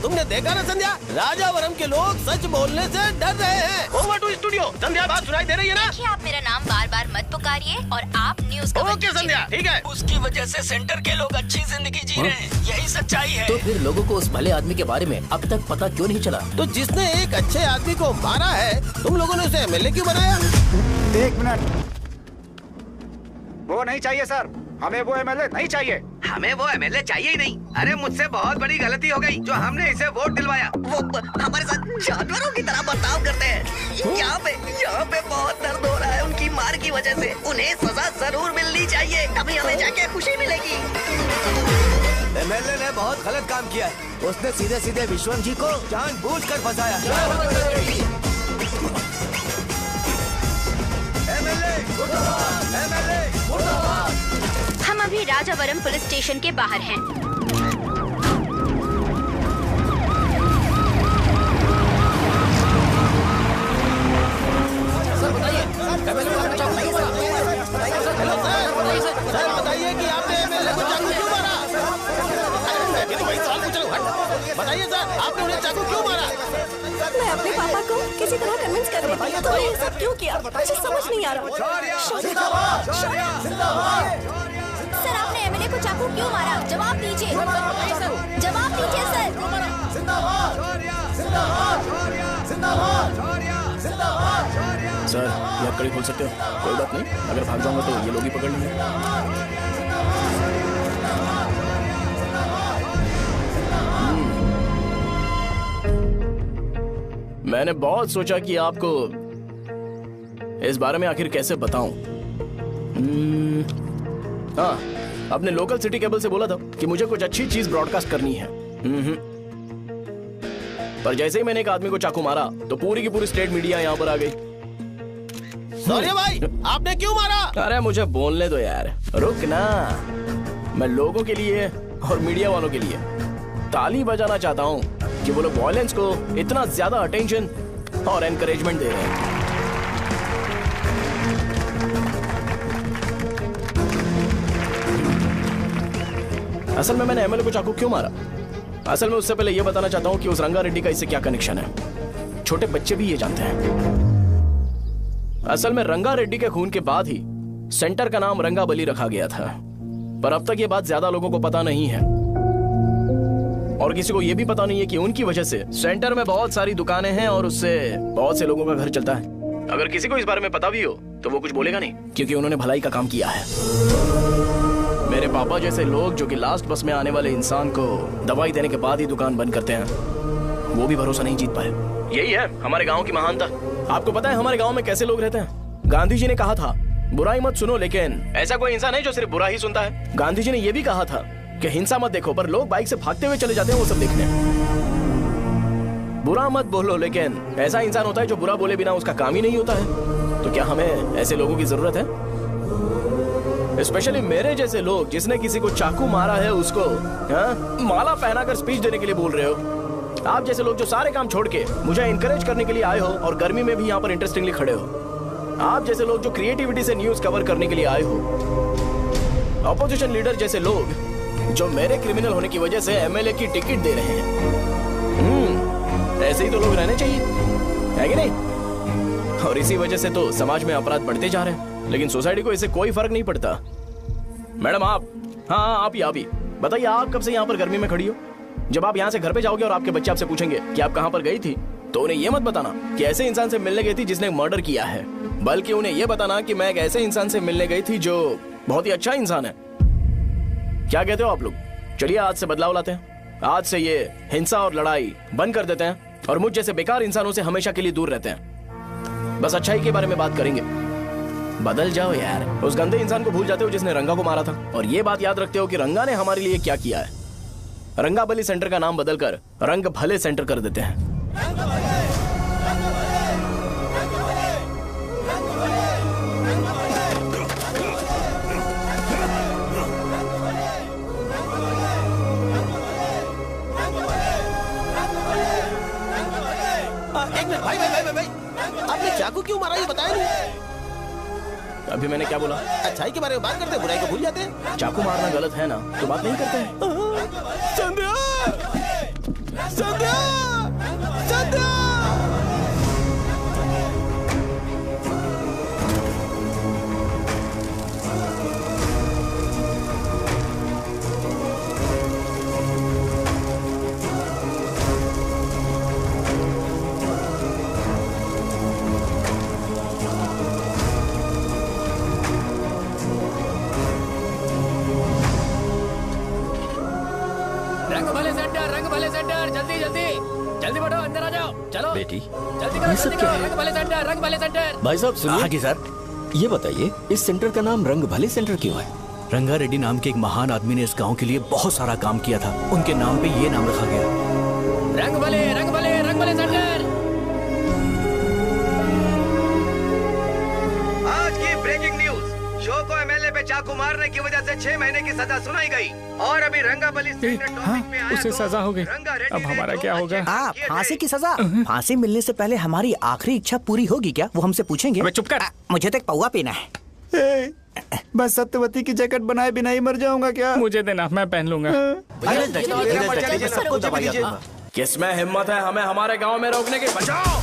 तुमने देखा ना संध्या, राजावरम के लोग सच बोलने से डर रहे हैं। Over to studio. संध्या, बात सुनाई दे रही है ना? देखिए, आप मेरा नाम बार-बार मत पुकारिए और आप न्यूज़ कवर ओके संध्या, ठीक है। उसकी वजह से सेंटर के लोग अच्छी जिंदगी जी रहे हैं, यही सच्चाई है। तो फिर लोगों को उस भले आदमी के बारे में अब तक पता क्यों नहीं चला? तो जिसने एक अच्छे आदमी को मारा है, तुम लोगों ने उसे एमएलए क्यों बनाया? 1 मिनट। वो नहीं चाहिए सर, हमें वो एमएलए नहीं चाहिए। हमें वो एमएलए चाहिए ही नहीं। अरे मुझसे बहुत बड़ी गलती हो गई जो हमने इसे वोट दिलवाया। वो हमारे साथ जानवरों की तरह बर्ताव करते हैं। यहाँ पे बहुत दर्द हो रहा है उनकी मार की वजह से। उन्हें सजा जरूर मिलनी चाहिए, तभी हमें जाके खुशी मिलेगी। एमएलए ने बहुत गलत काम किया है। उसने सीधे विश्वम जी को जानबूझकर फंसाया। हम अभी राजावरम पुलिस स्टेशन के बाहर हैं। सर बताइए। सर बताइए कि आपने एमएलए को चाकू क्यों मारा? मैं भी तो वही सवाल पूछ रहा हूँ। बताइए सर, आपने उन्हें चाकू क्यों मारा? मैं अपने पापा को किसी तरह कन्विंस कर रही थी। तो ये सब क्यों किया मुझे समझ नहीं आ रहा। सर आपने एमएलए को चाकू क्यों मारा? जवाब दीजिए। जवाब दीजिए सर। सर ये आप कड़ी खोल सकते हो? कोई बात नहीं, अगर भाग जाऊंगा तो ये लोग ही पकड़ लेंगे। मैंने बहुत सोचा कि आपको इस बारे में आखिर कैसे बताऊं। हाँ, अपने लोकल सिटी केबल से बोला था कि मुझे कुछ अच्छी चीज ब्रॉडकास्ट करनी है। पर जैसे ही मैंने एक आदमी को चाकू मारा तो पूरी की पूरी स्टेट मीडिया यहाँ पर आ गई। सॉरी भाई, आपने क्यों मारा? अरे मुझे बोलने दो यार, रुक ना। मैं लोगों के लिए और मीडिया वालों के लिए ताली बजाना चाहता हूँ कि वो लोग वायलेंस को इतना ज्यादा अटेंशन और एनकरेजमेंट दे रहे हैं। असल में मैंने एमएलए को चाकू क्यों मारा? असल में उससे पहले यह बताना चाहता हूं कि उस रंगा रेड्डी का इससे क्या कनेक्शन है। छोटे बच्चे भी ये जानते हैं। असल में रंगा रेड्डी के खून के बाद ही सेंटर का नाम रंगाबली रखा गया था, पर अब तक ये बात ज्यादा लोगों को पता नहीं है और किसी को यह भी पता नहीं है कि उनकी वजह से सेंटर में बहुत सारी दुकानें हैं और उससे बहुत से लोगों का घर चलता है। अगर किसी को इस बारे में पता भी हो तो वो कुछ बोलेगा नहीं, क्योंकि उन्होंने भलाई का काम किया है। मेरे पापा जैसे लोग जो कि लास्ट बस में आने वाले इंसान को दवाई देने के बाद ही दुकान बंद करते हैं, वो भी भरोसा नहीं जीत पाए। यही है हमारे गांव की महानता। आपको पता है हमारे गांव में कैसे लोग रहते हैं? गांधी जी ने कहा था बुराई मत सुनो, लेकिन ऐसा कोई इंसान है जो सिर्फ बुरा ही सुनता है। गांधी जी ने यह भी कहा था कि हिंसा मत देखो, पर लोग बाइक से भागते हुए चले जाते हैं वो सब देखने। बुरा मत बोलो, लेकिन ऐसा इंसान होता है जो बुरा बोले बिना उसका काम ही नहीं होता है। तो क्या हमें ऐसे लोगों की जरूरत है? स्पेशली मेरे जैसे लोग जिसने किसी को चाकू मारा है उसको माला पहनाकर स्पीच देने के लिए बोल रहे हो। आप जैसे लोग जो सारे काम छोड़ के मुझे इंकरेज करने के लिए आए हो और गर्मी में भी यहाँ पर इंटरेस्टिंगली खड़े हो। आप जैसे लोग जो क्रिएटिविटी से न्यूज कवर करने के लिए आए हो। अपोजिशन लीडर जैसे लोग जो मेरे क्रिमिनल होने की वजह से एमएलए की टिकट दे रहे हैं। ऐसे ही तो लोग रहने चाहिए, है कि नहीं? और इसी वजह से तो समाज में अपराध बढ़ते जा रहे हैं, लेकिन सोसाइटी को इससे कोई फर्क नहीं पड़ता। मैडम आप, हाँ आप ही बताइए, आप कब से यहाँ पर गर्मी में खड़ी हो? जब आप यहाँ से घर पे जाओगे और आपके बच्चे आपसे पूछेंगे कि आप कहाँ पर गई थी, तो उन्हें यह मत बताना कि ऐसे इंसान से मिलने गई थी जिसने मर्डर किया है, बल्कि उन्हें यह बताना कि मैं एक ऐसे इंसान से मिलने गई थी जो बहुत ही अच्छा इंसान है। क्या कहते हो आप लोग? चलिए आज से बदलाव लाते हैं। आज से ये हिंसा और लड़ाई बंद कर देते हैं और मुझ जैसे बेकार इंसानों से हमेशा के लिए दूर रहते हैं। बस अच्छाई के बारे में बात करेंगे। बदल जाओ यार, उस गंदे इंसान को भूल जाते हो जिसने रंगा को मारा था, और ये बात याद रखते हो कि रंगा ने हमारे लिए क्या किया है। रंगाबली सेंटर का नाम बदलकर रंग भले सेंटर कर देते हैं। एक मिनट भाई, आपने चाकू क्यों मारा ये बताया नहीं? अभी मैंने क्या बोला? अच्छाई के बारे में बात करते हैं, बुराई को भूल जाते हैं। चाकू मारना गलत है ना, तो बात नहीं करते हैं। संध्या! संध्या! संध्या! जल्दी बढ़ो, अंदर आ जाओ। चलो बेटी, जल्दी करो, जल्दी करो। रंग भले सेंटर, रंग भले सेंटर। भाई साहब सुनिए। हाँ जी सर। ये बताइए इस सेंटर का नाम रंग भले सेंटर क्यों है? रंगा रेड्डी नाम के एक महान आदमी ने इस गांव के लिए बहुत सारा काम किया था, उनके नाम पे ये नाम रखा गया। रंग भले, रंग भले, रंग भले सेंटर। आज की ब्रेकिंग न्यूज, शो को एमएलए पे चाकू मारने की वजह से 6 महीने की सजा सुनाई गई और अभी रंगाबली उसे सजा हो गई। अब हमारा क्या होगा? फांसी की सजा? फांसी मिलने से पहले हमारी आखिरी इच्छा पूरी होगी क्या, वो हमसे पूछेंगे। चुप कर। मुझे तो एक पौवा पीना है। मैं सत्यवती की जैकेट बनाए बिना ही मर जाऊंगा क्या? मुझे देना, मैं पहन लूंगा। किसमें हिम्मत है हमें हमारे गांव में रोकने की? बचाओ।